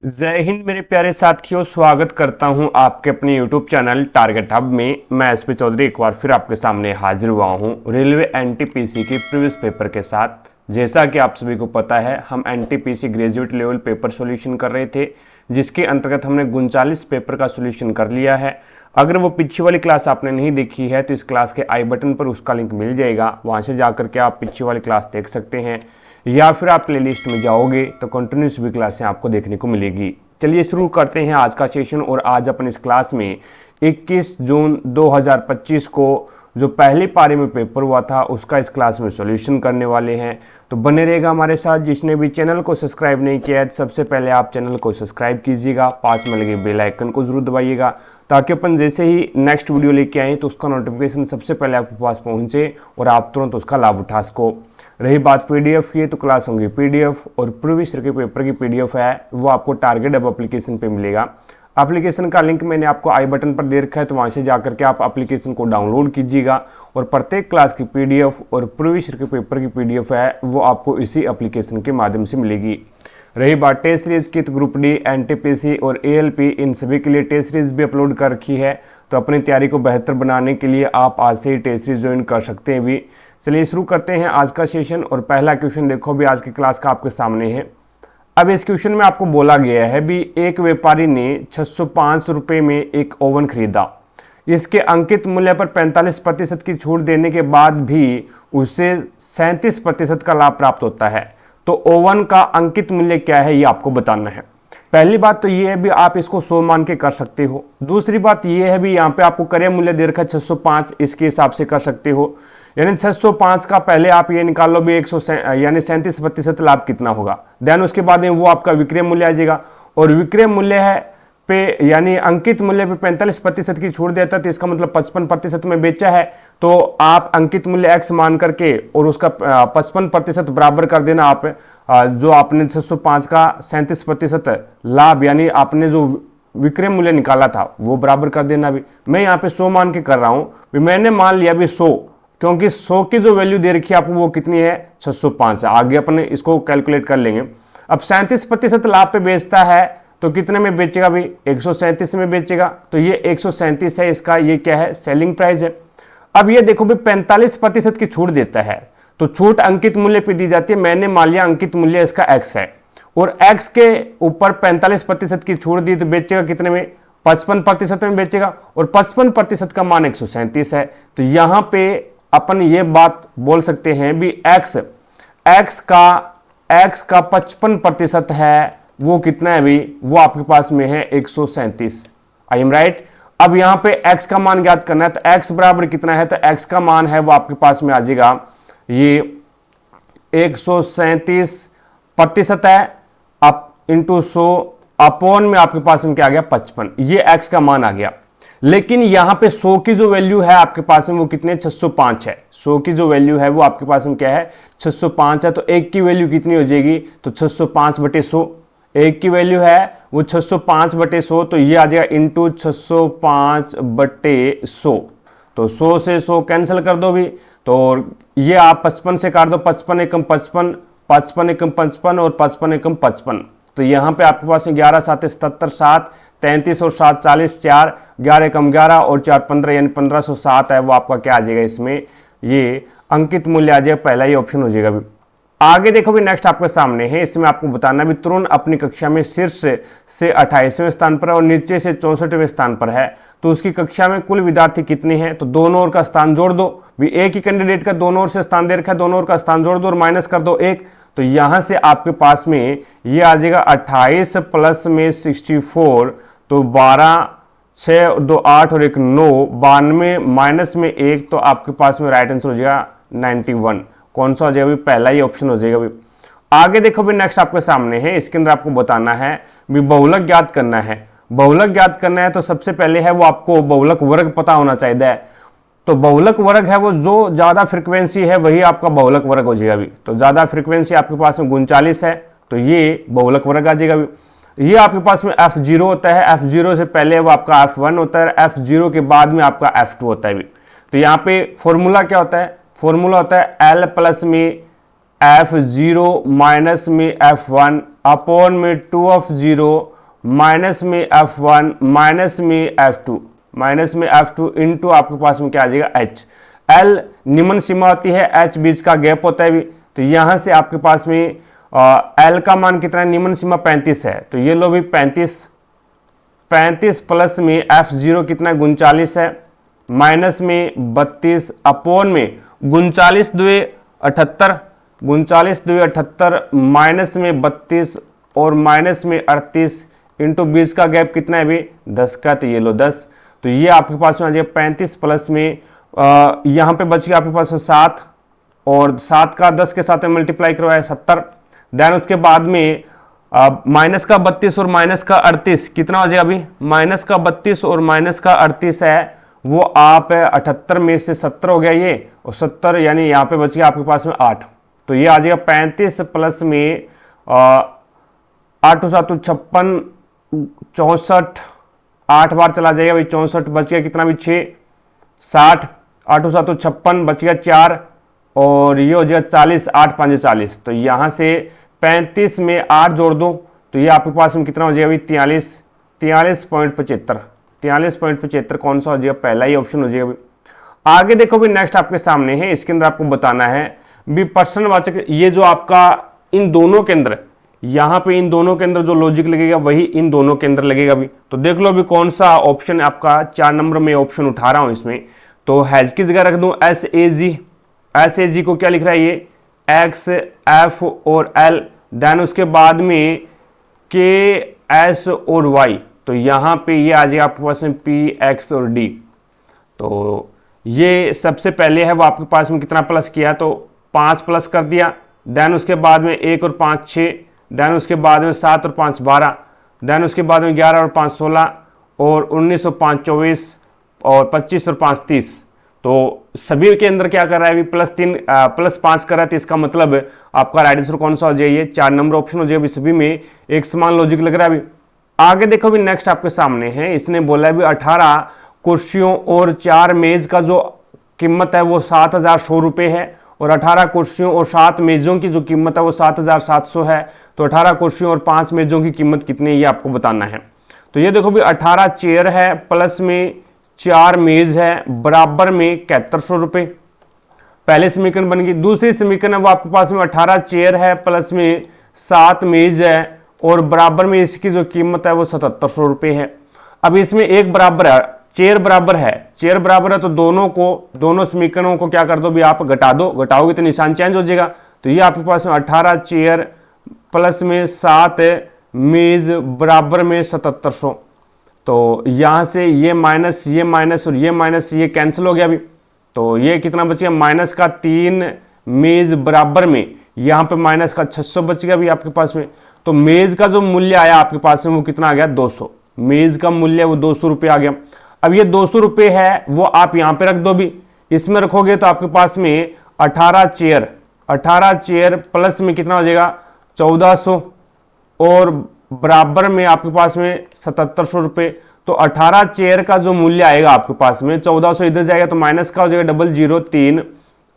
जय हिंद मेरे प्यारे साथियों, स्वागत करता हूं आपके अपने YouTube चैनल टारगेट हब में। मैं एसपी चौधरी एक बार फिर आपके सामने हाजिर हुआ हूं रेलवे एनटीपीसी के प्रीवियस पेपर के साथ। जैसा कि आप सभी को पता है, हम NTPC graduate level paper solution कर रहे थे, जिसके अंतर्गत हमने 39 पेपर का सॉल्यूशन कर लिया है। अगर वो पीछे वाली क्लास आपने नहीं देखी है तो इस क्लास के आई बटन पर उसका लिंक मिल जाएगा, वहाँ से जाकर के आप पीछे वाली क्लास देख सकते हैं, या फिर आप प्लेलिस्ट में जाओगे तो कंटिन्यूस भी क्लासें आपको देखने को मिलेगी। चलिए शुरू करते हैं आज का सेशन। और आज अपन इस क्लास में 21 जून 2025 को जो पहली पारी में पेपर हुआ था उसका इस क्लास में सॉल्यूशन करने वाले हैं। तो बने रहेगा हमारे साथ। जिसने भी चैनल को सब्सक्राइब नहीं किया है सबसे पहले आप चैनल को सब्सक्राइब कीजिएगा, पास में लगे बेल आइकन को जरूर दबाइएगा, ताकि अपन जैसे ही नेक्स्ट वीडियो लेके आए तो उसका नोटिफिकेशन सबसे पहले आपके पास पहुंचे और आप तुरंत उसका लाभ उठा सको। रही बात पीडीएफ की, तो क्लास होंगी पीडीएफ, और प्रीवियस ईयर के पेपर की पीडीएफ है वो आपको टारगेट हब एप्लीकेशन पे मिलेगा। एप्लीकेशन का लिंक मैंने आपको आई बटन पर दे रखा है, तो वहां से जाकर के आप एप्लीकेशन को डाउनलोड कीजिएगा और प्रत्येक क्लास की पीडीएफ और प्रीवियस ईयर के पेपर की पीडीएफ है वो आपको इसी एप्लीकेशन के माध्यम से मिलेगी। रही बात टेस्ट सीरीज की, तो ग्रुप डी, एनटीपीसी और एएलपी इन सभी के लिए टेस्ट सीरीज भी अपलोड कर रखी है। तो अपनी तैयारी को बेहतर बनाने के लिए आप आज से ही टेस्ट सीरीज ज्वाइन कर सकते हैं भी। चलिए शुरू करते हैं आज का सेशन। और पहला क्वेश्चन देखो भी आज की क्लास का आपके सामने है। अब इस क्वेश्चन में आपको बोला गया है भी एक व्यापारी ने 605 रुपये में एक ओवन खरीदा। इसके अंकित मूल्य पर 45% की छूट देने के बाद भी उसे 37% का लाभ प्राप्त होता है। तो ओवन का अंकित मूल्य क्या है ये आपको बताना है। पहली बात तो ये है भी आप इसको 100 मान के कर सकते हो। दूसरी बात ये है भी यहाँ पे आपको क्रय मूल्य दे रखा है 605, इसके हिसाब से कर सकते हो। यानी 605 का पहले आप ये निकाल लो भी 100 यानी 37% लाभ कितना होगा, देन उसके बाद वो आपका विक्रय मूल्य आ जाएगा। और विक्रय मूल्य है पे यानी अंकित मूल्य पे 45% की छूट देता है, तो इसका मतलब 55% में बेचा है। तो आप अंकित मूल्य x मान करके और उसका 55% बराबर कर देना। आप जो आपने 605 का 37% लाभ यानी आपने जो विक्रय मूल्य निकाला था वो बराबर कर देना। भी मैं यहाँ पे 100 मान के कर रहा हूँ, मैंने मान लिया भी 100, क्योंकि 100 की जो वैल्यू दे रखी है आपको वो कितनी है 605 है। आगे अपन इसको कैलकुलेट कर लेंगे। अब 37% लाभ पे बेचता है तो कितने में बेचेगा भी 137 में बेचेगा। तो ये 137 है, इसका ये क्या है सेलिंग प्राइस है। अब ये देखो भी 45% की छूट देता है, तो छूट अंकित मूल्य पे दी जाती है। मैंने मान लिया अंकित मूल्य इसका x है और x के ऊपर 45% की छूट दी, तो बेचेगा कितने में 55% में बेचेगा, और 55% का मान 137 है। तो यहां पे अपन ये बात बोल सकते हैं भी x का 55% है वो कितना है भी वो आपके पास में है 137। I am right. अब यहां पे x का मान ज्ञात करना है, तो x बराबर कितना है, तो x का मान है वो आपके पास में आ जाएगा ये 137% है अप इंटू 100 अपॉन में आपके पास में क्या आ गया 55, ये x का मान आ गया। लेकिन यहां पे 100 की जो वैल्यू है आपके पास में वो कितने 605 है। 100 की जो वैल्यू है वो आपके पास में क्या है 605 है। तो एक की वैल्यू कितनी हो जाएगी, तो 605/100। एक की वैल्यू है वो 605/100, तो ये आ जाएगा इंटू 605/100। तो 100 से 100 कैंसिल कर दो भी, तो ये आप 55 से काट दो, 55 एकम 55, 55 एकम 55 और 55 एकम 55। तो यहाँ पे आपके पास 11 7 77 7 33 और 7 40 4 11 एकम 11 और 4 15 यानी 1507 है वो आपका क्या आ जाएगा, इसमें ये अंकित मूल्य आ जाएगा। पहला ही ऑप्शन हो जाएगा। भी आगे देखो भी नेक्स्ट आपके सामने है, इसमें आपको बताना भी तरुण अपनी कक्षा में शीर्ष से 28वें स्थान पर और नीचे से 64वें स्थान पर है। तो उसकी कक्षा में कुल विद्यार्थी कितने हैं, तो दोनों ओर का स्थान जोड़ दो। भी एक ही कैंडिडेट का दोनों ओर से स्थान दे रखा है, दोनों ओर का स्थान जोड़ दो और माइनस कर दो 1। तो यहां से आपके पास में ये आ जाएगा 28 प्लस में 64, तो 12 6 2 8 और 1 9, 92 माइनस में 1, तो आपके पास में राइट आंसर हो जाएगा 91। कौन सा हो जाएगा भी पहला ही ऑप्शन हो जाएगा। भी आगे देखो भी नेक्स्ट आपके सामने है, इसके अंदर आपको बताना है भी बहुलक ज्ञात करना है। बहुलक ज्ञात करना है तो सबसे पहले है वो आपको बहुलक वर्ग पता होना चाहिए। तो बहुलक वर्ग है वो जो ज्यादा फ्रीक्वेंसी है वही आपका बहुलक वर्ग हो जाएगा। भी तो ज्यादा फ्रीक्वेंसी आपके पास में 39 है, तो ये बहुलक वर्ग आ जाएगा। भी ये आपके पास में F0 होता है, F0 से पहले वो आपका F1 होता है, F0 के बाद में आपका F2 होता है। भी तो यहाँ पे फॉर्मूला क्या होता है, फॉर्मूला होता है L प्लस में F0 माइनस में F1 अपॉन में 2 माइनस में F1 माइनस में F2 इंटू आपके पास में क्या आ जाएगा H। L निम्न सीमा होती है, H बीच का गैप होता है भी, तो यहां से आपके पास में L का मान कितना है, निम्न सीमा 35 है, तो ये लो भी 35 प्लस में F0 कितना 39 है, माइनस में 32 अपॉन में 39 दुए 78 माइनस में 32 और माइनस में 38 इंटू 20 का गैप कितना है भी 10 का, तो ये लो 10, तो ये आपके पास में आ जाएगा 35 प्लस में यहाँ पे बच गया आपके पास 7 और 7 का 10 के साथ मल्टीप्लाई करवाया 70। देन उसके बाद में माइनस का 32 और माइनस का 38 कितना हो जाएगा अभी, माइनस का 32 और माइनस का 38 है वो आप 78 में से 70 हो गया ये, और 70 यानी यहाँ पे बच गया आपके पास में 8, तो ये आ जाएगा 35 प्लस में 8 7 56 64, 8 बार चला जाएगा भाई 64, बच गया कितना भी 6 60, 8 7 56 बच गया 4 और ये हो जाएगा 40, 8 5 40, तो यहाँ से 35 में 8 जोड़ दो तो ये आपके पास में कितना हो जाएगा भाई 43.75 कौन सा हो जाएगा, पहला ही ऑप्शन हो जाएगा भाई। आगे देखो भी नेक्स्ट आपके सामने है, इसके अंदर आपको बताना है भी प्रश्नवाचक, ये जो आपका इन दोनों के अंदर, यहाँ पे इन दोनों के अंदर जो लॉजिक लगेगा वही इन दोनों के अंदर लगेगा भी, तो देख लो अभी कौन सा ऑप्शन आपका 4 नंबर में ऑप्शन उठा रहा हूं इसमें, तो हैज की जगह रख दूं SAG को क्या लिख रहा है ये X F और L, देन उसके बाद में K S और Y, तो यहाँ पे ये आ जाएगा आपके पास में P X और D, तो ये सबसे पहले है वो आपके पास में कितना प्लस किया, तो 5 प्लस कर दिया, देन उसके बाद में 1 और 5 6, देन उसके बाद में 7 और 5 12, देन उसके बाद में 11 और 5 16 और 19 और 5 24 और 25 और 5 30, तो सभी के अंदर क्या कर रहा है अभी प्लस 5 कर रहा है, तो इसका मतलब आपका राइट आंसर कौन सा हो जाए, ये 4 नंबर ऑप्शन हो जाए, सभी में एक समान लॉजिक लग रहा है अभी। आगे देखो भी नेक्स्ट आपके सामने है, इसने बोला है भी 18 कुर्सियों और 4 मेज का जो कीमत है वो 7,100 रुपये है, और 18 कुर्सियों और 7 मेजों की जो कीमत है वो 7,700 है, तो 18 कुर्सियों और 5 मेजों की कीमत कितनी है ये आपको बताना है। तो ये देखो भी 18 चेयर है प्लस में 4 मेज है बराबर में 7100 रुपये, पहले समीकरण बन गई। दूसरी समीकरण है वो आपके पास में 18 चेयर है प्लस में 7 मेज है और बराबर में इसकी जो कीमत है वो 7700 रुपये है। अब इसमें एक बराबर है, चेयर बराबर है तो दोनों समीकरणों को क्या कर दो भी आप घटा दो, घटाओगे तो निशान चेंज हो जाएगा, तो ये आपके पास में 18 चेयर प्लस में 7 मेज बराबर में 7700, तो यहां से ये माइनस और ये माइनस ये कैंसिल हो गया अभी, तो ये कितना बच गया माइनस का 3 मेज बराबर में, यहां पे माइनस का 600 बच गया अभी आपके पास में, तो मेज का जो मूल्य आया आपके पास में वो कितना आ गया 200, मेज का मूल्य वो 200 रुपये आ गया। अब ये 200 रुपये है वो आप यहां पे रख दो भी, इसमें रखोगे तो आपके पास में 18 चेयर प्लस में कितना हो जाएगा 1400 और बराबर में आपके पास में 7700 रुपये, तो 18 चेयर का जो मूल्य आएगा आपके पास में 1400 इधर जाएगा तो माइनस का हो जाएगा 003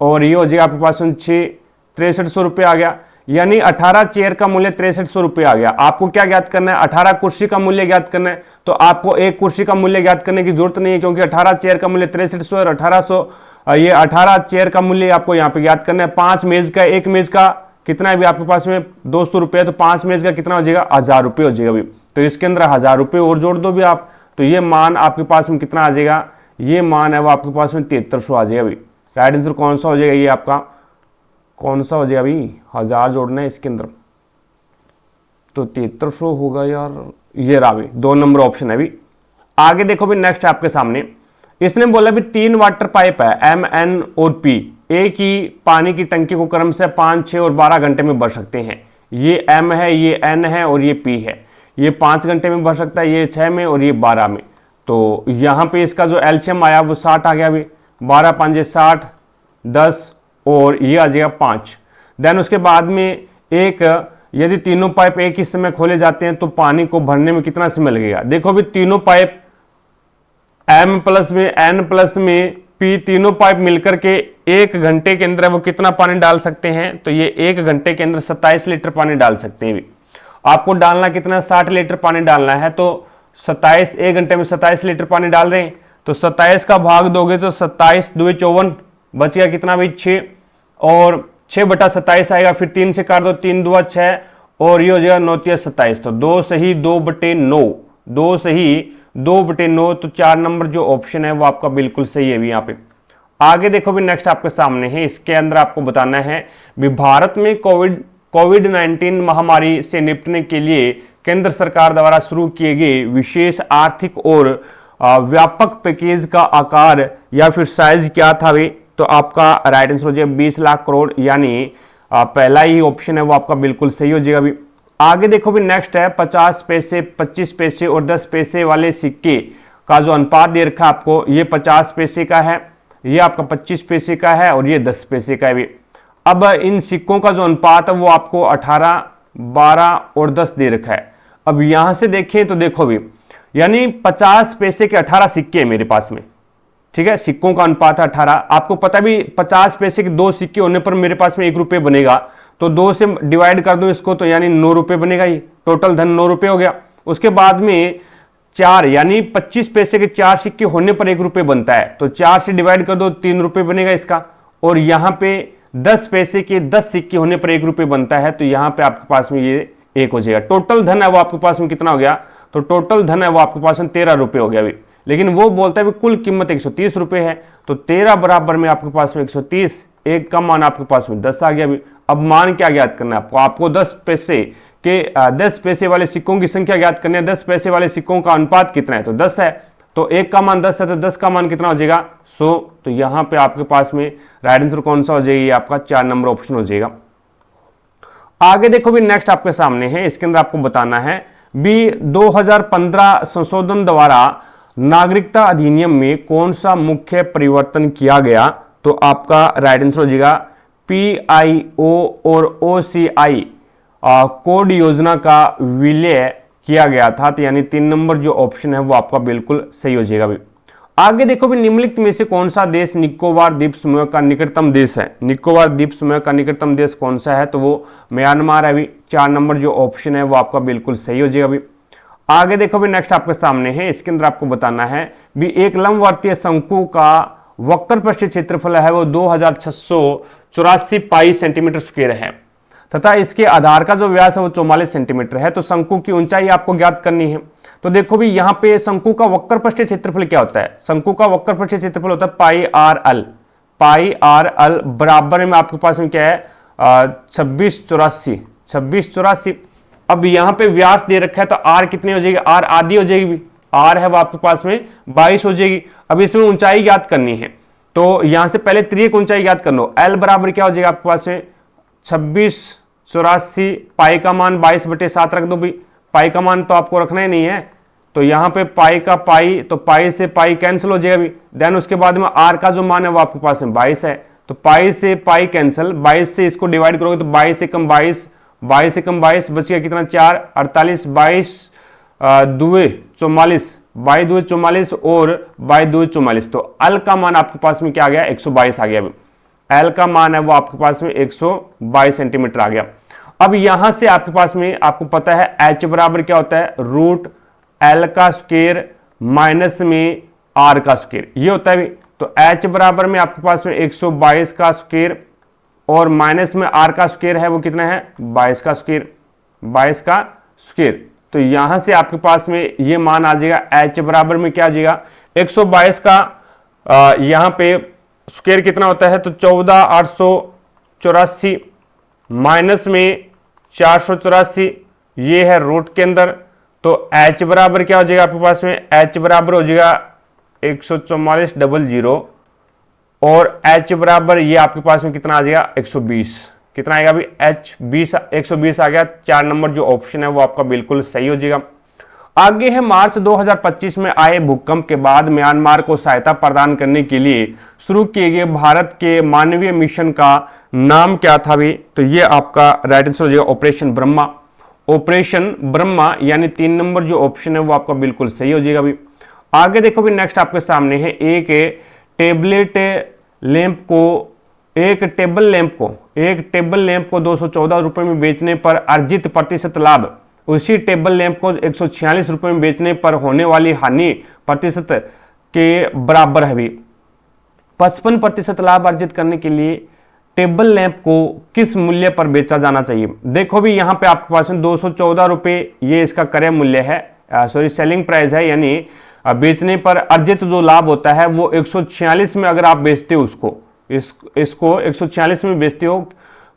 और ये हो जाएगा आपके पास में 6300 रुपये आ गया, यानी 18 चेयर का मूल्य 6300 रुपये आ गया। आपको क्या ज्ञात करना है, 18 कुर्सी का मूल्य ज्ञात करना है, तो आपको एक कुर्सी का मूल्य ज्ञात करने की जरूरत नहीं है क्योंकि 18 चेयर का मूल्य 6300 और 1800, ये 18 चेयर का मूल्य आपको यहाँ पे ज्ञात करना है। 5 मेज का, एक मेज का कितना है भी आपके पास में 200 रुपये, तो 5 मेज का कितना हो जाएगा 1000 रुपये हो जाएगा भी, तो इसके अंदर 1000 रुपये और जोड़ दो भी आप, तो ये मान आपके पास में कितना आ जाएगा, ये मान है वो आपके पास में 7300 आ जाएगा भी। राइट आंसर कौन सा हो जाएगा, ये आपका कौन सा हो जाएगा भाई, 1000 जोड़ना है इसके अंदर, तो 7300 होगा यार, ये रहा भी 2 नंबर ऑप्शन है भी। आगे देखो भी नेक्स्ट आपके सामने, इसने बोला भी 3 वाटर पाइप है M N और P, एक ही पानी की टंकी को क्रम से 5 6 और 12 घंटे में भर सकते हैं, ये M है, ये N है और ये P है, ये 5 घंटे में भर सकता है, ये 6 में और ये 12 में, तो यहाँ पे इसका जो एलसीएम आया वो 60 आ गया भी, 12 5 60 10 और ये आ जाएगा 5। देन उसके बाद में एक, यदि तीनों पाइप एक ही समय खोले जाते हैं तो पानी को भरने में कितना समय लगेगा। देखो भी तीनों पाइप M प्लस में N प्लस में पी तीनों पाइप मिलकर के 1 घंटे के अंदर वो कितना पानी डाल सकते हैं, तो ये 1 घंटे के अंदर 27 लीटर पानी डाल सकते हैं। आपको डालना कितना, 60 लीटर पानी डालना है, तो 27 1 घंटे में 27 लीटर पानी डाल रहे हैं, तो 27 का भाग दोगे तो 27 2 54, बच गया कितना भाई 6, और 6/27 आएगा, फिर 3 से काट दो, 3 2 6, और ये हो जाएगा 9 3 27, तो 2 सही 2/9, 2 सही 2/9, तो 4 नंबर जो ऑप्शन है वो आपका बिल्कुल सही है भी यहाँ पे। आगे देखो भी नेक्स्ट आपके सामने है, इसके अंदर आपको बताना है भी भारत में कोविड-19 महामारी से निपटने के लिए केंद्र सरकार द्वारा शुरू किए गए विशेष आर्थिक और व्यापक पैकेज का आकार या फिर साइज क्या था भाई, तो आपका राइट आंसर हो जाएगा 20 लाख करोड़, यानी पहला ही ऑप्शन है वो आपका बिल्कुल सही हो जाएगा भी। आगे देखो भी नेक्स्ट है 50 पैसे, 25 पैसे और 10 पैसे वाले सिक्के का जो अनुपात दे रखा है आपको, ये 50 पैसे का है, ये आपका 25 पैसे का है, और ये 10 पैसे का है भी। अब इन सिक्कों का जो अनुपात है वो आपको 18, 12 और 10 दे रखा है। अब यहां से देखें तो देखो भी, यानी 50 पैसे के 18 सिक्के हैं मेरे पास में, ठीक है, सिक्कों का अनुपात है 18। आपको पता भी 50 पैसे के 2 सिक्के होने पर मेरे पास में 1 रुपये बनेगा, तो 2 से डिवाइड कर दो इसको, तो यानी 9 रुपये बनेगा, ही टोटल धन 9 रुपये हो गया। उसके बाद में 4, यानी 25 पैसे के 4 सिक्के होने पर 1 रुपये बनता है, तो 4 से डिवाइड कर दो, 3 रुपये बनेगा इसका। और यहाँ पे 10 पैसे के 10 सिक्के होने पर 1 रुपये बनता है, तो यहाँ पे आपके पास में ये 1 हो जाएगा। टोटल धन है वो आपके पास में कितना हो गया, तो टोटल धन है वो आपके पास में 13 रुपये हो गया अभी। लेकिन वो बोलता है कुल कीमत 130 रुपये है, तो 13 बराबर में आपके पास में 130, 1 का मान आपके पास में 10 आ गया अभी। अब मान क्या ज्ञात करना है आपको 10 पैसे के 10 पैसे वाले सिक्कों की संख्या ज्ञात करनी है। 10 पैसे वाले सिक्कों का अनुपात कितना है, तो 10 है, तो 1 का मान 10 है, तो 10 का मान कितना हो जाएगा 100। तो यहाँ पे आपके पास में राइट आंसर कौन सा हो जाएगा, आपका 4 नंबर ऑप्शन हो जाएगा। आगे देखो भी नेक्स्ट आपके सामने है, इसके अंदर आपको बताना है भी 2015 संशोधन द्वारा नागरिकता अधिनियम में कौन सा मुख्य परिवर्तन किया गया, तो आपका राइट आंसर हो जाएगा PIO और OCI कोड योजना का विलय किया गया था, तो यानी 3 नंबर जो ऑप्शन है वो आपका बिल्कुल सही हो जाएगा भी। आगे देखो भी निम्नलिखित में से कौन सा देश निकोबार द्वीप समूह का निकटतम देश है। निकोबार द्वीप समूह का निकटतम देश कौन सा है, तो वो म्यांमार है भी। 4 नंबर जो ऑप्शन है वो आपका बिल्कुल सही हो जाएगा भी। आगे देखो भी नेक्स्ट आपके सामने है, इसके अंदर आपको बताना है भी एक लंबवर्तीय शंकु का वक्र पृष्ठीय क्षेत्रफल है वो 2684 पाई सेंटीमीटर स्क्वायर है, तथा इसके आधार का जो व्यास है वो 44 सेंटीमीटर है। तो शंकु की ऊंचाई आपको ज्ञात करनी है। तो देखो भी यहाँ पे शंकु का वक्र पृष्ठीय क्षेत्रफल क्या होता है, शंकु का वक्र पृष्ठीय क्षेत्रफल होता है पाई आर एल बराबर में आपके पास में क्या है 2684। अब यहाँ पे व्यास दे रखा है, तो आर कितनी हो जाएगी, आर आधी हो जाएगी, आर है वो आपके पास में 22 हो जाएगी। अब इसमें ऊंचाई ज्ञात करनी है, तो यहां से पहले त्रियक ऊंचाई ज्ञात कर लो। एल बराबर क्या हो जाएगा आपके पास में 2684, पाई का मान 22/7 रख दो भी, पाई का मान तो आपको रखना ही नहीं है, तो यहाँ पे पाई का पाई, तो पाई से पाई कैंसिल हो जाएगा भी। देन उसके बाद में आर का जो मान है वो आपके पास में 22 है, तो पाई से पाई कैंसिल, 22 से इसको डिवाइड करोगे तो 22 से कम 22, 22 से कम 22 बच गया कितना 4, 48, 22 2 44, 22 2 44 और 22 2 44। तो एल का मान आपके पास में क्या आ गया 122 आ गया। एल का मान है वो आपके पास में 122 सेंटीमीटर आ गया। अब यहां से आपके पास में आपको पता है एच बराबर क्या होता है रूट एल का स्क्वायर माइनस में आर का स्क्वायर, ये होता है। तो एच बराबर में आपके पास में 122 का स्क्वायर और माइनस में आर का स्क्वायर है वो कितना है 22 का स्क्वायर, 22 का स्क्वायर। तो यहां से आपके पास में ये मान आ जाएगा एच बराबर में क्या आ जाएगा 122 का यहां पे स्क्वायर कितना होता है तो 14884 माइनस में 484, ये है रूट के अंदर। तो एच बराबर क्या हो जाएगा आपके पास में एच बराबर हो जाएगा 14400 और एच बराबर ये आपके पास में कितना आ जाएगा 120, कितना आएगा अभी एच 120 आ गया। 4 नंबर जो ऑप्शन है वो आपका बिल्कुल सही हो जाएगा। आगे है मार्च 2025 में आए भूकंप के बाद म्यांमार को सहायता प्रदान करने के लिए शुरू किए गए भारत के मानवीय मिशन का नाम क्या था भी, तो ये आपका राइट आंसर हो जाएगा ऑपरेशन ब्रह्मा। ऑपरेशन ब्रह्मा यानी 3 नंबर जो ऑप्शन है वो आपका बिल्कुल सही हो जाएगा भी। आगे देखो भी नेक्स्ट आपके सामने है एक टेबलेट लैंप को एक टेबल लैंप को 214 रुपये में बेचने पर अर्जित प्रतिशत लाभ उसी टेबल लैंप को 146 रुपये में बेचने पर होने वाली हानि प्रतिशत के बराबर है भी। 55% लाभ अर्जित करने के लिए टेबल लैंप को किस मूल्य पर बेचा जाना चाहिए। देखो भी यहाँ पे आपके पास 214 रुपये ये इसका क्रय मूल्य है, सॉरी सेलिंग प्राइस है, यानी बेचने पर अर्जित जो लाभ होता है वो 146 में अगर आप बेचते हो उसको इसको 146 में बेचते हो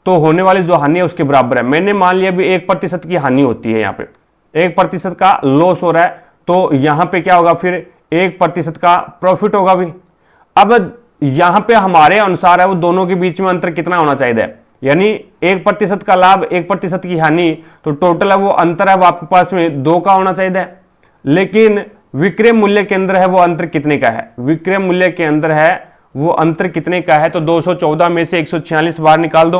तो होने वाली जो हानि है उसके बराबर है। मैंने मान लिया भी 1% की हानि होती है, यहाँ पे 1% का लॉस हो रहा है, तो यहाँ पे क्या होगा फिर 1% का प्रॉफिट होगा भी। अब यहाँ पे हमारे अनुसार है वो दोनों के बीच में अंतर कितना होना चाहिए, यानी 1% का लाभ 1% की हानि, तो टोटल है वो अंतर है वो आपके पास में 2 का होना चाहिए। लेकिन विक्रय मूल्य के अंदर है वो अंतर कितने का है, विक्रय मूल्य के अंदर है वो अंतर कितने का है, तो 214 में से 146 बाहर निकाल दो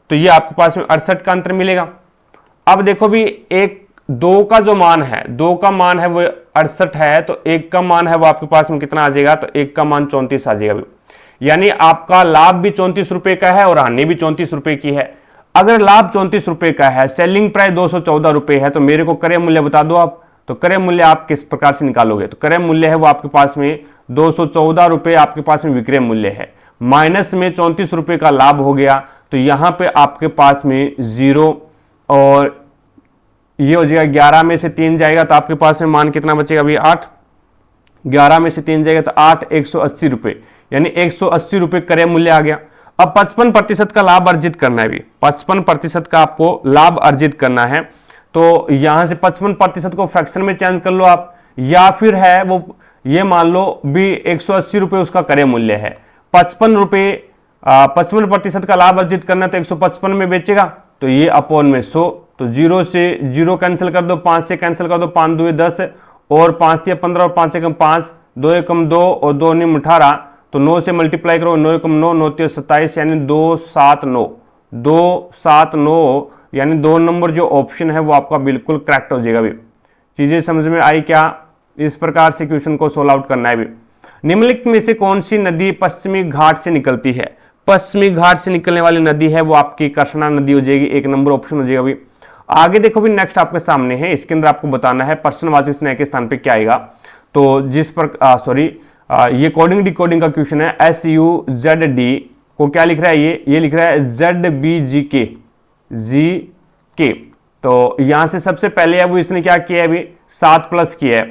तो ये आपके पास में 68 का अंतर मिलेगा। अब देखो भी 2 का जो मान है, 2 का मान है वो 68 है, तो 1 का मान है वो आपके पास में कितना आ जाएगा, तो 1 का मान 34 आ जाएगा, यानी आपका लाभ भी 34 रुपए का है और हानि भी 34 रुपए की है। अगर लाभ 34 रुपए का है, सेलिंग प्राइस 214 रुपए है, तो मेरे को क्रय मूल्य बता दो आप, तो क्रय मूल्य आप किस प्रकार से निकालोगे, तो क्रय मूल्य है वो आपके पास में 214 रुपए आपके पास में विक्रय मूल्य है, माइनस में 34 रुपए का लाभ हो गया, तो यहां पे आपके पास में 0 और ये हो जाएगा 11 में से 3 जाएगा तो आपके पास में मान कितना बचेगा अभी 8, 11 में से 3 जाएगा तो 8, 180 रुपए, यानी 180 रुपए क्रय मूल्य आ गया। अब 55% का लाभ अर्जित करना है भी, 55% का आपको लाभ अर्जित करना है, तो यहां से 55% को फ्रैक्शन में चेंज कर लो आप, या फिर है वो ये मान लो भी 180 रुपए उसका क्रय मूल्य है, 55% का लाभ अर्जित करना तो 155 में बेचेगा, तो ये अपॉन में 100, तो 0 से 0 कैंसिल कर दो, 5 से कैंसिल कर दो, 5 2 10 और 5 3 15 और 5 1 5, 2 1 2 और 2 9 18, तो 9 से मल्टीप्लाई करो, 9 1 9, 9 3 27, यानी 279, 279, यानी 2 नंबर जो ऑप्शन है वो आपका बिल्कुल करेक्ट हो जाएगा भी। चीजें समझ में आई क्या, इस प्रकार से क्वेश्चन को सोल्व आउट करना है भी। निम्नलिखित में से कौन सी नदी पश्चिमी घाट से निकलती है, पश्चिमी घाट से निकलने वाली नदी है वो आपकी कृष्णा नदी हो जाएगी, 1 नंबर ऑप्शन हो जाएगा भी। आगे देखो भी नेक्स्ट आपके सामने है, इसके अंदर आपको बताना है प्रश्नवाचक स्नेह के स्थान पे क्या आएगा, तो जिस पर ये कोडिंग डिकोडिंग का क्वेश्चन है। SUZD को क्या लिख रहा है, ये लिख रहा है ZBGK, तो यहां से सबसे पहले है वो इसने क्या किया है अभी 7 प्लस किया है,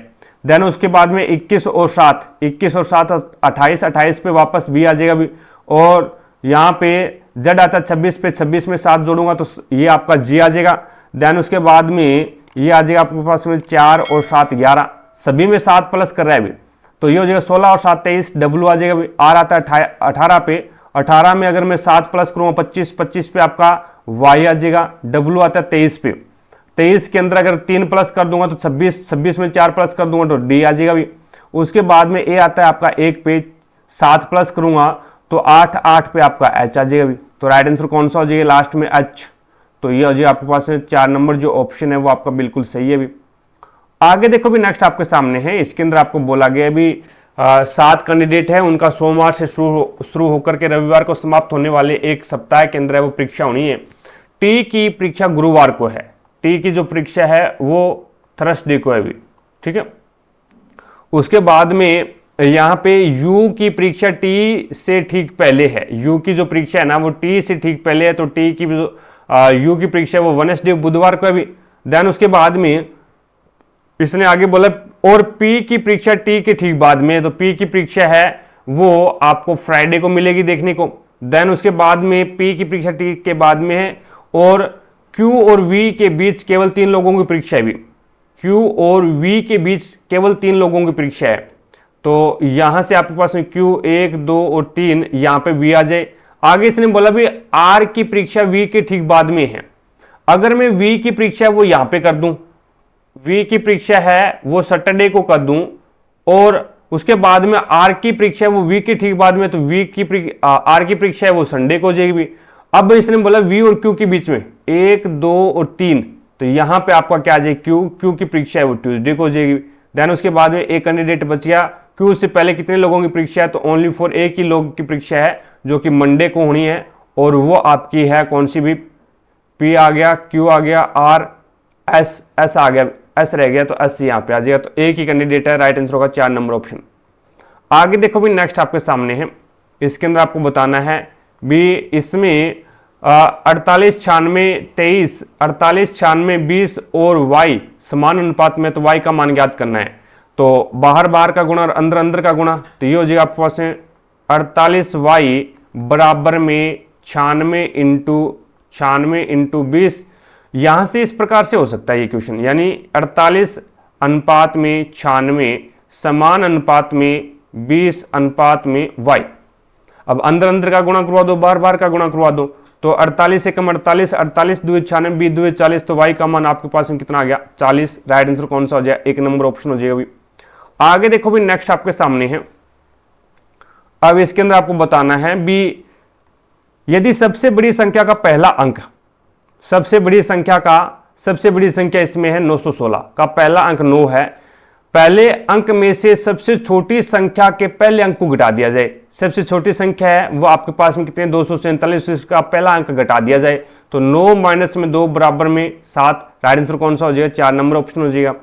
देन उसके बाद में 21 और 7 28, 28 पे वापस B आ जाएगा भी, और यहाँ पे Z आता है 26 पे, 26 में 7 जोड़ूंगा तो ये आपका G आ जाएगा, देन उसके बाद में ये आ जाएगा आपके पास में 4 और 7 11, सभी में 7 प्लस कर रहा है अभी, तो ये हो जाएगा 16 और 7 23, W आ जाएगा, R आता है 18 पे, 18 में अगर मैं 7 प्लस करूँगा 25, 25 पे आपका Y आ जाएगा, W आता है 23 पे, 23 के अंदर अगर 3 प्लस कर दूंगा तो 26, 26 में 4 प्लस कर दूंगा तो D आ जाएगा भी। उसके बाद में A आता है आपका 1 पे, 7 प्लस करूंगा तो 8, 8 पे आपका H आ जाएगा भी, तो राइट आंसर कौन सा हो जाएगा लास्ट में H, तो ये हो जाएगा आपके पास 4 नंबर जो ऑप्शन है वो आपका बिल्कुल सही है भी। आगे देखो भी नेक्स्ट आपके सामने है, इसके अंदर आपको बोला गया भी 7 कैंडिडेट है, उनका सोमवार से शुरू होकर के रविवार को समाप्त होने वाले एक सप्ताह के अंदर है वो परीक्षा होनी है। टी की परीक्षा गुरुवार को है, टी की जो परीक्षा है वो थर्सडे को है भी, ठीक है। उसके बाद में यहाँ पे यू की परीक्षा टी से ठीक पहले है, यू की जो परीक्षा है ना वो टी से ठीक पहले है, तो टी की जो यू की परीक्षा है वो वेडनेसडे बुधवार को है भी। देन उसके बाद में इसने आगे बोला और पी की परीक्षा टी के ठीक बाद में, तो पी की परीक्षा है वो आपको फ्राइडे को मिलेगी देखने को। देन उसके बाद में पी की परीक्षा टी के बाद में है, और क्यू और वी के बीच केवल 3 लोगों की परीक्षा है भी, क्यू और वी के बीच केवल 3 लोगों की परीक्षा है, तो यहां से आपके पास में क्यू 1 2 और 3 यहां पे वी आ जाए। आगे इसने बोला भी आर की परीक्षा वी के ठीक बाद में है, अगर मैं वी की परीक्षा वो यहां पे कर दूं, वी की परीक्षा है वो सैटरडे को कर दूं, और उसके बाद में आर की परीक्षा वो वी के ठीक बाद में, तो वी की आर की परीक्षा है वो संडे को हो जाएगी भी। अब इसने बोला वी और क्यू के बीच में 1 2 और 3, तो यहां पे आपका क्या आ जाएगा क्यू की परीक्षा है वो ट्यूसडे को हो जाएगी। देन उसके बाद में एक कैंडिडेट बच गया, क्यू से पहले कितने लोगों की परीक्षा है, तो ओनली फॉर एक ही लोग की परीक्षा है जो कि मंडे को होनी है, और वो आपकी है कौन सी भी, पी आ गया, क्यू आ गया, आर, एस आ गया, एस रह गया तो एस यहाँ पे आ जाएगा। तो एक ही कैंडिडेट है, राइट आंसर होगा 4 नंबर ऑप्शन। आगे देखो भी नेक्स्ट आपके सामने है, इसके अंदर आपको बताना है भी इसमें 48, 96, 23, 48, 96, 20 और y समान अनुपात में, तो y का मान ज्ञात करना है। तो बाहर बाहर का गुणा और अंदर अंदर का गुणा, तो ये हो जाएगा आपके पास 48y बराबर में 96 इंटू 20। यहां से इस प्रकार से हो सकता है ये क्वेश्चन, यानी 48 अनुपात में 96 समान अनुपात में 20 अनुपात में y। अब अंदर अंदर का गुणा करवा दो, बार बार का गुणा करवा दो, तो 48 से कम 48, 48 2 96, 20 2 40, तो y का मान आपके पास में कितना आ गया, 40। राइट आंसर कौन सा हो जाएगा, 1 नंबर ऑप्शन हो जाएगा। भी आगे देखो भी नेक्स्ट आपके सामने है, अब इसके अंदर आपको बताना है भी यदि सबसे बड़ी संख्या का पहला अंक, सबसे बड़ी संख्या इसमें है 916 का पहला अंक 9 है, पहले अंक में से सबसे छोटी संख्या के पहले अंक को घटा दिया जाए। सबसे छोटी संख्या है वो आपके पास में कितने, 247, इसका पहला अंक घटा दिया जाए, तो 9 माइनस में 2 बराबर में 7। राइट आंसर कौन सा हो जाएगा, 4 नंबर ऑप्शन हो जाएगा।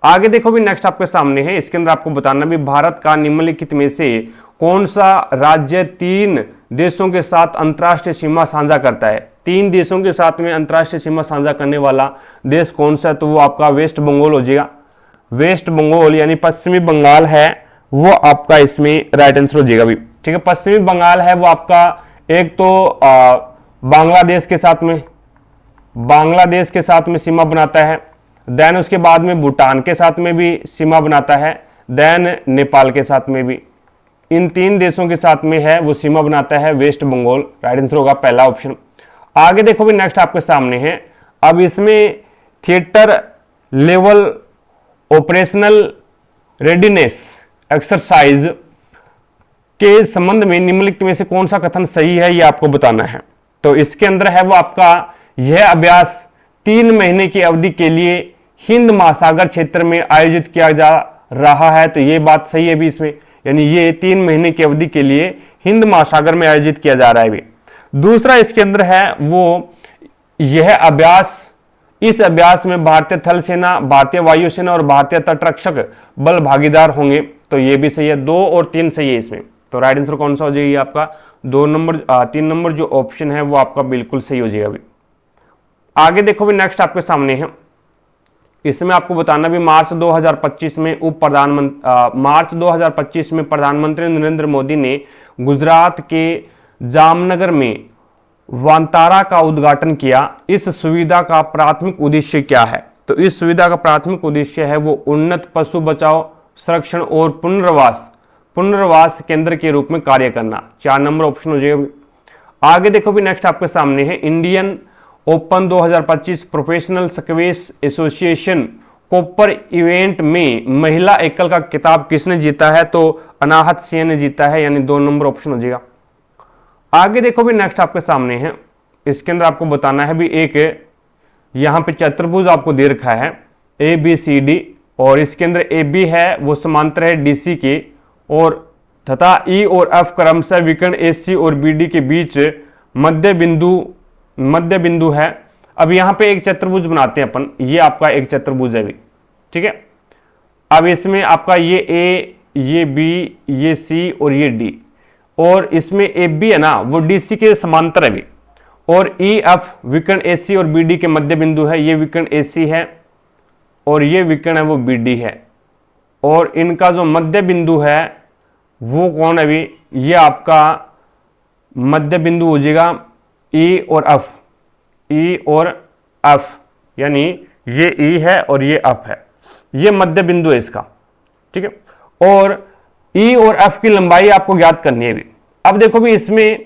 आगे देखो भी नेक्स्ट आपके सामने है, इसके अंदर आपको बताना भी भारत का निम्नलिखित में से कौन सा राज्य 3 देशों के साथ अंतरराष्ट्रीय सीमा साझा करता है। 3 देशों के साथ में अंतरराष्ट्रीय सीमा साझा करने वाला देश कौन सा है, तो वो आपका वेस्ट बंगाल हो जाएगा। वेस्ट बंगाल यानी पश्चिमी बंगाल है वो आपका इसमें राइट आंसर हो जाएगा भी, ठीक है। पश्चिमी बंगाल है वो आपका एक तो बांग्लादेश के साथ में सीमा बनाता है, देन उसके बाद में भूटान के साथ में भी सीमा बनाता है, देन नेपाल के साथ में भी, इन 3 देशों के साथ में है वो सीमा बनाता है वेस्ट बंगाल। राइट आंसर होगा पहला ऑप्शन। आगे देखो भी नेक्स्ट आपके सामने है, अब इसमें theatre level operational readiness exercise के संबंध में निम्नलिखित में से कौन सा कथन सही है, ये आपको बताना है। तो इसके अंदर है वो आपका यह अभ्यास 3 महीने की अवधि के लिए हिंद महासागर क्षेत्र में आयोजित किया जा रहा है, तो ये बात सही है भी इसमें, यानी ये 3 महीने की अवधि के लिए हिंद महासागर में आयोजित किया जा रहा है भी। दूसरा इसके अंदर है वो यह अभ्यास, इस अभ्यास में भारतीय थल सेना, भारतीय वायुसेना और भारतीय तटरक्षक बल भागीदार होंगे, तो ये भी सही है। 2 और 3 सही है इसमें, तो राइट आंसर कौन सा हो जाएगा आपका 2 नंबर 3 नंबर जो ऑप्शन है वो आपका बिल्कुल सही हो जाएगा। अभी आगे देखो भी नेक्स्ट आपके सामने है, इसमें आपको बताना भी मार्च 2025 में प्रधानमंत्री नरेंद्र मोदी ने गुजरात के जामनगर में वांतारा का उद्घाटन किया। इस सुविधा का प्राथमिक उद्देश्य क्या है, तो इस सुविधा का प्राथमिक उद्देश्य है वो उन्नत पशु बचाव, संरक्षण और पुनर्वास केंद्र के रूप में कार्य करना। 4 नंबर ऑप्शन हो जाएगा। आगे देखो भी नेक्स्ट आपके सामने है, Indian open 2025 professional squash association copper event में महिला एकल का खिताब किसने जीता है, तो अनाहत सिंह ने जीता है, यानी 2 नंबर ऑप्शन हो जाएगा। आगे देखो भी नेक्स्ट आपके सामने है, इसके अंदर आपको बताना है भी एक यहां पे चतुर्भुज आपको दे रखा है ABCD, और इसके अंदर AB है वो समांतर है DC के, और तथा E और F क्रमशः विकर्ण AC और BD के बीच मध्य बिंदु है। अब यहां पे एक चतुर्भुज बनाते हैं अपन, ये आपका एक चतुर्भुज है भी, ठीक है। अब इसमें आपका ये A, ये B, ये C और ये D, और इसमें AB है ना वो DC के समांतर है भी, और EF विकर्ण AC और BD के मध्य बिंदु है, ये विकर्ण AC है और ये विकर्ण है वो BD है, और इनका जो मध्य बिंदु है वो कौन है भी, ये आपका मध्य बिंदु हो जाएगा E और F, यानी ये E है और ये F है, ये मध्य बिंदु है इसका, ठीक है। और E और F की लंबाई आपको ज्ञात करनी है भी। अब देखो भी इसमें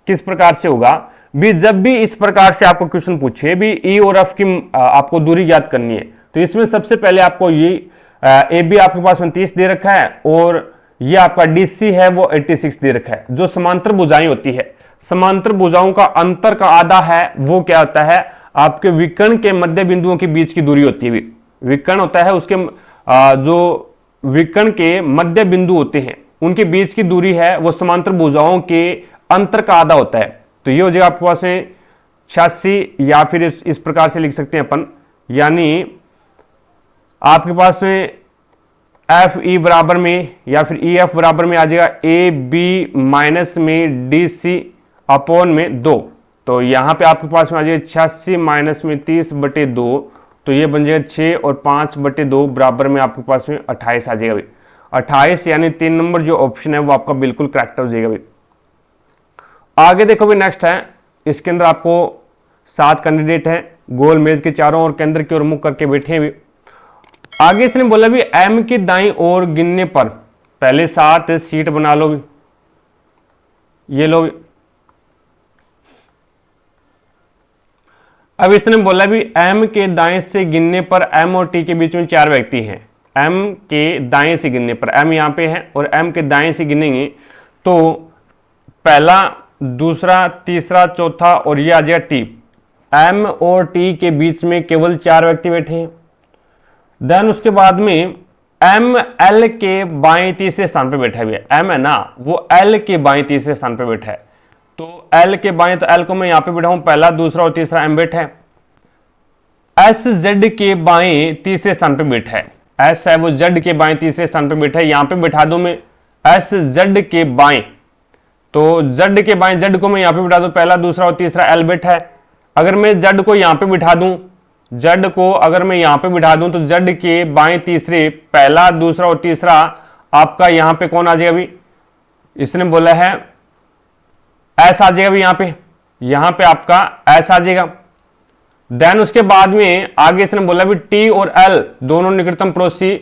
किस प्रकार से होगा भी, जब भी इस प्रकार से आपको क्वेश्चन पूछे भी E और F की आपको दूरी ज्ञात करनी है, तो इसमें सबसे पहले आपको ये AB आपके पास 29 दे रखा है, और ये आपका DC है वो 86 दे रखा है। जो समांतर भुजाएं होती है, समांतर भुजाओं का अंतर का आधा है वो क्या होता है, आपके विकर्ण के मध्य बिंदुओं के बीच की दूरी होती है। विकर्ण होता है उसके जो विकर्ण के मध्य बिंदु होते हैं उनके बीच की दूरी है वो समांतर भुजाओं के अंतर का आधा होता है। तो ये हो जाएगा आपके पास में 86, या फिर इस प्रकार से लिख सकते हैं अपन, यानी आपके पास में एफ ई बराबर में या फिर ई एफ बराबर में आ जाएगा ए बी माइनस में डी सी अपॉन में 2। तो यहां पे आपके पास में आ जाएगा 86 माइनस में 30/2, तो ये बन जाएगा 6 और 5/2 बराबर में आपके पास में 28 आ जाएगा भाई। 28 यानी 3 नंबर जो ऑप्शन है वो आपका बिल्कुल करेक्ट हो जाएगा भाई। आगे देखो भाई, नेक्स्ट है, इसके अंदर आपको 7 कैंडिडेट हैं, गोल मेज के चारों ओर केंद्र की ओर मुख करके बैठे हैं भी। आगे इसने बोला भी एम की दाईं ओर गिनने पर पहले 7 सीट बना लो भी, ये लो भी। अब इसने बोला भी एम के दाएं से गिनने पर एम और टी के बीच में 4 व्यक्ति हैं। एम के दाएं से गिनने पर, एम यहां पे है और एम के दाएं से गिनेंगे तो पहला, दूसरा, तीसरा, चौथा और ये आ जाएगा टी। एम और टी के बीच में केवल 4 व्यक्ति बैठे हैं। देन उसके बाद में एम एल के बाएं तीसरे स्थान पे बैठा है। एम है ना, वो एल के बाएं तीसरे स्थान पे बैठा है, तो एल के बाएं, तो एल को मैं यहां पे बैठा हूं, पहला, दूसरा और तीसरा एम बैठा है। एस जेड के बाएं तीसरे स्थान पे बैठा है, एस है वो जेड के बाएं तीसरे स्थान पे बैठा है। यहां पे बैठा दूं मैं एस जेड के बाएं, तो जेड के बाएं, जेड को मैं यहां पे बिठा दूं, पहला, दूसरा और तीसरा एल बैठा है। अगर मैं जेड को यहां पे बिठा दूं, जेड को अगर मैं यहां पे बिठा दूं, तो जेड के बाएं तीसरे पहला, दूसरा और तीसरा आपका यहां पे कौन आ जाएगा अभी, इसने बोला है एस आ जाएगा अभी, यहां पे आपका एस आ जाएगा। देन उसके बाद में आगे इसने बोला भी टी और एल दोनों निकटतम पड़ोसी,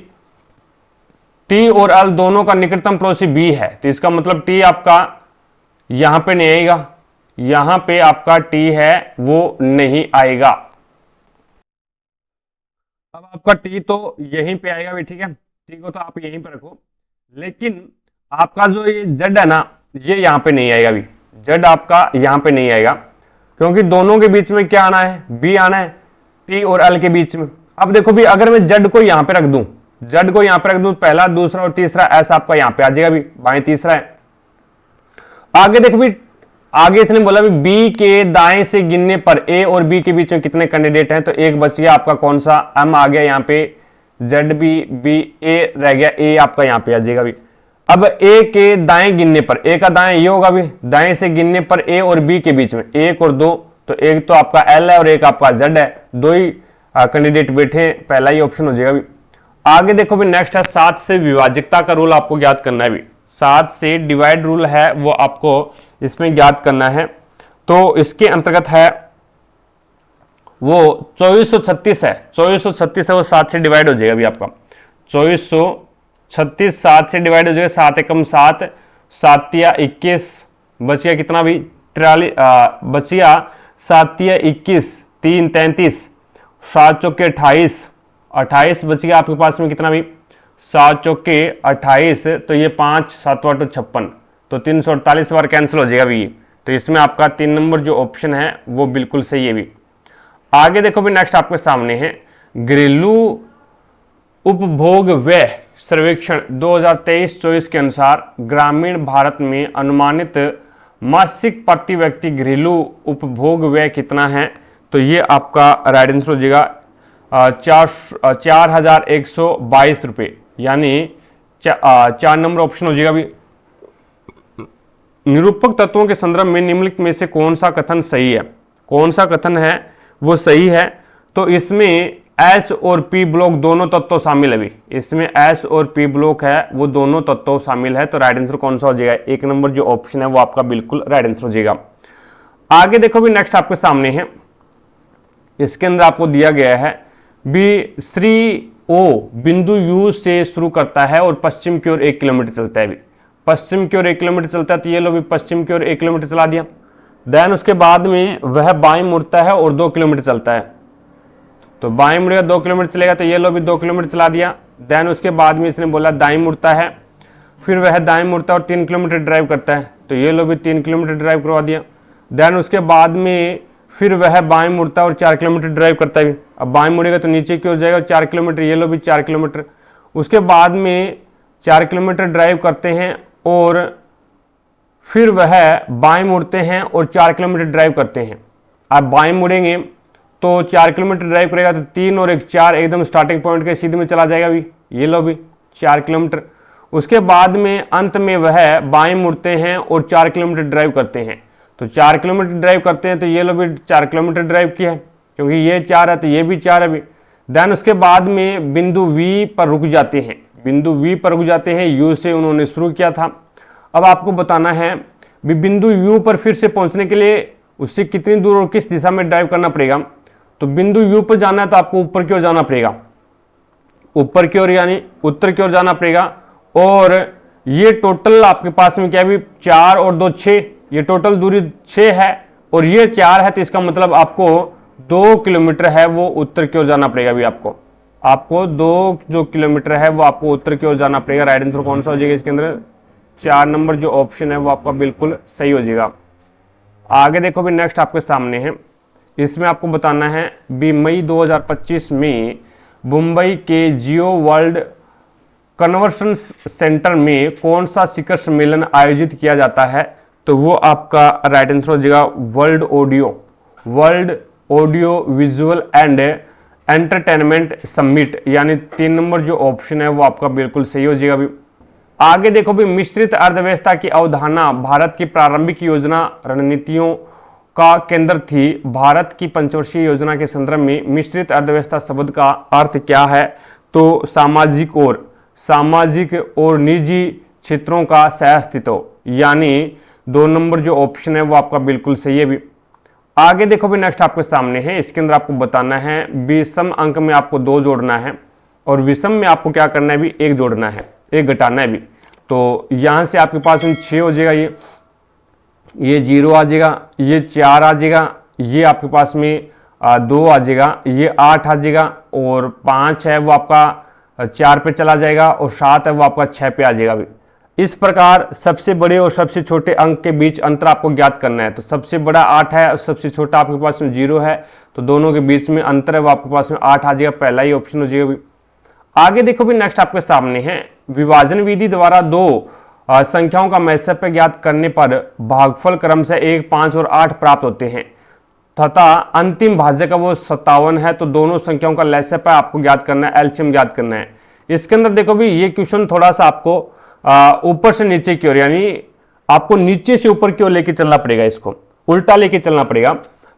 टी और एल दोनों का निकटतम पड़ोसी बी है, तो इसका मतलब टी आपका यहां पे नहीं आएगा, यहां पे आपका टी है वो नहीं आएगा। अब आपका टी तो यहीं पे आएगा भी, ठीक है, टी को तो आप यहीं पे रखो, लेकिन आपका जो ये जेड है ना, ये यहां पे नहीं आएगा भी, जेड आपका यहां पे नहीं आएगा, क्योंकि दोनों के बीच में क्या आना है, बी आना है, टी और एल के बीच में। अब देखो भी, अगर मैं जेड को यहां पे रख दूं, जेड को यहां पे रख दूं, पहला, दूसरा और तीसरा एस आपका यहां पे आ जाएगा भी, बाएं तीसरा है। आगे देखो भी, आगे इसने बोला भी बी के दाएं से गिनने पर ए और बी के बीच में कितने कैंडिडेट हैं, तो एक बच गया आपका कौन सा, एम आ गया यहां पे, जेड बी, बी ए रह गया, ए आपका यहां पे आ जाएगा भी। अब ए के दाएं गिनने पर, ए का दाएं ये होगा भी, दाएं से गिनने पर ए और बी के बीच में 1 और 2, तो एक तो आपका एल है और एक आपका जेड है, 2 ही कैंडिडेट बैठे, पहला ही ऑप्शन हो जाएगा भी। आगे देखो भी, नेक्स्ट है 7 से विभाजकता का रूल आपको ज्ञात करना है भी, 7 से डिवाइड रूल है वो आपको इसमें ज्ञात करना है। तो इसके अंतर्गत है वो 2436 है, 2436 है वो 7 से डिवाइड हो जाएगा भी आपका, 2436 7 से डिवाइड हो जाएगा, 7 एकम 7, 7 या 21, बच गया कितना भी 43, बच गया 7 या 21, 3 33, 7 चौके 28, 28 बच गया आपके पास में कितना भी 7 चौके 28, तो ये 5 7 8 56, तो 348 बार कैंसिल हो जाएगा भी, तो इसमें आपका 3 नंबर जो ऑप्शन है वो बिल्कुल सही है भी। आगे देखो भी, नेक्स्ट आपके सामने है घरेलू उपभोग व्यय सर्वेक्षण 2023-24 के अनुसार ग्रामीण भारत में अनुमानित मासिक प्रति व्यक्ति घरेलू उपभोग व्यय कितना है, तो ये आपका राइट आंसर हो जाएगा 4122 रुपये, यानी 4 नंबर ऑप्शन हो जाएगा भी। निरूपक तत्वों के संदर्भ में निम्नलिखित में से कौन सा कथन सही है, कौन सा कथन है वो सही है, तो इसमें एस और पी ब्लॉक दोनों तत्व शामिल है भी, इसमें एस और पी ब्लॉक है वो दोनों तत्व शामिल है, तो राइट आंसर कौन सा हो जाएगा, 1 नंबर जो ऑप्शन है वो आपका बिल्कुल राइट आंसर हो जाएगा। आगे देखो भी, नेक्स्ट आपके सामने है, इसके अंदर आपको दिया गया है भी श्री ओ बिंदु यू से शुरू करता है और पश्चिम की ओर 1 किलोमीटर चलता है भी, पश्चिम की ओर 1 किलोमीटर चलता है, तो ये लो भी पश्चिम की ओर 1 किलोमीटर चला दिया। देन उसके बाद में वह बाएं मुड़ता है और 2 किलोमीटर चलता है, तो बाएं मुड़ेगा 2 किलोमीटर चलेगा, तो ये लो भी 2 किलोमीटर चला दिया। देन उसके बाद में इसने बोला दाएं मुड़ता है, फिर वह दाएं मुड़ता है और 3 किलोमीटर ड्राइव करता है, तो ये लो भी 3 किलोमीटर ड्राइव करवा दिया। देन उसके बाद में फिर वह बाएं मुड़ता है और 4 किलोमीटर ड्राइव करता है, अब बाएं मुड़ेगा तो नीचे की ओर जाएगा 4 किलोमीटर, ये लो भी 4 किलोमीटर। उसके बाद में 4 किलोमीटर ड्राइव करते हैं और फिर वह बाएं मुड़ते हैं और 4 किलोमीटर ड्राइव करते हैं। आप बाएं मुड़ेंगे तो 4 किलोमीटर ड्राइव करेगा तो 3 और 1 4 एकदम स्टार्टिंग पॉइंट के सीधे में चला जाएगा भी। ये लो भी 4 किलोमीटर। उसके बाद में अंत में वह बाएं मुड़ते हैं और 4 किलोमीटर ड्राइव करते हैं। तो 4 किलोमीटर ड्राइव करते हैं तो ये लो भी 4 किलोमीटर ड्राइव किया है, क्योंकि ये 4 है तो ये भी 4 है भी। देन उसके बाद में बिंदु वी पर रुक जाते हैं, बिंदु वी पर रुक जाते हैं। यू से उन्होंने शुरू किया था। अब आपको बताना है भी बिंदु यू पर फिर से पहुंचने के लिए उससे कितनी दूर और किस दिशा में ड्राइव करना पड़ेगा। तो बिंदु यू पर जाना है तो आपको ऊपर की ओर जाना पड़ेगा, ऊपर की ओर यानी उत्तर की ओर जाना पड़ेगा। और ये टोटल आपके पास में क्या है भी 4 और 2 6, ये टोटल दूरी 6 है और ये 4 है, तो इसका मतलब आपको 2 किलोमीटर है वो उत्तर की ओर जाना पड़ेगा भी। आपको 2 जो किलोमीटर है वो आपको उत्तर की ओर जाना पड़ेगा। राइट आंसर कौन सा हो जाएगा इसके अंदर? 4 नंबर जो ऑप्शन है वो आपका बिल्कुल सही हो जाएगा। आगे देखो भी नेक्स्ट आपके सामने है, इसमें आपको बताना है भी मई 2025 में मुंबई के जियो वर्ल्ड कन्वर्सन सेंटर में कौन सा शिखर सम्मेलन आयोजित किया जाता है। तो वो आपका राइट आंसर हो जाएगा world audio visual and entertainment summit, यानी 3 नंबर जो ऑप्शन है वो आपका बिल्कुल सही हो जाएगा भी। आगे देखो भी मिश्रित अर्थव्यवस्था की अवधारणा भारत की प्रारंभिक योजना रणनीतियों का केंद्र थी। भारत की पंचवर्षीय योजना के संदर्भ में मिश्रित अर्थव्यवस्था शब्द का अर्थ क्या है। तो सामाजिक और निजी क्षेत्रों का सहअस्तित्व, यानी 2 नंबर जो ऑप्शन है वो आपका बिल्कुल सही है भी। आगे देखो भी नेक्स्ट आपके सामने है, इसके अंदर आपको बताना है विषम अंक में आपको 2 जोड़ना है और विषम में आपको क्या करना है भी 1 जोड़ना है, 1 घटाना है भी। तो यहां से आपके पास में 6 हो जाएगा, ये 0 आ जाएगा, ये 4 आ जाएगा, ये आपके पास में 2 आ जाएगा, ये 8 आ जाएगा और 5 है वो आपका 4 पे चला जाएगा और 7 है वो आपका 6 पे आ जाएगा भी। इस प्रकार सबसे बड़े और सबसे छोटे अंक के बीच अंतर आपको ज्ञात करना है। तो सबसे बड़ा 8 है और सबसे छोटा आपके पास में 0 है, तो दोनों के बीच में अंतर है वो आपके पास में 8 आ जाएगा, पहला ही ऑप्शन हो जाएगा भी। आगे देखो भी नेक्स्ट आपके सामने है, विभाजन विधि द्वारा 2 संख्याओं का मैसप ज्ञात करने पर भागफल क्रम से 1 5 और 8 प्राप्त होते हैं तथा अंतिम भाज्य का वो 57 है। तो दोनों संख्याओं का लसप आपको ज्ञात करना है, एलसीएम ज्ञात करना है। इसके अंदर देखो भी ये क्वेश्चन थोड़ा सा आपको ऊपर से नीचे की ओर, यानी आपको नीचे से ऊपर की ओर लेके चलना पड़ेगा, इसको उल्टा लेके चलना पड़ेगा।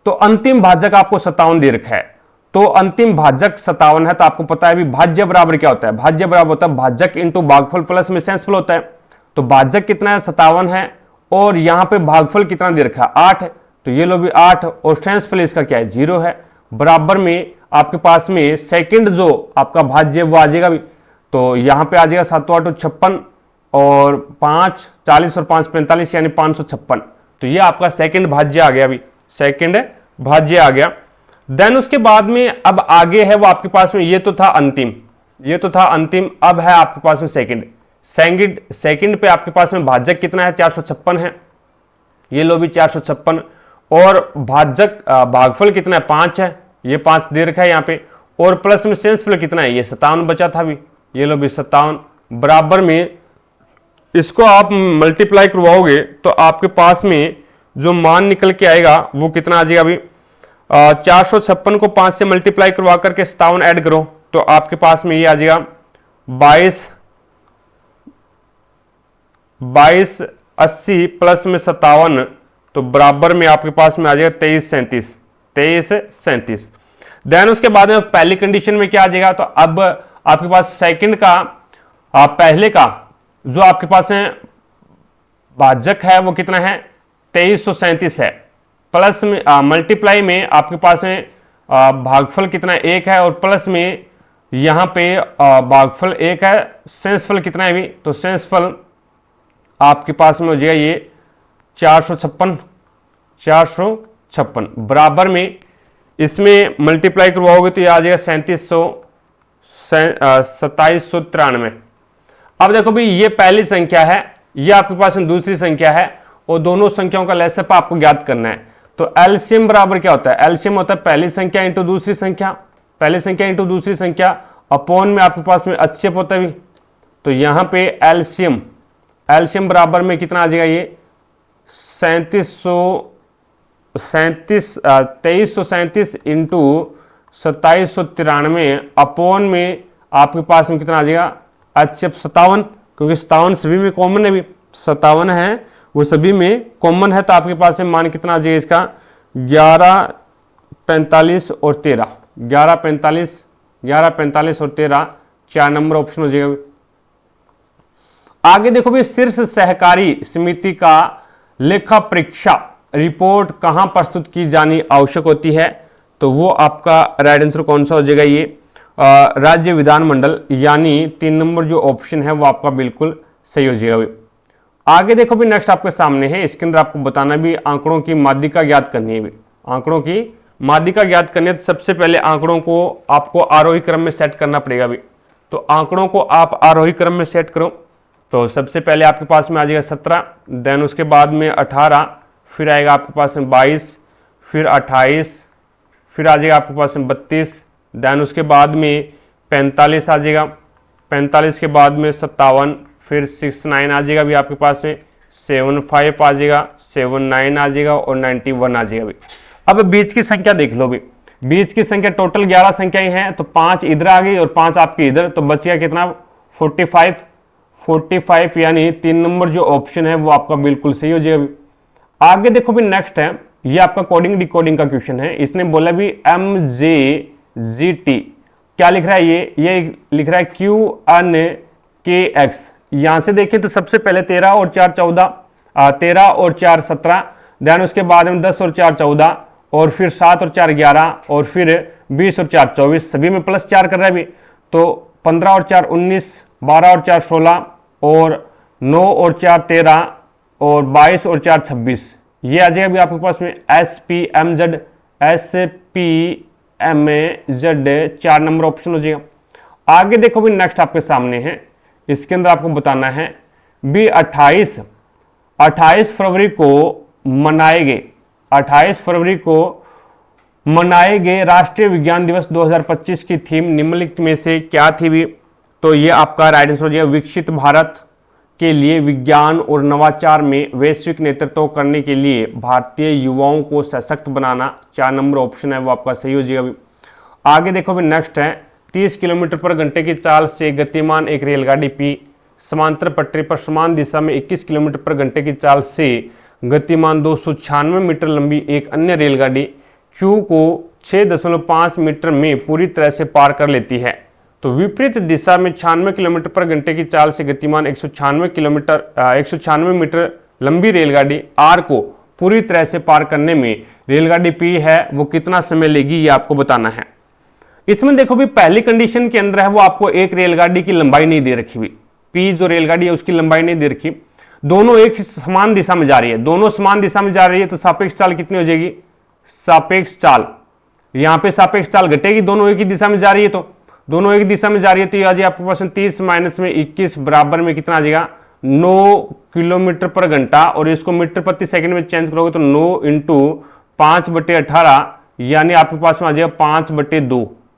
तो अंतिम भाजक आपको 57 दे रखा है, तो अंतिम भाजक 57 है। तो आपको पता है भी भाज्य बराबर क्या होता है, भाज्य बराबर होता है भाजक इंटू भागफल प्लस में शेषफल होता है। तो भाजक कितना है 57 है और यहां पे भागफल कितना दे रखा है 8 है, तो ये लो भी 8 और शेषफल इसका क्या है 0 है। बराबर में आपके पास में सेकंड जो आपका भाज्य वो आ जाएगा भी। तो यहां पे आ जाएगा 7 8 56 और 5 40 और 5 45 यानी 556। तो ये आपका सेकंड भाज्य आ गया, अभी सेकंड भाज्य आ गया। देन उसके बाद में अब आगे है वो आपके पास में ये तो था अंतिम, अब है आपके पास में सेकंड पे आपके पास में भाजक कितना है 456 है, ये लो भी 456। और भाजक भागफल कितना है 5 है, ये 5 दे रखा है यहाँ पे। और प्लस में शेषफल कितना है, ये 57 बचा था भी, ये लो भी 57। बराबर में इसको आप मल्टीप्लाई करवाओगे तो आपके पास में जो मान निकल के आएगा वो कितना आ जाएगा अभी 456 को 5 से मल्टीप्लाई करवा करके 57 ऐड करो तो आपके पास में ये आ जाएगा 22 80 प्लस में 57, तो बराबर में आपके पास में आ जाएगा 23 37। देन उसके बाद में पहली कंडीशन में क्या आ जाएगा, तो अब आपके पास सेकंड का पहले का जो आपके पास है भाजक है वो कितना है 2337 है, प्लस में मल्टीप्लाई में आपके पास में भागफल कितना 1 है और प्लस में यहां पे भागफल 1 है, शेषफल कितना है भी, तो शेषफल आपके पास में हो जाएगा ये 456 बराबर में इसमें मल्टीप्लाई करवाओगे तो ये आ जाएगा 2793। अब देखो भी ये पहली संख्या है, ये आपके पास में दूसरी संख्या है और दोनों संख्याओं का लसप आपको ज्ञात करना है। तो एलसीएम बराबर क्या होता है, एलसीएम होता है पहली संख्या इंटू दूसरी संख्या, पहली संख्या इंटू दूसरी संख्या, अपॉन में आपके पास में HCF होता है भी, तो यहाँ पे एलसीएम बराबर में कितना आ जाएगा, ये 2337 इंटू 2793 अपॉन में आपके पास में कितना आ जाएगा HCF 57, क्योंकि 57 सभी में कॉमन है भी, 57 है वो सभी में कॉमन है, तो आपके पास में मान कितना आ जाएगा इसका 11, 45 और 13, 11, 45 और 13, 4 नंबर ऑप्शन हो जाएगा। आगे देखो भी, शीर्ष सहकारी समिति का लेखा परीक्षा रिपोर्ट कहां प्रस्तुत की जानी आवश्यक होती है, तो वो आपका राइट आंसर कौन सा हो जाएगा, ये राज्य विधानमंडल, यानी 3 नंबर जो ऑप्शन है वो आपका बिल्कुल सही हो जाएगा। आगे देखो भी, नेक्स्ट आपके सामने है, इसके अंदर आपको बताना भी आंकड़ों की माध्यिका ज्ञात करनी है भी, आंकड़ों की माध्यिका ज्ञात करनी है। तो सबसे पहले आंकड़ों को आपको आरोही क्रम में सेट करना पड़ेगा भी, तो आंकड़ों को आप आरोही क्रम में सेट करो। तो सबसे पहले आपके पास में आ जाएगा 17, देन उसके बाद में 18, फिर आएगा आपके पास में 22, फिर 28, फिर आ जाएगा आपके पास में 32, देन उसके बाद में 45 आ जाएगा, 45 के बाद में 57, फिर 69 आ जाएगा भी आपके पास में, 75 आ जाएगा, 79 आ जाएगा और 91 आ जाएगा भी। अब बीच की संख्या देख लो भी, बीच की संख्या टोटल 11 संख्याएं हैं, तो 5 इधर आ गई और 5 आपकी इधर, तो बच गया कितना 45, यानी 3 नंबर जो ऑप्शन है वो आपका बिल्कुल सही हो जाएगा। आगे देखो भी, नेक्स्ट है, ये आपका कोडिंग डिकोडिंग का क्वेश्चन है। इसने बोला भी MJGT क्या लिख रहा है, ये लिख रहा है QNKX। यहां से देखिए तो सबसे पहले 13 और 4 14, 13 और 4 17, देन उसके बाद में 10 और 4 14, और फिर 7 और 4 11, और फिर 20 और 4 24, सभी में +4 कर रहा है भी, तो 15 और 4 19, 12 और 4 16, और 9 और 4 13, और 22 और 4 26, ये आ जाएगा भी आपके पास में SPMZ, 4 नंबर ऑप्शन हो जाएगा। आगे देखो भी, नेक्स्ट आपके सामने है, इसके अंदर आपको बताना है भी 28 फरवरी को मनाए गए, 28 फरवरी को मनाए गए राष्ट्रीय विज्ञान दिवस 2025 की थीम निम्नलिखित में से क्या थी भी, तो ये आपका राइट आंसर हो जाएगा विकसित भारत के लिए विज्ञान और नवाचार में वैश्विक नेतृत्व करने के लिए भारतीय युवाओं को सशक्त बनाना, 4 नंबर ऑप्शन है वो आपका सही हो जाएगा। आगे देखो भी, नेक्स्ट है, 30 किलोमीटर पर घंटे की चाल से गतिमान एक रेलगाड़ी P समांतर पटरी पर समान दिशा में 21 किलोमीटर पर घंटे की चाल से गतिमान 296 मीटर लंबी एक अन्य रेलगाड़ी Q को 6.5 मीटर में पूरी तरह से पार कर लेती है, तो विपरीत दिशा में 96 किलोमीटर पर घंटे की चाल से गतिमान 196 मीटर लंबी रेलगाड़ी R को पूरी तरह से पार करने में रेलगाड़ी P है वो कितना समय लेगी, ये आपको बताना है। इसमें देखो भी, पहली कंडीशन के अंदर है वो आपको एक रेलगाड़ी की लंबाई नहीं दे रखी हुई, P जो रेलगाड़ी है उसकी लंबाई नहीं दे रखी, दोनों एक समान दिशा में जा रही है, दोनों समान दिशा में जा रही है, तो सापेक्ष चाल कितनी हो जाएगी, सापेक्ष चाल यहाँ पे सापेक्ष चाल घटेगी, दोनों एक ही दिशा में जा रही है, तो दोनों एक दिशा में जा रही है, तो ये आ जाए आपके पास 30 माइनस में 21 बराबर में कितना आ जाएगा 9 किलोमीटर पर घंटा, और इसको मीटर प्रति सेकंड में चेंज करोगे तो 9 इंटू 5/18, यानी आपके पास में आ जाएगा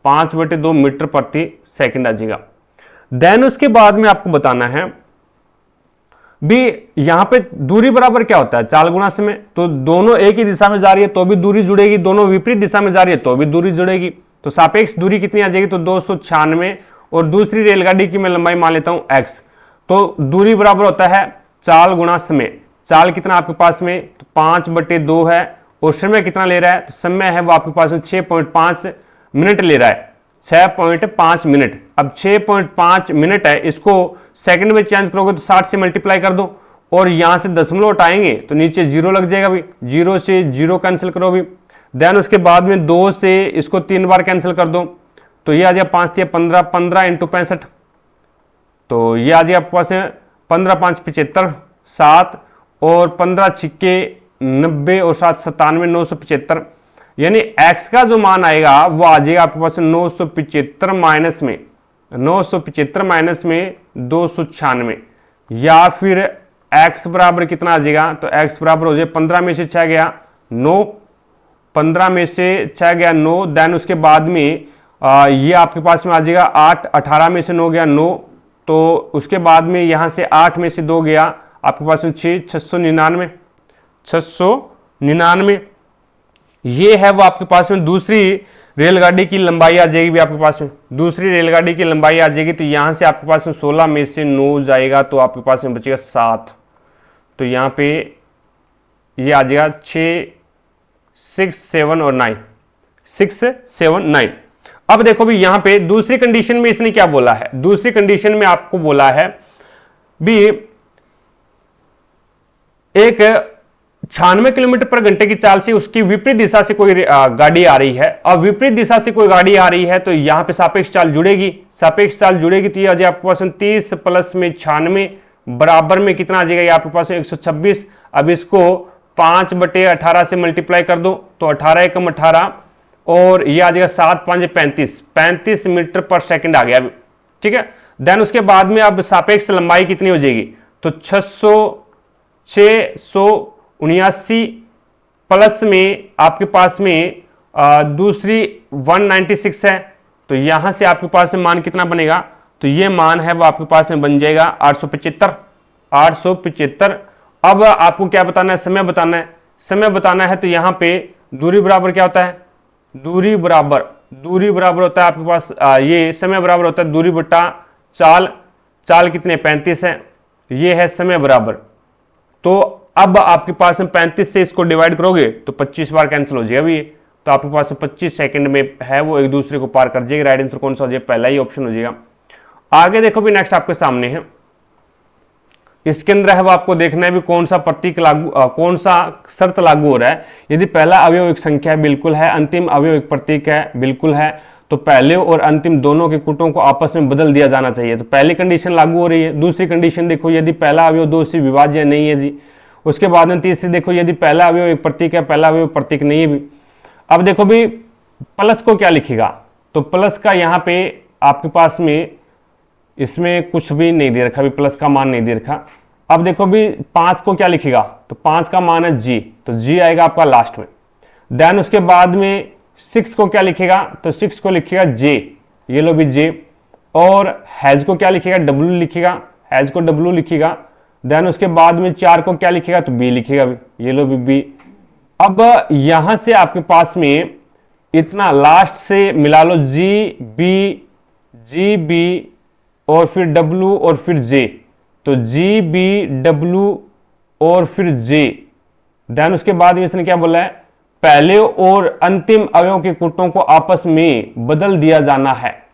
5/2 मीटर प्रति सेकंड आ जाएगा। देन उसके बाद में आपको बताना है भी, यहां पे दूरी बराबर क्या होता है, चाल गुणा समय, तो दोनों एक ही दिशा में जा रही है तो भी दूरी जुड़ेगी, दोनों विपरीत दिशा में जा रही है तो भी दूरी जुड़ेगी, तो सापेक्ष दूरी कितनी आ जाएगी, तो 296, और दूसरी रेलगाड़ी की मैं लंबाई मान लेता हूं x, तो दूरी बराबर होता है चाल गुणा समय, चाल कितना आपके पास में, तो 5/2 है, और समय कितना ले रहा है, तो समय है वो आपके पास में 6.5 मिनट ले रहा है, 6.5 मिनट। अब 6.5 मिनट है, इसको सेकंड में चेंज करोगे तो 60 से मल्टीप्लाई कर दो, और यहां से दशमलव हटाएंगे तो नीचे 0 लग जाएगा भी, 0 से 0 कैंसिल करो भी, देन उसके बाद में 2 से इसको 3 बार कैंसिल कर दो, तो ये आ जाएगा 5 × 15, 15 × 65, तो ये आ जाएगा आपके पास 15 × 5 = 75, 7, और 15 × 6 = 90, और 7 × 97 = 975, यानी x का जो मान आएगा वो आ जाएगा आपके पास 975 माइनस में 296, या फिर x बराबर कितना आ जाएगा, तो x बराबर हो जाए 15 में से 6 गया 9, 15 में से 6 गया 9, देन उसके बाद में ये आपके पास में आ जाएगा 8, 18 में से 9 गया 9, तो उसके बाद में यहाँ से 8 में से 2 गया आपके पास में 6, 699, 699 ये है वो आपके पास में दूसरी रेलगाड़ी की लंबाई आ जाएगी भी आपके पास में, दूसरी रेलगाड़ी की लंबाई आ जाएगी। तो यहाँ से आपके पास में 16 में से 9 जाएगा तो आपके पास में बचेगा 7, तो यहाँ पे ये आ जाएगा 6, 6, 7 और 9, 6, 7, 9। अब देखो भी यहाँ पे दूसरी कंडीशन में इसने क्या बोला है, दूसरी कंडीशन में आपको बोला है भी एक 96 किलोमीटर पर घंटे की चाल से उसकी विपरीत दिशा से कोई गाड़ी आ रही है, और विपरीत दिशा से कोई गाड़ी आ रही है तो यहां पे सापेक्ष चाल जुड़ेगी, सापेक्ष चाल जुड़ेगी तो ये आ जाए आपके पास 30 प्लस में 96 बराबर में कितना आ जाएगा, ये आपके पास 126। अब इसको 5/18 से मल्टीप्लाई कर दो तो 18 एकम 18 और ये आ जाएगा 7, 5, 35, 35 मीटर पर सेकंड आ गया। ठीक है, देन उसके बाद में अब सापेक्ष लंबाई कितनी हो जाएगी, तो 679 प्लस में आपके पास में दूसरी 196 है, तो यहां से आपके पास में मान कितना बनेगा, तो ये मान है वो आपके पास में बन जाएगा 875, 875। अब आपको क्या बताना है, समय बताना है, समय बताना है तो यहां पे दूरी बराबर क्या होता है, दूरी बराबर होता है आपके पास ये समय बराबर होता है दूरी बटा चाल, चाल कितने 35 है, ये है समय बराबर। तो अब आपके पास में 35 से इसको डिवाइड करोगे तो 25 बार कैंसिल हो जाएगा भी, तो आपके पास 25 सेकंड में है वो एक दूसरे को पार कर जाएगी। राइट आंसर कौन सा हो जाएगा, पहला ही ऑप्शन हो जाएगा। आगे देखो भी नेक्स्ट आपके सामने है, इसके अंदर है वो आपको देखना है भी कौन सा प्रतीक लागू कौन सा शर्त लागू हो रहा है। यदि पहला अवयव एक संख्या है बिल्कुल है, अंतिम अवयव एक प्रतीक है बिल्कुल है, तो पहले और अंतिम दोनों के कूटों को आपस में बदल दिया जाना चाहिए। तो पहली कंडीशन लागू हो रही है। दूसरी कंडीशन देखो, यदि पहला अवयव 2 से विभाज्य नहीं है जी। उसके बाद में तीसरी देखो, यदि पहला अवयव एक प्रतीक है, पहला अवयव प्रतीक नहीं है भी। अब देखो भी प्लस को क्या लिखेगा, तो प्लस का यहाँ पे आपके पास में इसमें कुछ भी नहीं दे रखा, भी प्लस का मान नहीं दे रखा। अब देखो भी 5 को क्या लिखेगा, तो 5 का मान है जी, तो जी आएगा आपका लास्ट में। देन उसके बाद में 6 को क्या लिखेगा, तो 6 को लिखेगा जे, ये लो भी जे। और हैज को क्या लिखेगा, डब्ल्यू लिखेगा, हैज को डब्ल्यू लिखेगा। देन उसके बाद में 4 को क्या लिखेगा, तो बी लिखेगा भी, ये लो भी बी। अब यहां से आपके पास में इतना लास्ट से मिला लो जी बी और फिर डब्ल्यू और फिर जे, तो जी बी डब्ल्यू और फिर जे। देन उसके बाद में इसने क्या बोला है, पहले और अंतिम अवयव के कूटों को आपस में बदल दिया जाना है।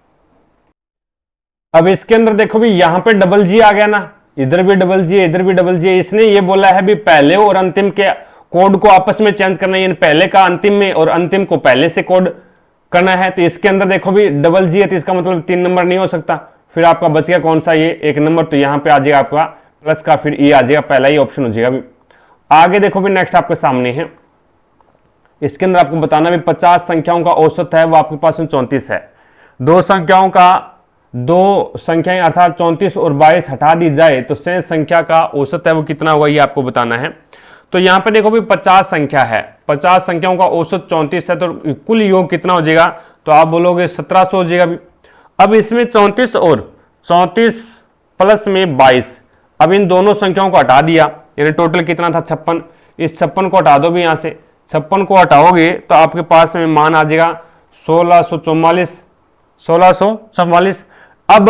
अब इसके अंदर देखो भी यहां पे डबल जी आ गया ना, इधर भी डबल जी है, इधर भी डबल जी है। इसने ये बोला है भी पहले और अंतिम के कोड को आपस में चेंज करना है, पहले का अंतिम में और अंतिम को पहले से कोड करना है। तो इसके अंदर देखो भी डबल जी है, तो इसका मतलब 3 नंबर नहीं हो सकता। फिर आपका बच गया कौन सा, ये 1 नंबर, तो यहां पे आ जाएगा आपका प्लस का, फिर ये आ जाएगा, पहला ही ऑप्शन हो जाएगा भी। आगे देखो भी नेक्स्ट आपके सामने है, इसके अंदर आपको बताना भी 50 संख्याओं का औसत है वो आपके पास में 34 है। दो संख्याएं अर्थात 34 और 22 हटा दी जाए तो शेष संख्या का औसत है वो कितना होगा, ये आपको बताना है। तो यहां पे देखो भी 50 संख्या है, 50 संख्याओं का औसत 34 है, तो कुल योग कितना हो जाएगा, तो आप बोलोगे 1700 हो जाएगा भी। अब इसमें 34 और 34 प्लस में 22, अब इन दोनों संख्याओं को हटा दिया, यानी टोटल कितना था 56। इस 56 को हटा दो भी, यहां से 56 को हटाओगे तो आपके पास में मान आ जाएगा 1644। अब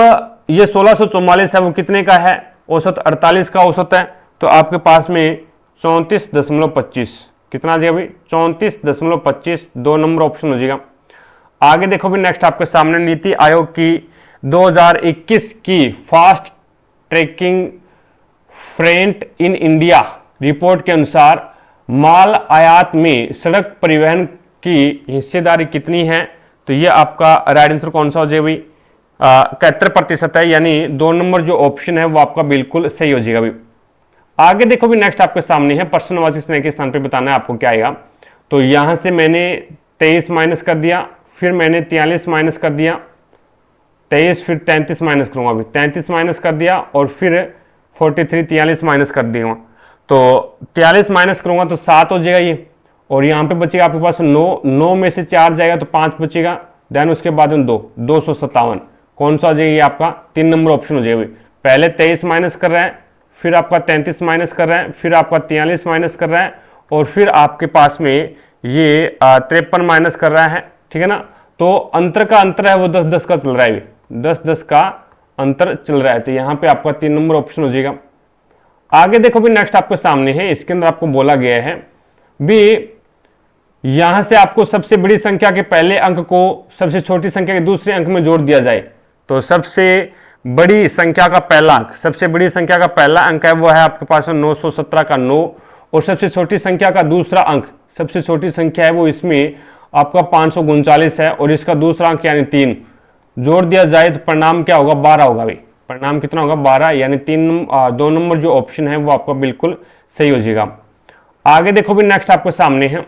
ये 1644 है वो कितने का है, औसत 48 का औसत है, तो आपके पास में 34.25 कितना आ जाएगा भाई, 34.25, 2 नंबर ऑप्शन हो जाएगा। आगे देखो भी नेक्स्ट आपके सामने नीति आयोग की 2021 की fast tracking freight in India report के अनुसार माल आयात में सड़क परिवहन की हिस्सेदारी कितनी है, तो ये आपका राइट आंसर कौन सा हो जाएगा भाई, 71% है, यानी 2 नंबर जो ऑप्शन है वो आपका बिल्कुल सही हो जाएगा भाई। आगे देखो भी नेक्स्ट आपके सामने है प्रश्नवाची स्नेह के स्थान पे बताना है आपको क्या आएगा। तो यहां से मैंने 23 माइनस कर दिया, फिर मैंने 43 माइनस कर दिया, 23 फिर 33 माइनस करूंगा, अभी 33 माइनस कर दिया और फिर 43 43 माइनस कर दिया, तो 43 माइनस करूंगा तो 7 हो जाएगा ये, और यहाँ पे बचेगा आपके पास 9 में से 4 जाएगा तो 5 बचेगा। देन उसके बाद में 2, 257, कौन सा हो जाएगा ये आपका 3 नंबर ऑप्शन हो जाएगा। पहले 23 माइनस कर रहा है, फिर आपका 33 माइनस कर रहा है, फिर आपका 43 माइनस कर रहा है, और फिर आपके पास में ये 53 माइनस कर रहा है, ठीक है ना। तो अंतर का अंतर है वो 10-10 का चल रहा है, 10-10 का अंतर चल रहा है, तो यहाँ पे आपका 3 नंबर ऑप्शन हो जाएगा। आगे देखो भी नेक्स्ट आपके सामने है, इसके अंदर आपको बोला गया है भी यहां से आपको सबसे बड़ी संख्या के पहले अंक को सबसे छोटी संख्या के दूसरे अंक में जोड़ दिया जाए, तो सबसे बड़ी संख्या का पहला अंक, सबसे बड़ी संख्या का पहला अंक है वो है आपके पास 917 का 9, और सबसे छोटी संख्या का दूसरा अंक, सबसे छोटी संख्या है वो इसमें आपका 539 है, और इसका दूसरा अंक यानी 3 जोड़ दिया जाए तो परिणाम क्या होगा, 12 होगा भाई। परिणाम कितना होगा, 12, यानी 2 नंबर जो ऑप्शन है वो आपका बिल्कुल सही हो जाएगा। आगे देखो भी नेक्स्ट आपके सामने है,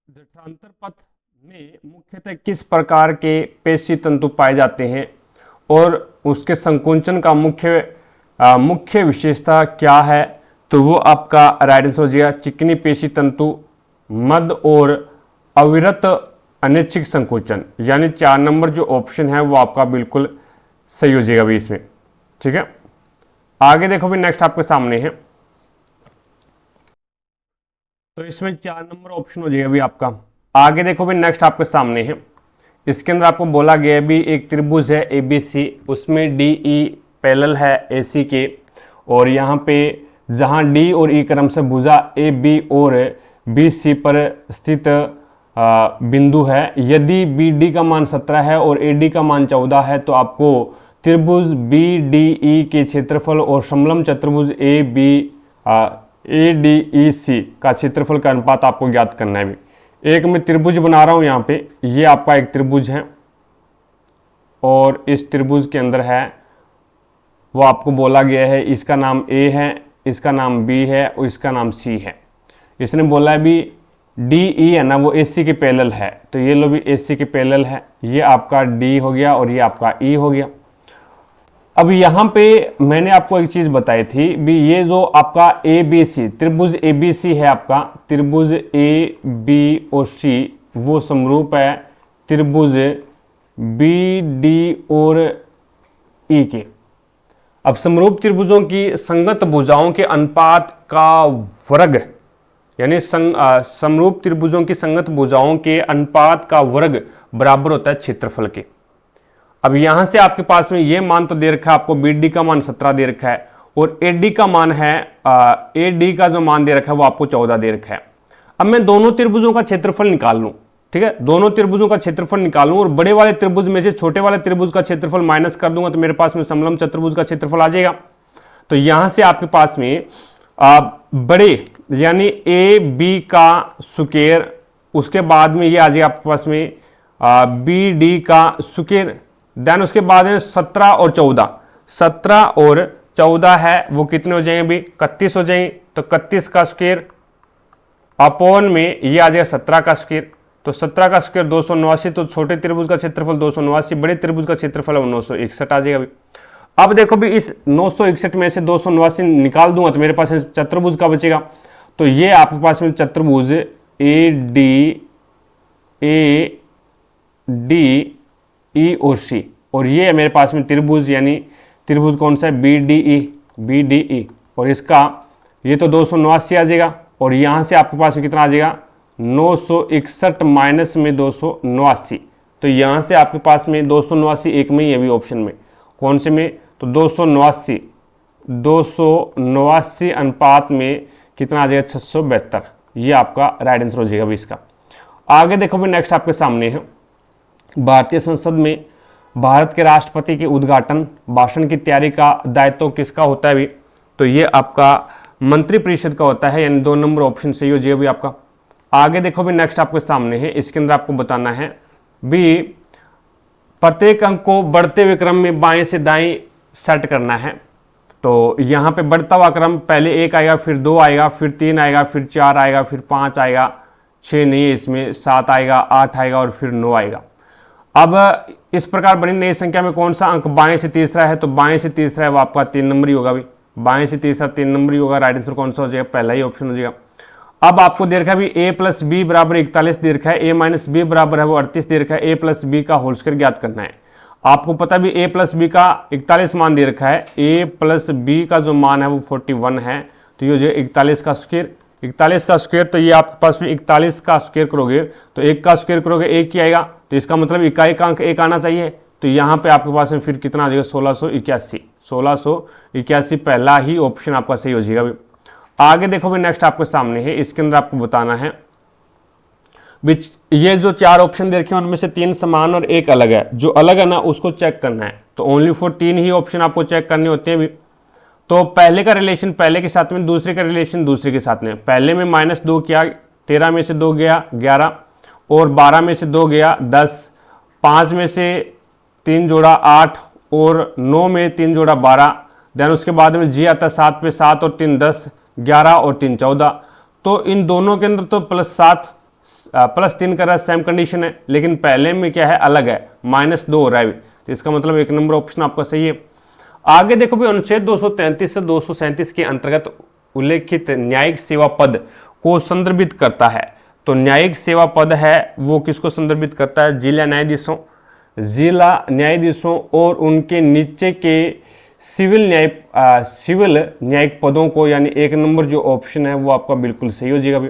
जठरांतर पथ में मुख्यतः किस प्रकार के पेशी तंतु पाए जाते हैं और उसके संकुचन का मुख्य विशेषता क्या है, तो वो आपका राइट आंसर हो जाएगा चिकनी पेशी तंतु, मद और अविरत अनैच्छिक संकोचन, यानी 4 नंबर जो ऑप्शन है वो आपका बिल्कुल सही हो जाएगा भी इसमें, ठीक है। आगे देखो भी नेक्स्ट आपके सामने है, तो इसमें 4 नंबर ऑप्शन हो जाएगा भी आपका। आगे देखो भी नेक्स्ट आपके सामने है, इसके अंदर आपको बोला गया भी एक त्रिभुज है ABC, उसमें DE पैरेलल है AC के, और यहाँ पे जहाँ D और E क्रम से भुजा AB और BC पर स्थित बिंदु है, यदि BD का मान 17 है और AD का मान 14 है, तो आपको त्रिभुज BDE के क्षेत्रफल और समलंब चतुर्भुज ADEC का क्षेत्रफल का अनुपात आपको ज्ञात करना है। भी एक मैं त्रिभुज बना रहा हूं यहाँ पे, ये आपका एक त्रिभुज है, और इस त्रिभुज के अंदर है वो आपको बोला गया है इसका नाम A है, इसका नाम B है और इसका नाम C है। इसने बोला है भी DE है ना वो AC के पैरेलल है, तो ये लो भी AC के पैरेलल है, ये आपका D हो गया और ये आपका E हो गया। अब यहाँ पे मैंने आपको एक चीज बताई थी भी, ये जो आपका ABC त्रिभुज ABC है, आपका त्रिभुज AB और C वो समरूप है त्रिभुज BD और E के। अब समरूप त्रिभुजों की संगत भुजाओं के अनुपात का वर्ग, यानी समरूप त्रिभुजों की संगत भुजाओं के अनुपात का वर्ग बराबर होता है क्षेत्रफल के। अब यहां से आपके पास में ये मान तो दे रखा है आपको, BD का मान 17 दे रखा है, और AD का मान है AD का जो मान दे रखा है वो आपको 14 दे रखा है। अब मैं दोनों त्रिभुजों का क्षेत्रफल निकाल लूं, ठीक है, दोनों त्रिभुजों का क्षेत्रफल निकालूं और बड़े वाले त्रिभुज में से छोटे वाले त्रिभुज का क्षेत्रफल माइनस कर दूंगा, तो मेरे पास में समलंब चतुर्भुज का क्षेत्रफल आ जाएगा। तो यहां से आपके पास में बड़े यानी AB का स्क्वायर, उसके बाद में ये आ जाएगा आपके पास में BD का स्क्वायर, देन उसके बाद में 17 और 14, 17 और 14 है वो कितने हो जाएंगे भी, 31 हो जाएंगे। तो 31 का स्क्वायर अपॉन में ये आ जाएगा 17 का स्क्वायर, तो 17 का स्क्वायर 289, तो छोटे त्रिभुज का क्षेत्रफल 289, बड़े त्रिभुज का क्षेत्रफल 961 आ जाएगा भी। अब देखो भी इस 961 में से 289 निकाल दूंगा तो मेरे पास चतुर्भुज का बचेगा, तो ये आपके पास में चतुर्भुज ADE और C, और ये है मेरे पास में त्रिभुज, यानी त्रिभुज कौन सा है, BDE, और इसका ये तो 289 आ जाएगा, और यहाँ से आपके पास में कितना आ जाएगा 961 माइनस में 289, तो यहाँ से आपके पास में 289 एक में ही है भी ऑप्शन में, कौन से में, तो 289 अनुपात में कितना आ जाएगा 672, ये आपका राइट आंसर हो जाएगा भी इसका। आगे देखो भी नेक्स्ट आपके सामने है, भारतीय संसद में भारत के राष्ट्रपति के उद्घाटन भाषण की तैयारी का दायित्व किसका होता है भी, तो ये आपका मंत्रिपरिषद का होता है, यानी 2 नंबर ऑप्शन सही हो जाएगा भी आपका। आगे देखो भी नेक्स्ट आपके सामने है, इसके अंदर आपको बताना है भी प्रत्येक अंक को बढ़ते हुए क्रम में बाएं से दाएं सेट करना है। तो यहाँ पे बढ़ता हुआ क्रम पहले 1 आएगा, फिर 2 आएगा, फिर 3 आएगा, फिर 4 आएगा, फिर 5 आएगा, 6 नहीं है इसमें, 7 आएगा, 8 आएगा और फिर 9 आएगा। अब इस प्रकार बनी नई संख्या में कौन सा अंक बाएं से तीसरा है, तो बाएं से तीसरा है वो आपका 3 नंबर ही होगा भी, बाएं से तीसरा 3 नंबर ही होगा, राइट आंसर कौन सा हो जाएगा, पहला ही ऑप्शन हो जाएगा। अब आपको दे रखा है भी a प्लस बी बराबर 41 दे रखा है, a माइनस बी बराबर है वो 38 दे रखा है, a प्लस बी का होल स्क्वायर ज्ञात करना है। आपको पता भी a प्लस बी का 41 मान दे रखा है, a प्लस बी का जो मान है वो 41 है, तो ये जो 41 का स्क्वायर, तो ये आपके पास में 41 का स्क्वायर करोगे तो 1 का स्क्वायर करोगे 1 ही आएगा, तो इसका मतलब इकाई का अंक 1 आना चाहिए। तो यहाँ पे आपके पास में फिर कितना आ जाएगा 1681 पहला ही ऑप्शन आपका सही हो जाएगा। आगे देखो भाई नेक्स्ट आपके सामने है, इसके अंदर आपको बताना है ये जो 4 ऑप्शन दे रखे हैं उनमें से 3 समान और 1 अलग है, जो अलग है ना उसको चेक करना है। तो ओनली फॉर 3 ही ऑप्शन आपको चेक करने होते हैं भी। तो पहले का रिलेशन पहले के साथ में, दूसरे का रिलेशन दूसरे के साथ में। पहले में -2 किया, 13 में से 2 गया 11, और 12 में से 2 गया 10, 5 में से 3 जोड़ा 8, और 9 में 3 जोड़ा 12। देन उसके बाद में जी आता है 7 पे, 7 और 3 10, 11 और 3 14। तो इन दोनों के अंदर तो +7 +3 का सेम कंडीशन है, लेकिन पहले में क्या है अलग है, -2 हो रहा है। तो इसका मतलब 1 नंबर ऑप्शन आपका सही है। आगे देखो भी अनुच्छेद 233 से 237 के अंतर्गत उल्लेखित न्यायिक सेवा पद को संदर्भित करता है। तो न्यायिक सेवा पद है वो किसको संदर्भित करता है? जिला न्यायाधीशों और उनके नीचे के सिविल न्यायिक पदों को, यानी 1 नंबर जो ऑप्शन है वो आपका बिल्कुल सही हो जाएगा भी।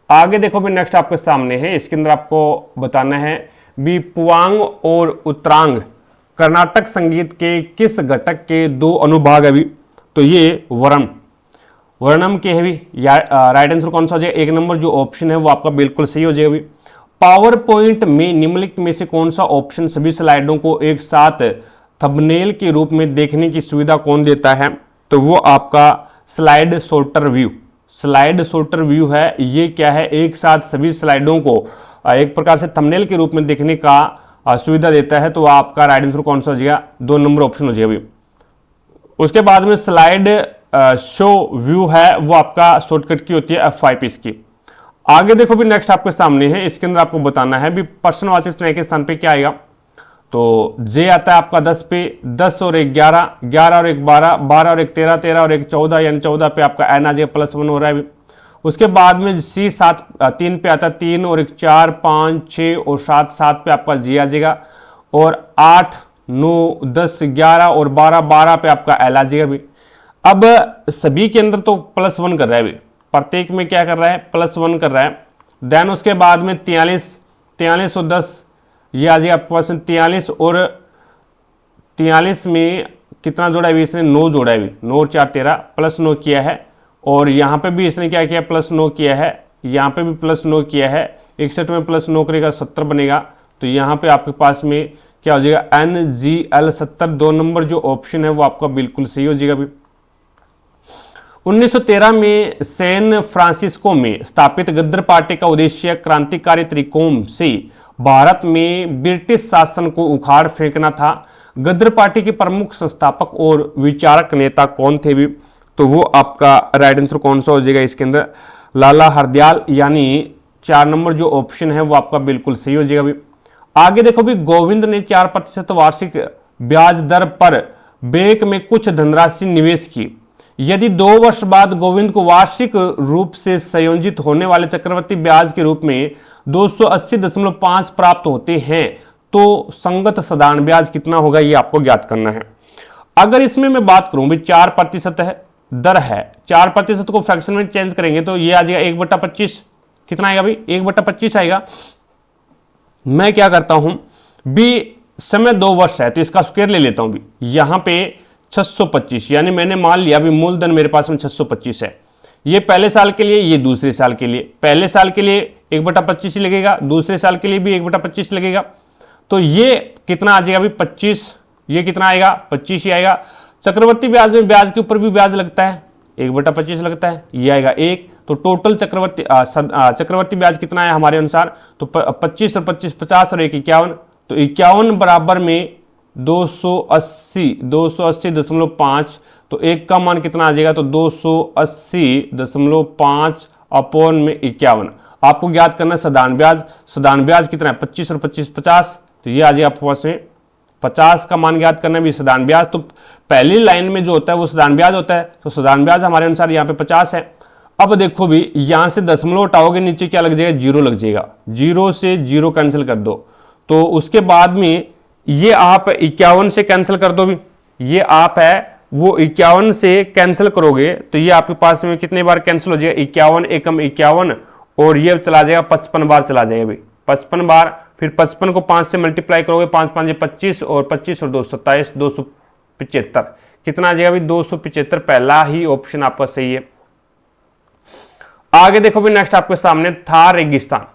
आगे देखो भी नेक्स्ट आपके सामने है, इसके अंदर आपको बताना है भी पुआंग और उत्तरांग कर्नाटक संगीत के किस घटक के 2 अनुभाग है भी? तो ये वर्णम के है भी। राइट आंसर कौन सा हो जाएगा? 1 नंबर जो ऑप्शन है वो आपका बिल्कुल सही हो जाएगा भी। पावर पॉइंट में निम्नलिखित में से कौन सा ऑप्शन सभी स्लाइडों को एक साथ थंबनेल के रूप में देखने की सुविधा कौन देता है? तो वो आपका स्लाइड सॉर्टर व्यू है। ये क्या है? एक साथ सभी स्लाइडों को एक प्रकार से थंबनेल के रूप में देखने का सुविधा देता है। तो आपका राइट आंसर कौन सा हो जाएगा? 2 नंबर ऑप्शन हो जाएगा। उसके बाद में स्लाइड शो व्यू है वो आपका शॉर्टकट की होती है F5 इसकी। आगे देखो भी नेक्स्ट आपके सामने है, इसके अंदर आपको बताना है भी प्रश्नवाची स्नेह के स्थान पे क्या आएगा? तो जे आता है आपका 10 पे, 10 और 1 11, 11 और 1 12, 12 और 1 13, 13 और 1 14, यानी 14 पे आपका एन आ जाएगा, +1 हो रहा है। उसके बाद में सी 3 पे आता है, 3 और 1 4, 5 6 और 7, 7 पे आपका जी आ जाएगा, और 8 9 10 11 और 12, 12 पे आपका एल आ जाएगा भी। अब सभी के अंदर तो +1 कर रहा है भी, प्रत्येक में क्या कर रहा है? +1 कर रहा है। देन उसके बाद में 43 और 10 ये आ जाएगा आपके पास 43, और 43 में कितना जोड़ा है? इसने 9 जोड़ा है, 9 और 4 13, +9 किया है। और यहाँ पे भी इसने क्या किया? +9 किया है। यहाँ पे भी +9 किया है। 61 में +9 करेगा 70 बनेगा। तो यहाँ पे आपके पास में क्या हो जाएगा? NGL 70, 2 नंबर जो ऑप्शन है वो आपका बिल्कुल सही हो जाएगा। 1913 में सैन फ्रांसिस्को में स्थापित गद्र पार्टी का उद्देश्य क्रांतिकारी तरीकों से भारत में ब्रिटिश शासन को उखाड़ फेंकना था। गद्र पार्टी के प्रमुख संस्थापक और विचारक नेता कौन थे भी? तो वो आपका राइट आंसर कौन सा हो जाएगा इसके अंदर? लाला हरदयाल, यानी 4 नंबर जो ऑप्शन है वो आपका बिल्कुल सही हो जाएगा भी। आगे देखो भी गोविंद ने 4% वार्षिक ब्याज दर पर बैंक में कुछ धनराशि निवेश की। यदि 2 वर्ष बाद गोविंद को वार्षिक रूप से संयोजित होने वाले चक्रवर्ती ब्याज के रूप में 280.5 प्राप्त होते हैं तो संगत साधारण ब्याज कितना होगा? ये आपको ज्ञात करना है। अगर इसमें मैं बात करूं भी 4% है दर है, 4% को फ्रैक्शन में चेंज करेंगे तो ये आ जाएगा 1/25। कितना आएगा भाई? 1/25 आएगा। मैं क्या करता हूं भी, समय 2 वर्ष है तो इसका स्क्वायर ले लेता हूं भी। यहां पे 625, यानी मैंने मान लिया भी मूलधन मेरे पास में 625 है। ये पहले साल के लिए, ये दूसरे साल के लिए। पहले साल के लिए 1/25 ही लगेगा, दूसरे साल के लिए भी 1/25 लगेगा। तो ये कितना आ जाएगा भी? 25। ये कितना आएगा? 25 ही आएगा। चक्रवर्ती ब्याज में ब्याज के ऊपर भी ब्याज लगता है, 1/25 लगता है, ये आएगा 1। तो टोटल चक्रवर्ती ब्याज कितना है हमारे अनुसार? तो 25 और 25 50 और 1 51। तो 51 बराबर में 280.5। तो 1 का मान कितना आ जाएगा? तो 280.5 अपॉन में 51। आपको ज्ञात करना है साधारण ब्याज। साधारण ब्याज कितना है? 25 और 25 50। तो ये आ जाएगा आपके पास में 50 का मान ज्ञात करना है भी साधारण ब्याज। तो पहली लाइन में जो होता है वो साधारण ब्याज होता है। तो साधारण ब्याज हमारे अनुसार यहाँ पे 50 है। अब देखो भी यहां से दशमलव हटाओगे, नीचे क्या लग जाएगा, जीरो लग जाएगा, जीरो से जीरो कैंसिल कर दो। तो उसके बाद में ये आप 51 से कैंसिल कर दो भी, ये आप है वो 51 से कैंसिल करोगे तो ये आपके पास में कितने बार कैंसिल हो जाएगा, 51 एकम 51, और ये चला जाएगा 55 बार चला जाएगा भाई, 55 बार। फिर 55 को 5 से मल्टीप्लाई करोगे, 5 5 25, और 25 और 2 27, 275, कितना आ जाएगा भाई, 275। पहला ही ऑप्शन आपका सही है। आगे देखो भी नेक्स्ट आपके सामने थार रेगिस्तान।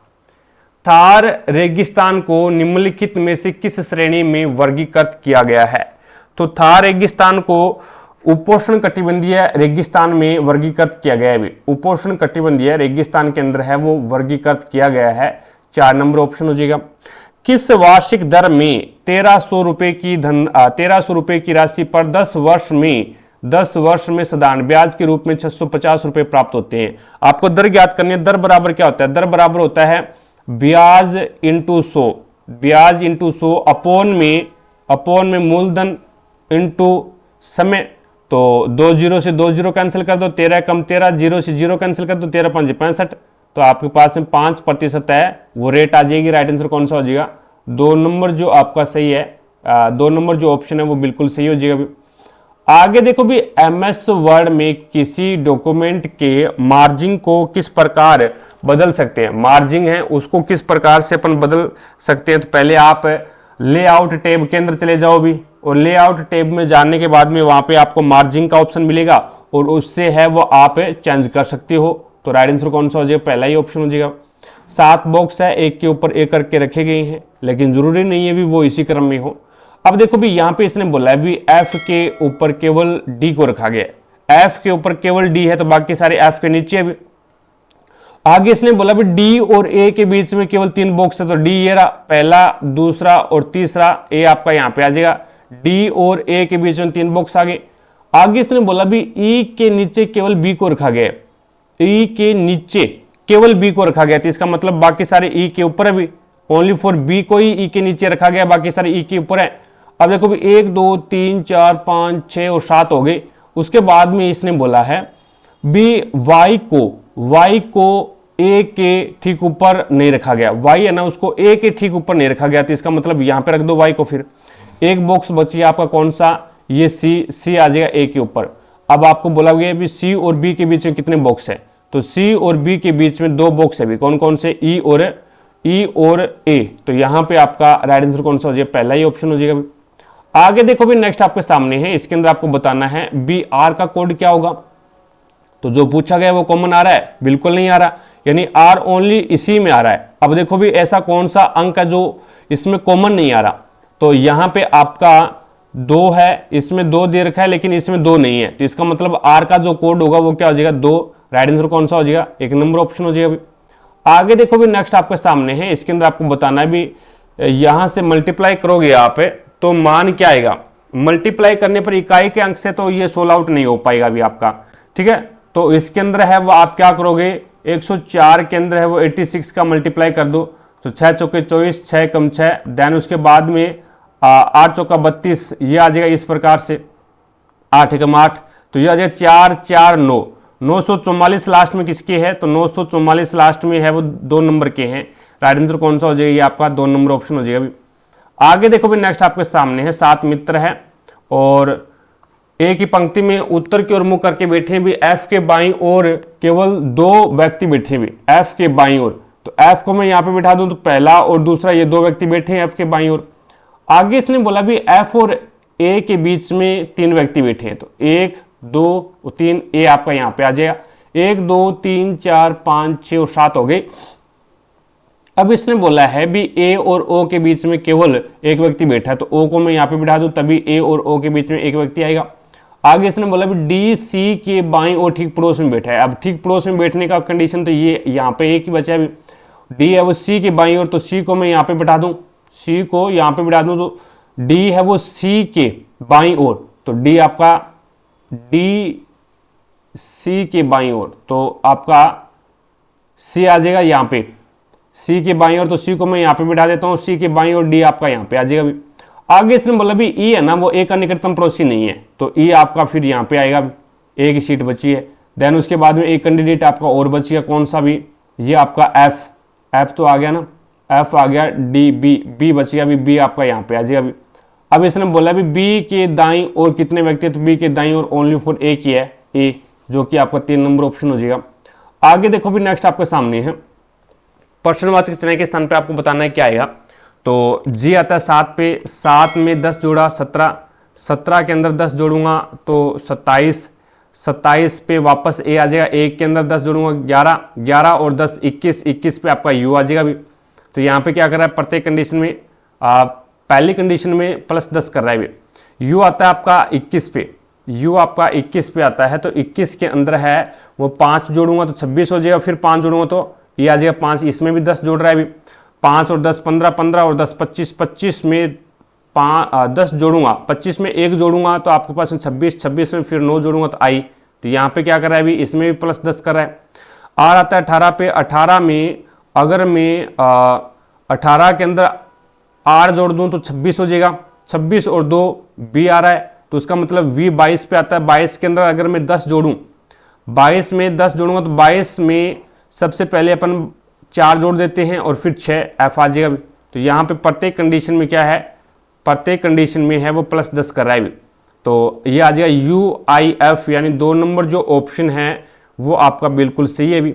थार रेगिस्तान को निम्नलिखित में से किस श्रेणी में वर्गीकृत किया गया है। तो थार रेगिस्तान को उपोष्ण कटिबंधीय रेगिस्तान में वर्गीकृत किया गया है। उपोष्ण कटिबंधीय रेगिस्तान के अंदर है वो वर्गीकृत किया गया है। 4 नंबर ऑप्शन हो जाएगा। किस वार्षिक दर में 1300 रुपए की राशि पर 10 वर्ष में साधारण ब्याज के रूप में 650 रुपए प्राप्त होते हैं। आपको दर ज्ञात करनी है। दर बराबर क्या होता है, दर बराबर होता है ब्याज इंटू 100, ब्याज इंटू 100 अपोन में मूलधन इंटू समय। तो 2 जीरो से 2 जीरो कैंसिल कर दो, 13 कम 13, जीरो से जीरो कैंसिल कर दो, 13 5 65, तो आपके पास में 5% है वो रेट आ जाएगी। राइट आंसर कौन सा हो जाएगा, 2 नंबर जो आपका सही है, 2 नंबर जो ऑप्शन है वो बिल्कुल सही हो जाएगा। आगे देखो भी MS वर्ड में किसी डॉक्यूमेंट के मार्जिन को किस प्रकार बदल सकते हैं। मार्जिन है उसको किस प्रकार से अपन बदल सकते हैं। तो पहले आप लेआउट टैब के अंदर चले जाओ भी, और लेआउट टैब में जाने के बाद में वहां पे आपको मार्जिन का ऑप्शन मिलेगा और उससे है वो आप चेंज कर सकते हो। तो राइट आंसर कौन सा हो जाएगा, पहला ही ऑप्शन हो जाएगा। 7 बॉक्स है, एक के ऊपर एक करके रखे गए हैं, लेकिन जरूरी नहीं है भी वो इसी क्रम में हो। अब देखो भी यहाँ पे इसने बोला है भी F के ऊपर केवल D को रखा गया है। F के ऊपर केवल D है तो बाकी सारे F के नीचे है भी। आगे इसने बोला भी D और A के बीच में केवल 3 बॉक्स है, तो D ये रहा पहला, दूसरा और तीसरा, A आपका यहाँ पे आ जाएगा। D और A के बीच में 3 बॉक्स आ गए। आगे इसने बोला भी E के नीचे केवल B को रखा गया है, E के नीचे केवल B को रखा गया, तो इसका मतलब बाकी सारे E के ऊपर है भी, ओनली फॉर B को ही E के नीचे रखा गया, बाकी सारे E के ऊपर है। अब देखो भी 1 2 3 4 5 6 और 7 हो गए। उसके बाद में इसने बोला है भी Y को A के ठीक ऊपर नहीं रखा गया, Y है ना उसको A के ठीक ऊपर नहीं रखा गया, तो इसका मतलब यहां पे रख दो Y को। फिर एक बॉक्स बच गया आपका कौन सा, ये C आ जाएगा A के ऊपर। अब आपको बोला गया भी C और B के बीच में कितने बॉक्स है, तो C और B के बीच में 2 बॉक्स है भी, कौन कौन से, E और A। तो यहां पे आपका राइट आंसर कौन सा हो जाएगा, पहला ही ऑप्शन हो जाएगा। आगे देखो भी नेक्स्ट आपके सामने है, इसके अंदर आपको बताना है बी आर का कोड क्या होगा। तो जो पूछा गया वो कॉमन आ रहा है, बिल्कुल नहीं आ रहा, यानी आर ओनली इसी में आ रहा है। अब देखो भी ऐसा कौन सा अंक है जो इसमें कॉमन नहीं आ रहा, तो यहां पे आपका 2 है, इसमें 2 दे रखा है लेकिन इसमें 2 नहीं है, तो इसका मतलब आर का जो कोड होगा वो क्या हो जाएगा, 2। राइट आंसर कौन सा हो जाएगा, 1 नंबर ऑप्शन हो जाएगा। आगे देखो भी नेक्स्ट आपके सामने है, इसके अंदर आपको बताना है भी यहां से मल्टीप्लाई करोगे आप तो मान क्या आएगा, मल्टीप्लाई करने पर इकाई के अंक से तो ये 16 आउट नहीं हो पाएगा अभी आपका, ठीक है। तो इसके अंदर है वो आप क्या करोगे, 104 के अंदर है वो 86 का मल्टीप्लाई कर दो, तो 6 चौके 24, 6 कम 6, देन उसके बाद में 8 चौका 32, ये आ जाएगा इस प्रकार से, 8 एकम 8, तो ये आ जाएगा 4 4 9, 944 लास्ट में किसके है, तो 944 लास्ट में है वो 2 नंबर के हैं। राइट आंसर कौन सा हो जाएगा, ये आपका 2 नंबर ऑप्शन हो जाएगा अभी। आगे देखो भी नेक्स्ट आपके सामने है 7 मित्र है और एक ही पंक्ति में उत्तर की ओर मुंह करके बैठे भी, F के बाईं ओर केवल 2 व्यक्ति बैठे भी, F के बाईं ओर, तो F को मैं यहाँ पे बैठा दूं तो पहला और दूसरा ये 2 व्यक्ति बैठे हैं F के बाईं ओर। आगे इसने बोला भी F और A के बीच में 3 व्यक्ति बैठे हैं, तो 1 2 और 3, A आपका यहाँ पे आ जाएगा, 1 2 3 4 5 6 और 7 हो गए। अब इसने बोला है भी A और O के बीच में केवल एक व्यक्ति बैठा है, तो O को मैं यहाँ पे बिठा दूं तभी A और O के बीच में एक व्यक्ति आएगा। आगे इसने बोला भी D C के बाईं और ठीक पड़ोस में बैठा है। अब ठीक पड़ोस में बैठने का कंडीशन तो ये यहाँ पे एक ही बचा है, D है वो C के बाईं ओर, तो C को मैं यहाँ पे बिठा दूं, C को यहाँ पे बिठा दूं, तो D है वो C के बाईं ओर, तो D आपका D C के बाईं ओर, तो आपका C आ जाएगा यहाँ पे, C के बाईं ओर, तो C को मैं यहाँ पे बिठा देता हूँ, C के बाईं ओर D आपका यहाँ पे आ जाएगा भी। आगे इसने बोला भी E है ना वो A का निकटतम पड़ोसी नहीं है, तो E आपका फिर यहाँ पे आएगा, एक ही सीट बची है, देन उसके बाद में एक कैंडिडेट आपका और बच गया, कौन सा भी, ये आपका एफ तो आ गया ना, एफ आ गया, डी बी बच गया, अभी बी आपका यहाँ पे आ जाएगा। अभी अब इसने बोला भी बी के दाईं और कितने व्यक्ति है, तो बी के दाईं और ओनली फॉर एक ही है, ए, जो कि आपका 3 नंबर ऑप्शन हो जाएगा। आगे देखो भी नेक्स्ट आपके सामने है, प्रश्नवाचक चिन्ह के स्थान पे आपको बताना है क्या आएगा। तो जी आता है 7 पे, 7 में 10 जोड़ा 17, 17 के अंदर 10 जोड़ूंगा तो 27, 27 पे वापस ए आ जाएगा, 1 के अंदर 10 जोड़ूंगा 11, 11 और 10 21, 21 पे आपका यू आ जाएगा भी। तो यहाँ पे क्या कर रहा है, प्रत्येक कंडीशन में पहली कंडीशन में +10 कर रहा है भी। यू आता है आपका 21 पे, यू आपका 21 पे आता है, तो 21 के अंदर है वो 5 जोड़ूंगा तो 26 हो जाएगा, फिर 5 जोड़ूंगा तो ये आ जाएगा 5, इसमें भी 10 जोड़ रहा है भी, 5 और 10 15, 15 और 10 25, 25 में 10 जोड़ूंगा, 25 में 1 जोड़ूंगा तो आपके पास 26, 26 में फिर 9 जोड़ूंगा तो आई, तो यहाँ पे क्या कर रहा है अभी, इसमें भी +10 कर रहा है। आर आता है 18 पे, 18 में अगर मैं 18 के अंदर आर जोड़ दूं तो 26 हो जाएगा, 26 और 2 बी आ रहा है, तो उसका मतलब वी 22 पे आता है। 22 के अंदर अगर मैं 10 जोड़ूं, 22 में 10 जोड़ूंगा तो 22 में सबसे पहले अपन 4 जोड़ देते हैं और फिर 6 एफ आ जाएगा। तो यहाँ पे प्रत्येक कंडीशन में क्या है, प्रत्येक कंडीशन में है वो +10 कर रहा है, तो ये आ जाएगा यू आई एफ, यानी 2 नंबर जो ऑप्शन है वो आपका बिल्कुल सही है भी।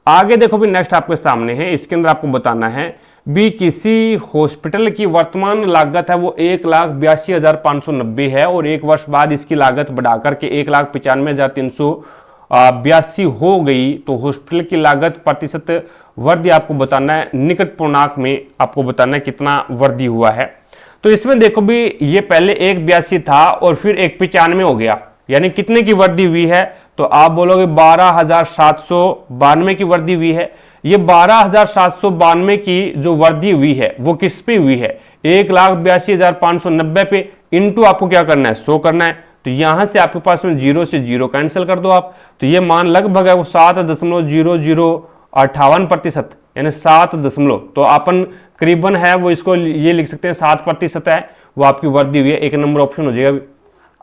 आगे देखो भी नेक्स्ट आपके सामने है, इसके अंदर आपको बताना है भी किसी हॉस्पिटल की वर्तमान लागत है वो 1,82,590 है और 1 वर्ष बाद इसकी लागत बढ़ाकर के 1,95,382 हो गई, तो हॉस्पिटल की लागत प्रतिशत वृद्धि आपको बताना है, निकट पूर्णांक में आपको बताना है कितना वृद्धि हुआ है। तो इसमें देखो भी ये पहले 1,82 था और फिर 1,95 हो गया, यानी कितने की वृद्धि हुई है, तो आप बोलोगे 12,792 की वृद्धि हुई है। ये 12,792 की जो वृद्धि हुई है वो किस पे हुई है, 1,82,590 पे, इंटू आपको क्या करना है 100 करना है, तो यहां से आपके पास में 0 से 0 कैंसिल कर दो आप, तो ये मान लगभग है वो 7.0058%, यानी 7 दशमलव, तो अपन करीबन है वो इसको ये लिख सकते हैं 7% है वो आपकी वृद्धि हुई है, 1 नंबर ऑप्शन हो जाएगा।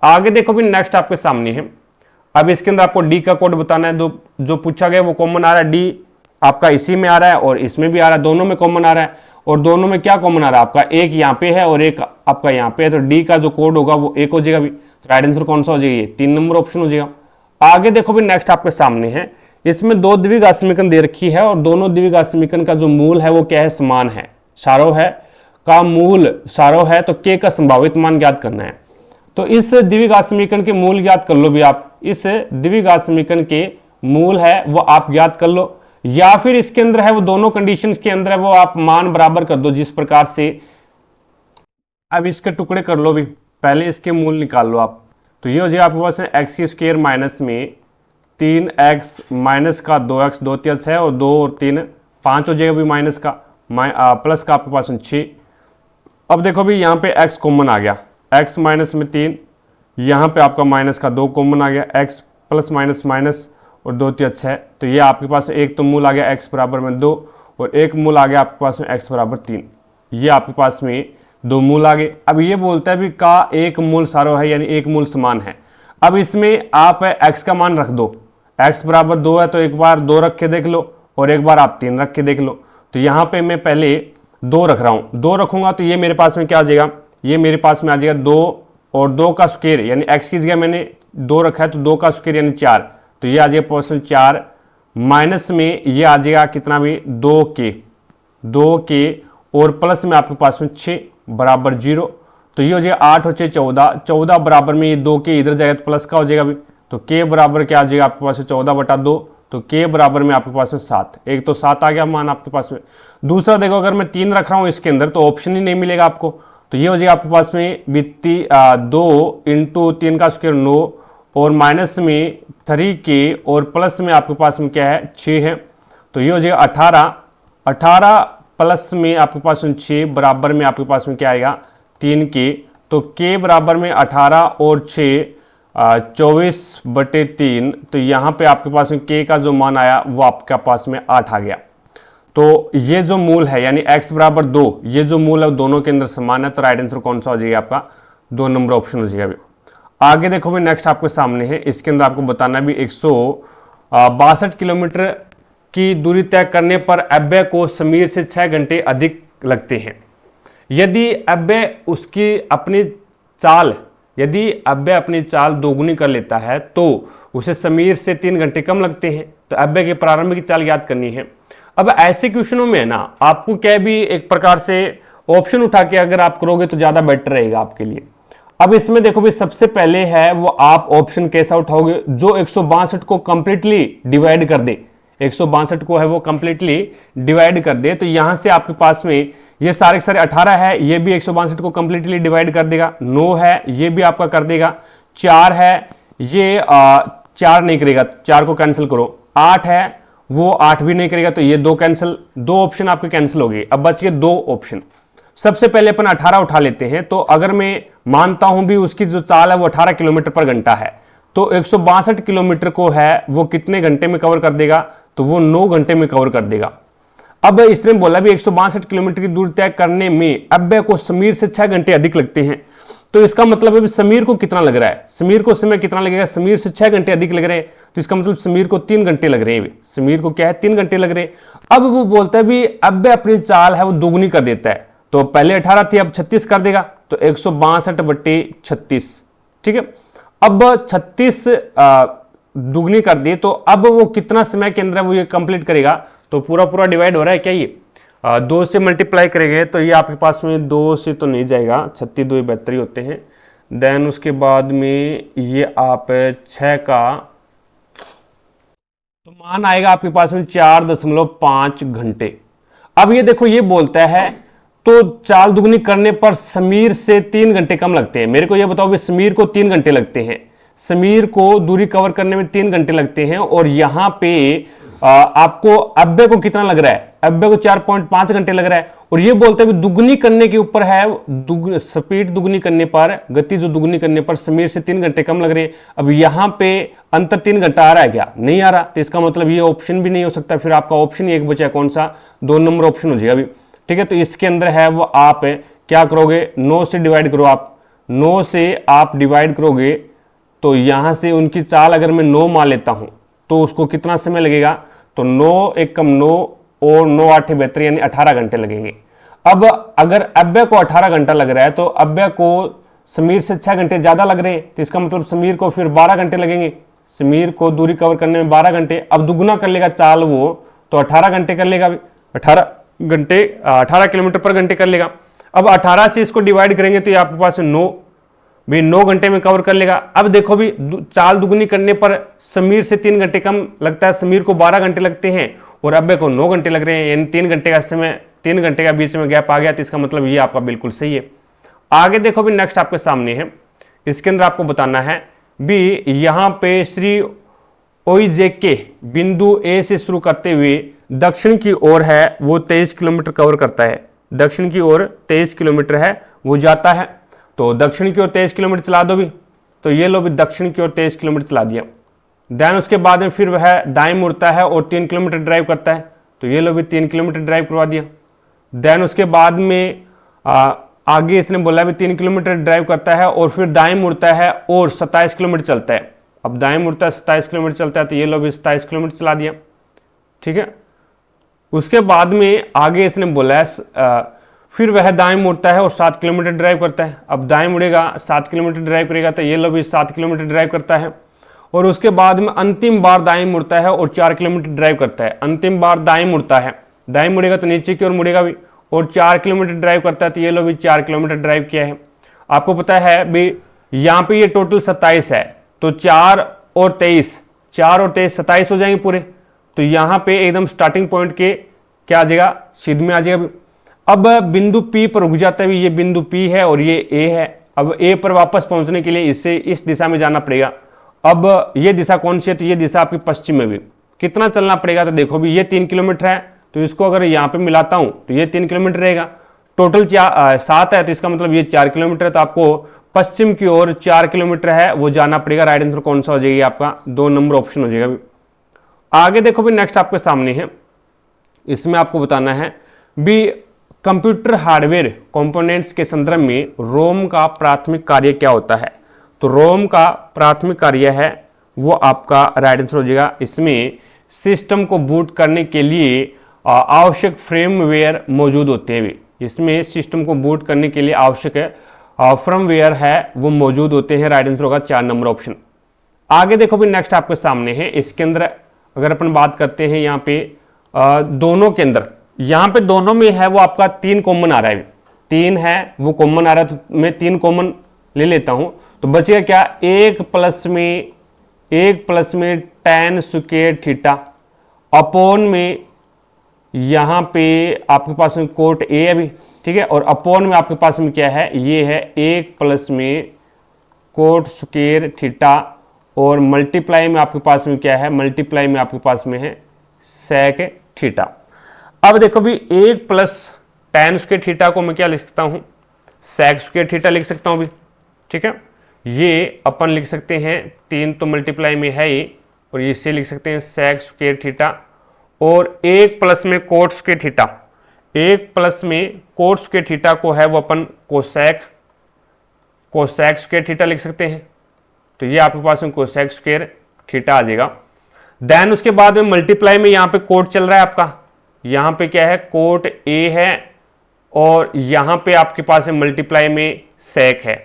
आगे देखो भी नेक्स्ट आपके सामने है, अब इसके अंदर आपको डी का कोड बताना है, जो पूछा गया वो कॉमन आ रहा है, डी आपका इसी में आ रहा है और इसमें भी आ रहा है, दोनों में कॉमन आ रहा है, और दोनों में क्या कॉमन आ रहा है आपका, एक यहाँ पे है और एक आपका यहाँ पे है, तो डी का जो कोड होगा वो 1 हो जाएगा भी, तो राइट आंसर कौन सा हो जाएगा, 3 नंबर ऑप्शन हो जाएगा। आगे देखो भी नेक्स्ट आपके सामने है, इसमें 2 द्विघात समीकरण दे रखी है और दोनों द्विघात समीकरण का जो मूल है वो क्या है, समान है, सारों है का मूल सारों है, तो के का संभावित मान ज्ञात करना है। तो इस द्विघात समीकरण के मूल ज्ञात कर लो भी आप, इस द्विघात समीकरण के मूल है वो आप ज्ञात कर लो, या फिर इसके अंदर है वो दोनों कंडीशंस के अंदर है वो आप मान बराबर कर दो जिस प्रकार से। अब इसके टुकड़े कर लो भी, पहले इसके मूल निकाल लो आप, तो ये हो जाएगा आपके पास x² माइनस में 3x माइनस का 2x 2 3 है और 2 और 3 5 हो जाएगा भी, माइनस का प्लस का आपके पास 6। अब देखो भी यहाँ पे x कॉमन आ गया, x माइनस में 3, यहाँ पे आपका माइनस का 2 कॉमन आ गया, x प्लस माइनस माइनस और 2 3 6, तो ये आपके पास एक तो मूल आ गया x बराबर में 2 और एक मूल आ गया आपके पास में x बराबर 3, ये आपके पास में 2 मूल आ गए। अब ये बोलता है भी का एक मूल सारो है, यानी एक मूल समान है। अब इसमें आप x का मान रख दो, x बराबर 2 है तो एक बार 2 रख के देख लो और एक बार आप 3 रख के देख लो, तो यहाँ पे मैं पहले 2 रख रहा हूँ, 2 रखूंगा तो ये मेरे पास में क्या आ जाएगा, ये मेरे पास में आ जाएगा 2 और 2 का स्क्वायर, यानी x की जगह मैंने 2 रखा है तो 2 का स्क्वायर यानी 4, तो ये आ जाएगा परसेंट 4, माइनस में ये आ जाएगा कितना भी 2 के और प्लस में आपके पास में 6 बराबर 0, तो ये हो जाएगा 8 और 6 14, 14 बराबर में ये 2 के इधर जाएगा तो प्लस का हो जाएगा भी, तो k बराबर क्या आ जाएगा आपके पास 14/2, तो k बराबर में आपके पास में 7, एक तो 7 आ गया मान आपके पास में। दूसरा देखो अगर मैं 3 रख रहा हूँ इसके अंदर तो ऑप्शन ही नहीं मिलेगा आपको, तो ये हो जाएगा आपके पास में 2 इंटू 3 का स्क्वायर 9 और माइनस में 3k और प्लस में आपके पास में क्या है 6 है, तो ये हो जाएगा 18 प्लस में आपके पास में 6 बराबर में आपके पास में क्या आएगा 3k, तो k बराबर में 18 और 6 24/3, तो यहाँ पे आपके पास में k का जो मान आया वो आपके पास में 8 आ गया। तो ये जो मूल है यानी x बराबर 2, ये जो मूल है दोनों के अंदर समान है, तो राइट आंसर कौन सा हो जाएगा आपका 2 नंबर ऑप्शन हो जाएगा। आगे देखो भी नेक्स्ट आपके सामने है, इसके अंदर आपको बताना भी 162 किलोमीटर की दूरी तय करने पर अब्बे को समीर से 6 घंटे अधिक लगते हैं। यदि अब्बे अपनी चाल दोगुनी कर लेता है तो उसे समीर से 3 घंटे कम लगते हैं। तो अब्बे की प्रारंभिक चाल याद करनी है। अब ऐसे क्वेश्चनों में है ना, आपको क्या भी एक प्रकार से ऑप्शन उठा के अगर आप करोगे तो ज्यादा बेटर रहेगा आपके लिए। अब इसमें देखो भी सबसे पहले है वो आप ऑप्शन कैसा उठाओगे, जो 162 को कंप्लीटली डिवाइड कर दे, 162 को है वो कंप्लीटली डिवाइड कर दे। तो यहां से आपके पास में ये सारे के सारे 18 है, ये भी 162 को कंप्लीटली डिवाइड कर देगा। 9 है, ये भी आपका कर देगा। 4 है, ये 4 नहीं करेगा, 4 को कैंसिल करो। 8 है, वो 8 भी नहीं करेगा, तो ये 2 कैंसिल, 2 ऑप्शन आपके कैंसिल हो गए। अब बच गए 2 ऑप्शन। सबसे पहले अपन 18 उठा लेते हैं। तो अगर मैं मानता हूं भी उसकी जो चाल है वो 18 किलोमीटर पर घंटा है, तो 162 किलोमीटर को है वो कितने घंटे में कवर कर देगा, तो वो 9 घंटे में कवर कर देगा। अब इसने बोला भी 162 किलोमीटर की दूरी तय करने में अब्बे को समीर से 6 घंटे अधिक लगते हैं। तो इसका मतलब है समीर को कितना लग रहा है, समीर को समय कितना लगेगा, समीर से 6 घंटे अधिक लग रहे हैं। तो इसका मतलब समीर को 3 घंटे लग रहे हैं। समीर को क्या है, 3 घंटे लग रहे हैं। अब वो बोलता है भी अब्बे अपनी चाल है वो दोगुनी कर देता है। तो पहले 18 थी, अब 36 कर देगा, तो 162/36। ठीक है, अब 36 दुगनी कर दी, तो अब वो कितना समय के अंदर वो ये कंप्लीट करेगा। तो पूरा पूरा डिवाइड हो रहा है क्या, ये 2 से मल्टीप्लाई करेंगे तो ये आपके पास में 2 से तो नहीं जाएगा, 36 2 72 होते हैं। देन उसके बाद में ये आप 6 का तो मान आएगा आपके पास में 4.5 घंटे। अब ये देखो ये बोलता है तो चाल दुगनी करने पर समीर से 3 घंटे कम लगते हैं। मेरे को ये बताओ भी समीर को 3 घंटे लगते हैं, समीर को दूरी कवर करने में 3 घंटे लगते हैं, और यहां पे आपको अब्बे को कितना लग रहा है, अब्बे को 4.5 घंटे लग रहा है। और ये बोलते हैं दुगनी करने के ऊपर है, स्पीड दुगनी करने पर, गति जो दुगनी करने पर समीर से 3 घंटे कम लग रहे हैं। अब यहां पे अंतर 3 घंटा आ रहा है क्या, नहीं आ रहा, तो इसका मतलब ये ऑप्शन भी नहीं हो सकता। फिर आपका ऑप्शन ही एक बचा, कौन सा, 2 नंबर ऑप्शन हो जाएगा अभी। ठीक है, तो इसके अंदर है वो आप क्या करोगे, 9 से डिवाइड करो। आप 9 से आप डिवाइड करोगे तो यहां से उनकी चाल अगर मैं 9 मान लेता हूं तो उसको कितना समय लगेगा, तो 9 1 कम 9 और 9 8 72 यानी 18 घंटे लगेंगे। अब अगर अब्बे को 18 घंटा लग रहा है तो अब्बे को समीर से 6 घंटे ज्यादा लग रहे हैं, तो इसका मतलब समीर को फिर 12 घंटे लगेंगे। समीर को दूरी कवर करने में 12 घंटे। अब दुगुना कर लेगा चाल वो, तो 18 घंटे कर लेगा, 18 किलोमीटर पर घंटे कर लेगा। अब 18 से इसको डिवाइड करेंगे तो ये आपके पास 9 घंटे में कवर कर लेगा। अब देखो भी चाल दुगुनी करने पर समीर से 3 घंटे कम लगता है, समीर को 12 घंटे लगते हैं और अब्बे को 9 घंटे लग रहे हैं, यानी 3 घंटे का समय, 3 घंटे का बीच में गैप आ गया। तो इसका मतलब ये आपका बिल्कुल सही है। आगे देखो भी नेक्स्ट आपके सामने है, इसके अंदर आपको बताना है भी यहां पे श्री ओइजेके बिंदु ए से शुरू करते हुए दक्षिण की ओर है वो 23 किलोमीटर कवर करता है, दक्षिण की ओर 23 किलोमीटर है वो जाता है। तो दक्षिण की ओर 23 किलोमीटर चला दो भी, तो ये लो भी दक्षिण की ओर 23 किलोमीटर चला दिया। देन उसके बाद में फिर वह दाएं मुड़ता है और 3 किलोमीटर ड्राइव करता है, तो ये लो भी 3 किलोमीटर ड्राइव करवा दिया। देन उसके बाद में आगे इसने बोला भी 3 किलोमीटर ड्राइव करता है और फिर दाएं मुड़ता है और 27 किलोमीटर चलता है। अब दाएं मुड़ता है 27 किलोमीटर चलता है, तो ये लो भी 27 किलोमीटर चला दिया। ठीक है, उसके बाद में आगे इसने बोला है फिर वह दाएं मुड़ता है और 7 किलोमीटर ड्राइव करता है। अब दाएं मुड़ेगा 7 किलोमीटर ड्राइव करेगा, तो ये लो भी 7 किलोमीटर ड्राइव करता है। और उसके बाद में अंतिम बार दाएं मुड़ता है और 4 किलोमीटर ड्राइव करता है। अंतिम बार दाएं मुड़ता है, दाएं मुड़ेगा तो नीचे की ओर मुड़ेगा भी और 4 किलोमीटर ड्राइव करता है, तो ये लो भी 4 किलोमीटर ड्राइव किया है। आपको पता है भी यहाँ पे ये टोटल 27 है, तो 4 और 23 27 हो जाएंगे पूरे। तो यहाँ पे एकदम स्टार्टिंग पॉइंट के क्या आ जाएगा, सिद्ध में आ जाएगा। अब बिंदु P पर रुक जाता है, ये बिंदु P है और ये A है। अब A पर वापस पहुंचने के लिए इससे इस दिशा में जाना पड़ेगा। अब ये दिशा कौन सी है, तो ये दिशा आपकी पश्चिम में भी। कितना चलना पड़ेगा, तो देखो भी ये 3 किलोमीटर है, तो इसको अगर यहाँ पे मिलाता हूं तो ये 3 किलोमीटर रहेगा। टोटल 7 है, तो इसका मतलब ये 4 किलोमीटर है। तो आपको पश्चिम की ओर 4 किलोमीटर है वो जाना पड़ेगा। राइट आंसर कौन सा हो जाएगा, आपका 2 नंबर ऑप्शन हो जाएगा। आगे देखो भी नेक्स्ट आपके सामने है, इसमें आपको बताना है भी कंप्यूटर हार्डवेयर कंपोनेंट्स के संदर्भ में रोम का प्राथमिक कार्य क्या होता है। तो रोम का प्राथमिक कार्य है वो आपका राइट आंसर हो जाएगा। इसमें सिस्टम को बूट करने के लिए आवश्यक फ्रेमवेयर मौजूद होते हैं। इसमें सिस्टम को बूट करने के लिए आवश्यक फ्रेमवेयर है वो मौजूद होते हैं। राइट आंसर होगा 4 नंबर ऑप्शन। आगे देखो भी नेक्स्ट आपके सामने है। इसके अंदर अगर अपन बात करते हैं यहाँ पे दोनों के अंदर, यहाँ पे दोनों में है वो आपका 3 कॉमन आ रहा है, 3 है वो कॉमन आ रहा है, तो मैं 3 कॉमन ले लेता हूं तो बचेगा क्या, 1 प्लस में tan स्क्वायर थीटा अपॉन में यहाँ पे आपके पास में कोट ए अभी, ठीक है, और अपॉन में आपके पास में क्या है, ये है 1 प्लस में कोट स्क्वायर थीटा और मल्टीप्लाई में आपके पास में क्या है, मल्टीप्लाई में आपके पास में है सेक थीटा। अब देखो भी 1 प्लस tan स्क्वायर थीटा को मैं क्या लिख सकता हूं, सेक स्क्वायर थीटा लिख सकता हूं भी, ठीक है। ये अपन लिख सकते हैं 3 तो मल्टीप्लाई में है ही, और इसे लिख सकते हैं सेक स्क्वायर थीटा, और 1 प्लस में कोट स्क्वायर थीटा, 1 प्लस में कोट स्क्वायर थीटा को है वो अपन कोसेक स्क्वायर थीटा लिख सकते हैं। तो ये आपके पास में कोसेक स्क्वायर थीटा आ जाएगा। देन उसके बाद में मल्टीप्लाई में यहाँ पे कोट चल रहा है आपका, यहाँ पे क्या है कोट ए है, और यहाँ पे आपके पास है मल्टीप्लाई में सेक है,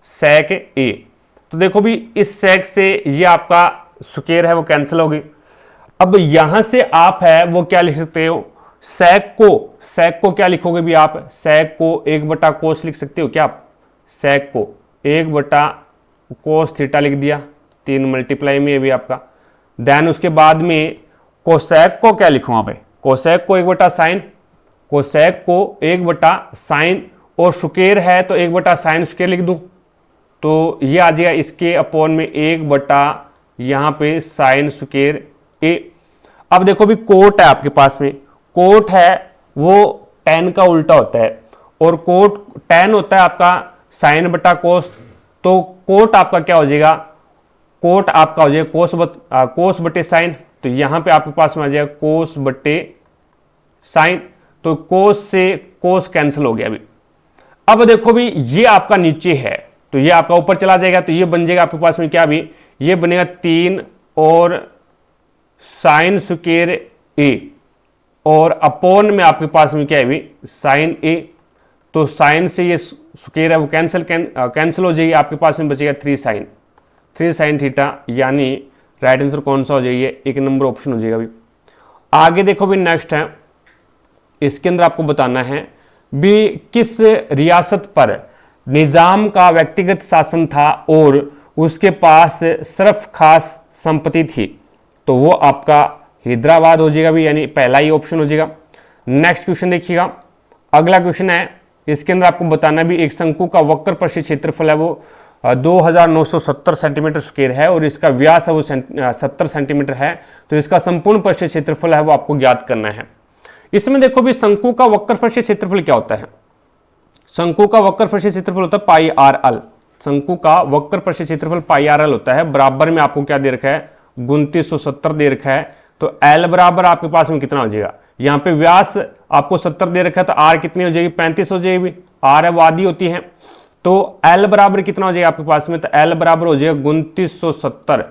सेक ए। तो देखो भी इस सेक से ये आपका स्क्वायर है वो कैंसिल हो गई। अब यहां से आप है वो क्या लिख सकते हो, सेक को क्या लिखोगे भी आप, सेक को 1 कोस लिख सकते हो क्या आप, सेक को 1 कोस थीटा लिख दिया, 3 मल्टीप्लाई में भी आपका। देन उसके बाद में कोसेक को क्या लिखूं आप, कोसेक को 1 साइन, कोसेक को 1 साइन, और स्क्वायर है तो 1 साइन स्क्वायर लिख दूं, तो ये आ जाएगा इसके अपॉन में 1 यहाँ पे साइन स्क्वायर ए। अब देखो भी कोट है आपके पास में, कोट है वो tan का उल्टा होता है, और कोट tan होता है आपका साइन बटा कोस, तो कोट आपका क्या हो जाएगा, कोट आपका हो जाएगा कोस बटे साइन, तो यहां पे आपके पास में आ जाएगा कोस बटे साइन, तो कोस से कोस कैंसिल हो गया अभी। अब देखो भी ये आपका नीचे है तो ये आपका ऊपर चला जाएगा, तो ये बन जाएगा आपके पास में क्या भी, ये बनेगा 3 और साइन स्क्वायर ए, और अपॉन में आपके पास में क्या है भी साइन ए, तो साइन से ये स्क्वायर है वो कैंसिल हो जाएगी, आपके पास में बचेगा 3 साइन थीटा, यानी राइट आंसर कौन सा हो जाएगा, 1 नंबर ऑप्शन हो जाएगा भी। आगे देखो भी नेक्स्ट है, इसके अंदर आपको बताना है भी किस रियासत पर निजाम का व्यक्तिगत शासन था और उसके पास सिर्फ खास संपत्ति थी, तो वो आपका हैदराबाद हो जाएगा भी, यानी पहला ही ऑप्शन हो जाएगा। नेक्स्ट क्वेश्चन देखिएगा, अगला क्वेश्चन है, इसके अंदर आपको बताना भी एक शंकु का वक्र परिक्षीय क्षेत्रफल है वो 2970 सेंटीमीटर स्क्वायर है, और इसका व्यास है वो 70 सेंटीमीटर है, तो इसका संपूर्ण परिक्षीय क्षेत्रफल है वो आपको ज्ञात करना है। इसमें देखो भी शंकु का वक्र परिक्षीय क्षेत्रफल क्या होता है, शंकु का वक्र परिक्षीय क्षेत्रफल होता है पाई आर एल, शंकु का वक्र परिक्षीय क्षेत्रफल पाई आर एल होता है, बराबर में आपको क्या दे रखा है 2970 दे रखा है, तो एल बराबर आपके पास में कितना हो जाएगा, यहाँ पे व्यास आपको 70 दे रखा है, तो आर कितनी हो जाएगी 35 हो जाएगी, आर है वो आधी होती है, तो एल बराबर कितना हो जाएगा आपके पास में, तो एल बराबर हो जाएगा 2970,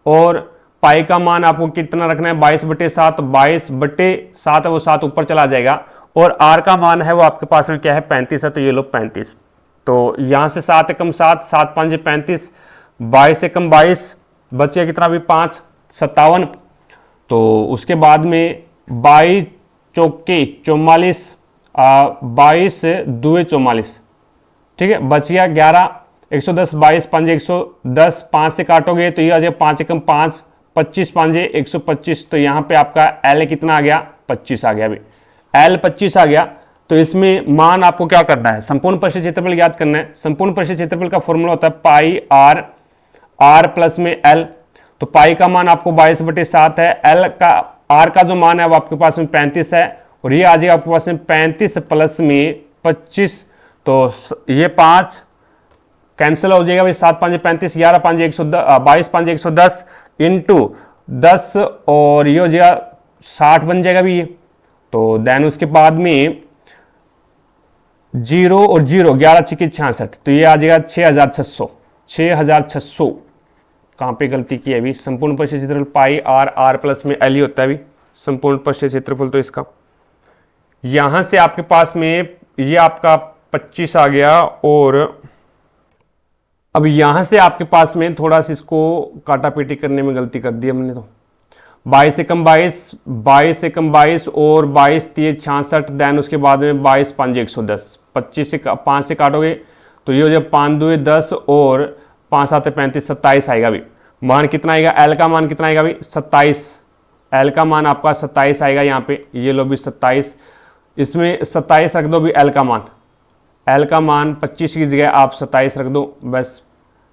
और पाई का मान आपको कितना रखना है 22/7, 22/7 है वो 7 ऊपर चला जाएगा, और आर का मान है वो आपके पास में क्या है 35 है, तो ये लो 35, तो यहां से 7 एकम 7, 7 5 35, 22 एकम 22, बचे कितना भी 5 57, तो उसके बाद में 22 चौके 44, 22 2 44, ठीक है, बच गया 11, 110, 22 5 110, 5 से काटोगे तो ये आ जाएगा 5 एकम 5, 25 5 125, तो यहाँ पे आपका एल कितना आ गया 25 आ गया, अभी एल 25 आ गया। तो इसमें मान आपको क्या करना है, संपूर्ण परिक्षीय क्षेत्रफल ज्ञात करना है। संपूर्ण परिक्षीय क्षेत्रफल का फॉर्मूला होता है पाई आर प्लस में एल, तो पाई का मान आपको 22/7 है, एल का आर का जो मान है वो आपके पास में 35 है, और ये आ जाएगा आपके पास में 35 प्लस में 25, तो ये 5 कैंसिल हो जाएगा भाई, 7 5 35, 11 5 110, 22 5 110 इंटू 10, और ये हो जाएगा 60 बन जाएगा भी ये। तो देन उसके बाद में 0 और 0 11 6 66, तो ये आ जाएगा 6600, 6600, कहाँ पे गलती की है अभी, संपूर्ण पृष्ठीय क्षेत्रफल पाई आर, आर प्लस में एल ही होता है अभी संपूर्ण पृष्ठीय क्षेत्रफल। तो इसका यहां से आपके पास में ये आपका 25 आ गया, और अब यहां से आपके पास में थोड़ा सा इसको काटापीटी करने में गलती कर दी हमने। तो 22 एकम 22, 22 एकम 22 और 22 3 66, देन उसके बाद में 22 5 110, 25 से 5 से काटोगे तो ये हो जाए 5 2 10 और 5 7 35, 27 आएगा भी। मान कितना आएगा, एल का मान कितना आएगा भी 27, एल का मान आपका 27 आएगा यहाँ पे, ये लो भी 27, इसमें 27 रख दो भी एल का मान, एल का मान 25 की जगह आप 27 रख दो, बस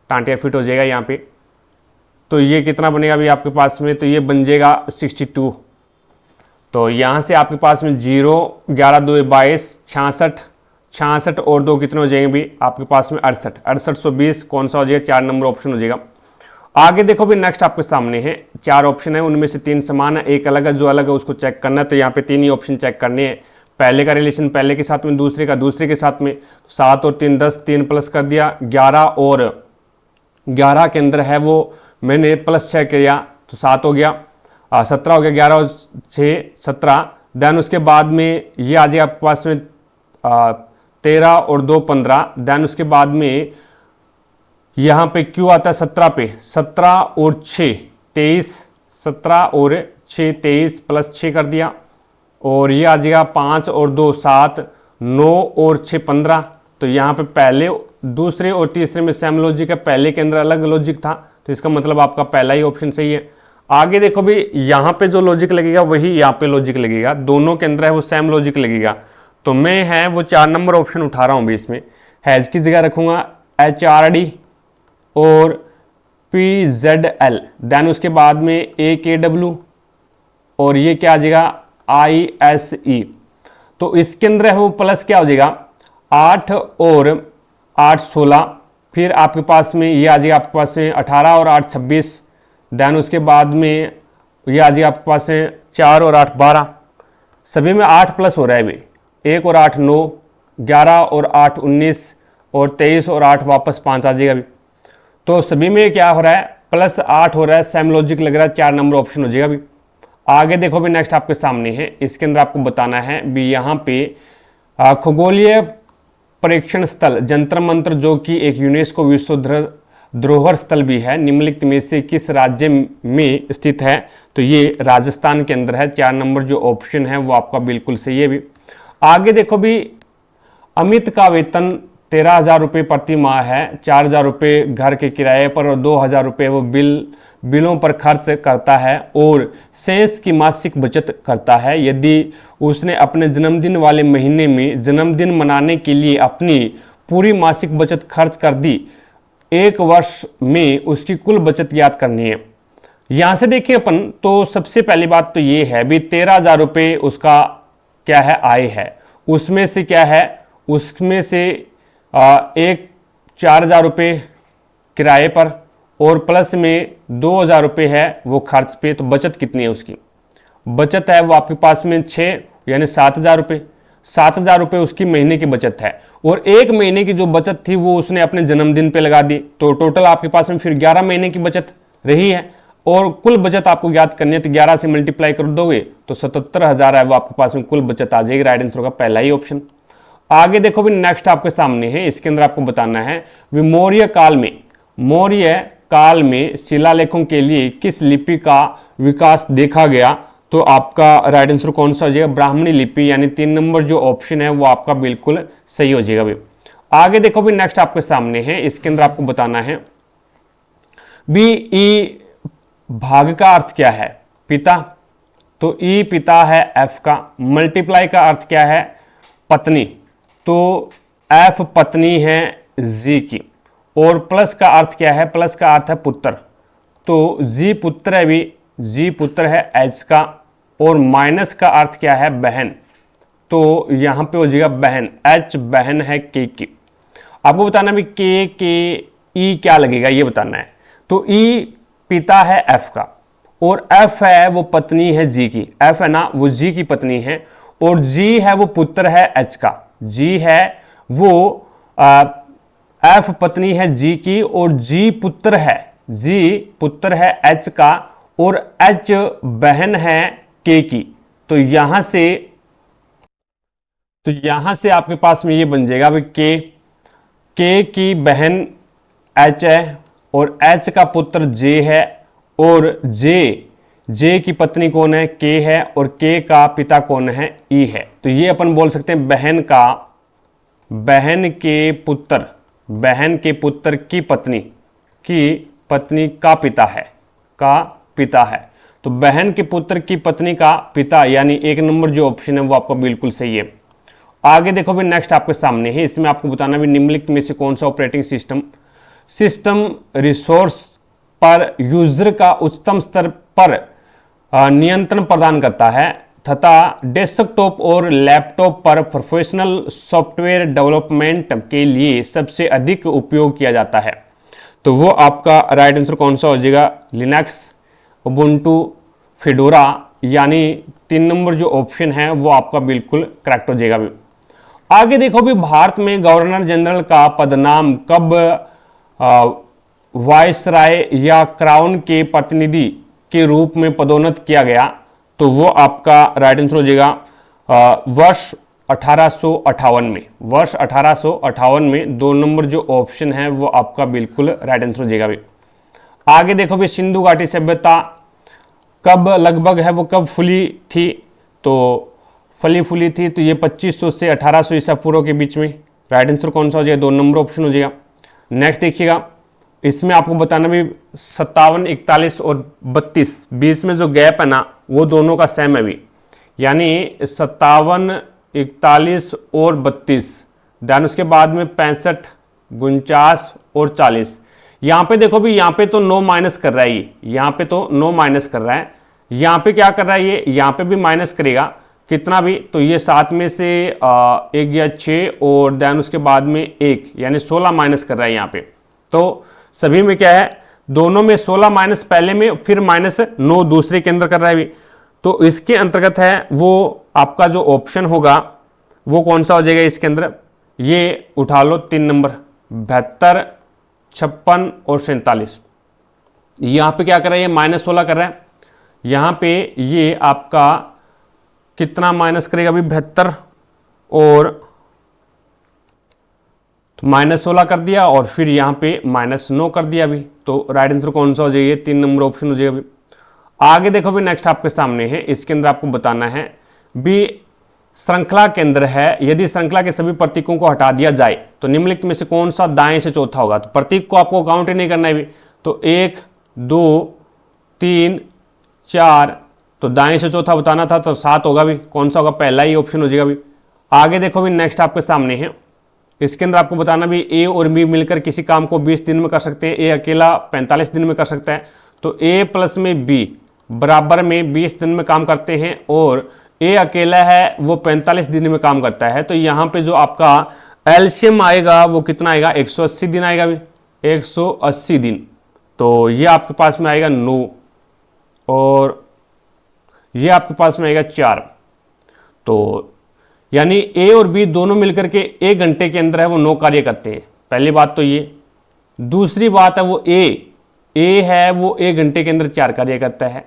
टांटिया फिट हो जाएगा यहाँ पे। तो ये कितना बनेगा भी आपके पास में, तो ये बन जाएगा 62। तो यहाँ से आपके पास में 0 11 2 22 66, 66 और 2 कितने हो जाएंगे भी आपके पास में 68, 6820 कौन सा हो जाएगा, 4 नंबर ऑप्शन हो जाएगा। आगे देखो भी नेक्स्ट आपके सामने है 4 ऑप्शन है, उनमें से 3 समान है, एक अलग है, जो अलग है उसको चेक करना है। तो यहाँ पे 3 ही ऑप्शन चेक करने हैं, पहले का रिलेशन पहले के साथ में, दूसरे का दूसरे के साथ में। 7 और 3 10, 3 प्लस कर दिया, 11 और 11 के अंदर है वो मैंने प्लस 6 किया तो 7 हो गया, 17 हो गया, 11 और 6 17, देन उसके बाद में ये आ जाएगा आपके पास में 13 और 2 15, देन उसके बाद में यहाँ पे क्यू आता है 17 पे, 17 और 6 23, 17 और 6 23 प्लस 6 कर दिया, और ये आ जाएगा 5 और 2 7, 9 और 6 15। तो यहाँ पे पहले दूसरे और तीसरे में सेम लॉजिक है, पहले के अंदर अलग लॉजिक था, तो इसका मतलब आपका पहला ही ऑप्शन सही है। आगे देखो भी यहाँ पे जो लॉजिक लगेगा वही यहाँ पे लॉजिक लगेगा, दोनों के अंदर है वो सेम लॉजिक लगेगा। तो मैं है वो 4 नंबर ऑप्शन उठा रहा हूँ भी, इसमें हैज की जगह रखूंगा HRD और PZL, देन उसके बाद में AKW और ये क्या आ जाएगा ISE। तो इसके अंदर है वो प्लस क्या हो जाएगा 8 और 8 16, फिर आपके पास में ये आ जाएगा आपके पास में 18 और 8 26, देन उसके बाद में ये आ जाएगा आपके पास में 4 और 8 12, सभी में 8 प्लस हो रहा है भी, 1 और 8 9, 11 और 8 19 और 23 और 8 वापस 5 आ जाएगा भी। तो सभी में क्या हो रहा है प्लस 8 हो रहा है, सेम लॉजिक लग रहा है, 4 नंबर ऑप्शन हो जाएगा भी। आगे देखो भी नेक्स्ट आपके सामने है, इसके अंदर आपको बताना है भी यहाँ पे खगोलीय परीक्षण स्थल जंतर मंत्र जो कि एक यूनेस्को विश्व धरोहर स्थल भी है, निम्नलिखित में से किस राज्य में स्थित है। तो ये राजस्थान के अंदर है, 4 नंबर जो ऑप्शन है वो आपका बिल्कुल सही है भी। आगे देखो भी अमित का वेतन 13,000 रुपये प्रति माह है, 4,000 रुपये घर के किराए पर और 2,000 रुपये वो बिलों पर खर्च करता है और शेष की मासिक बचत करता है। यदि उसने अपने जन्मदिन वाले महीने में जन्मदिन मनाने के लिए अपनी पूरी मासिक बचत खर्च कर दी, 1 वर्ष में उसकी कुल बचत ज्ञात करनी है। यहां से देखिए अपन, तो सबसे पहली बात तो ये है भी 13,000 रुपये उसका क्या है आय है, उसमें से क्या है, उसमें से एक 4,000 रुपये किराए पर और प्लस में 2,000 रुपये है वो खर्च पे। तो बचत कितनी है उसकी, बचत है वो आपके पास में 6 यानी 7,000 रुपये, 7,000 रुपये उसकी महीने की बचत है, और 1 महीने की जो बचत थी वो उसने अपने जन्मदिन पे लगा दी। तो टोटल आपके पास में फिर 11 महीने की बचत रही है, और कुल बचत आपको ज्ञात करनी है तो 11 से मल्टीप्लाई कर दोगे तो 77,000 है वो आपके पास में कुल बचत आ जाएगी। राइट आंसर होगा पहला ही ऑप्शन। आगे देखो भी नेक्स्ट आपके सामने है, इसके अंदर आपको बताना है मौर्य काल में शिलालेखों के लिए किस लिपि का विकास देखा गया। तो आपका राइट आंसर कौन सा हो जाएगा, ब्राह्मणी लिपि, यानी 3 नंबर जो ऑप्शन है वो आपका बिल्कुल सही हो जाएगा भी। आगे देखो भी नेक्स्ट आपके सामने है, इसके अंदर आपको बताना है बी ई भाग का अर्थ क्या है, पिता। तो ई पिता है एफ का, मल्टीप्लाई का अर्थ क्या है पत्नी, तो एफ पत्नी है जी की, और प्लस का अर्थ क्या है, प्लस का अर्थ है पुत्र, तो जी पुत्र है भी, जी पुत्र है एच का, और माइनस का अर्थ क्या है बहन, तो यहां पे हो जाएगा बहन, एच बहन है के की। आपको बताना भी के ई क्या लगेगा ये बताना है। तो ई पिता है एफ का, और एफ है वो पत्नी है जी की, एफ है ना वो जी की पत्नी है, और जी है वो पुत्र है एच का, जी है वो एफ पत्नी है जी की और जी पुत्र है एच का और एच बहन है के की। तो यहां से आपके पास में ये बन जाएगा भाई के की बहन एच है और एच का पुत्र जे है और जे की पत्नी कौन है, के है, और के का पिता कौन है, ई है। तो ये अपन बोल सकते हैं बहन के पुत्र की पत्नी का पिता है। तो बहन के पुत्र की पत्नी का पिता यानी 1 नंबर जो ऑप्शन है वो आपका बिल्कुल सही है। आगे देखो भी नेक्स्ट आपके सामने है, इसमें आपको बताना भी निम्नलिखित में से कौन सा ऑपरेटिंग सिस्टम रिसोर्स पर यूजर का उच्चतम स्तर पर नियंत्रण प्रदान करता है तथा डेस्कटॉप और लैपटॉप पर प्रोफेशनल सॉफ्टवेयर डेवलपमेंट के लिए सबसे अधिक उपयोग किया जाता है। तो वो आपका राइट आंसर कौन सा हो जाएगा, लिनक्स, उबुंटू, फेडोरा, यानी 3 नंबर जो ऑप्शन है वो आपका बिल्कुल करेक्ट हो जाएगा। आगे देखो भी भारत में गवर्नर जनरल का पदनाम कब वायसराय या क्राउन के प्रतिनिधि के रूप में पदोन्नत किया गया। तो वो आपका राइट आंसर हो जाएगा वर्ष 1858 में 2 नंबर जो ऑप्शन है वो आपका बिल्कुल राइट आंसर हो जाएगा भी। आगे देखो भी सिंधु घाटी सभ्यता कब लगभग है वो कब फुली थी, तो फुली थी तो ये 2500 से 1800 ईसा पूर्व के बीच में। राइट आंसर कौन सा हो जाएगा, 2 नंबर ऑप्शन हो जाएगा। नेक्स्ट देखिएगा, इसमें आपको बताना भी 57, 41 और 32 बीच में जो गैप है ना वो दोनों का सेम है भी, यानी 57, 41 और 32, देन उसके बाद में 65, 49 और 40। यहाँ पे देखो भी यहाँ पे तो 9 माइनस कर रहा है ये, यहाँ पे तो 9 माइनस कर रहा है, यहाँ पे क्या कर रहा है ये, यहाँ पे भी माइनस करेगा कितना भी, तो ये 7 में से 1 गया 6 और देन उसके बाद में 1 यानी 16 माइनस कर रहा है यहाँ पे। तो सभी में क्या है, दोनों में 16 माइनस पहले में फिर माइनस 9 दूसरे के अंदर कर रहा है भी। तो इसके अंतर्गत है वो आपका जो ऑप्शन होगा वो कौन सा हो जाएगा इसके अंदर, ये उठा लो 3 नंबर 72, 56 और 47। यहां पे क्या कर रहा है ये माइनस 16 कर रहा है, यहां पे ये आपका कितना माइनस करेगा अभी 72 और तो माइनस 16 कर दिया और फिर यहाँ पे माइनस 9 कर दिया अभी। तो राइट आंसर कौन सा हो जाएगा, 3 नंबर ऑप्शन हो जाएगा अभी। आगे देखो भी नेक्स्ट आपके सामने है, इसके अंदर आपको बताना है भी श्रृंखला के अंदर है, यदि श्रृंखला के सभी प्रतीकों को हटा दिया जाए तो निम्नलिखित में से कौन सा दाएं से चौथा होगा। तो प्रतीक को आपको काउंट ही नहीं करना है भी, तो 1, 2, 3, 4, तो दाएं से चौथा बताना था तो 7 होगा भी, कौन सा होगा, पहला ही ऑप्शन हो जाएगा भी। आगे देखो भी नेक्स्ट आपके सामने है, इसके अंदर आपको बताना भी ए और बी मिलकर किसी काम को 20 दिन में कर सकते हैं, ए अकेला 45 दिन में कर सकता है। तो ए प्लस में बी बराबर में 20 दिन में काम करते हैं और ए अकेला है वो 45 दिन में काम करता है। तो यहाँ पे जो आपका एलसीएम आएगा वो कितना आएगा, 180 दिन आएगा भी, 180 दिन। तो ये आपके पास में आएगा 9 और ये आपके पास में आएगा 4। तो यानी ए और बी दोनों मिलकर के 1 घंटे के अंदर है वो 9 कार्य करते हैं, पहली बात तो ये। दूसरी बात है वो ए है वो 1 घंटे के अंदर 4 कार्य करता है।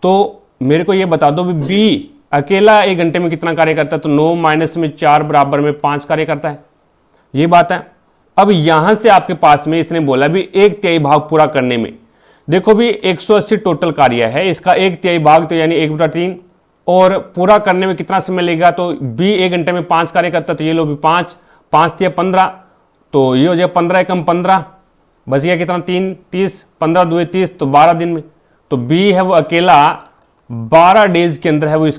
तो मेरे को ये बता दो भी बी अकेला 1 घंटे में कितना कार्य करता है, तो 9 माइनस में 4 बराबर में 5 कार्य करता है, ये बात है। अब यहां से आपके पास में इसने बोला भी 1/3 भाग पूरा करने में, देखो भी 180 टोटल कार्य है, इसका 1/3 भाग तो यानी 1/3 और पूरा करने में कितना समय लगेगा, तो बी 1 घंटे में 5 कार्य करता है, तो ये लो भी 5 5 15, तो ये हो जाएगा 15 एकम 15, बच गया कितना 3 30, 15 2 30, तो 12 दिन में। तो बी है वो अकेला 12 डेज के अंदर है वो इस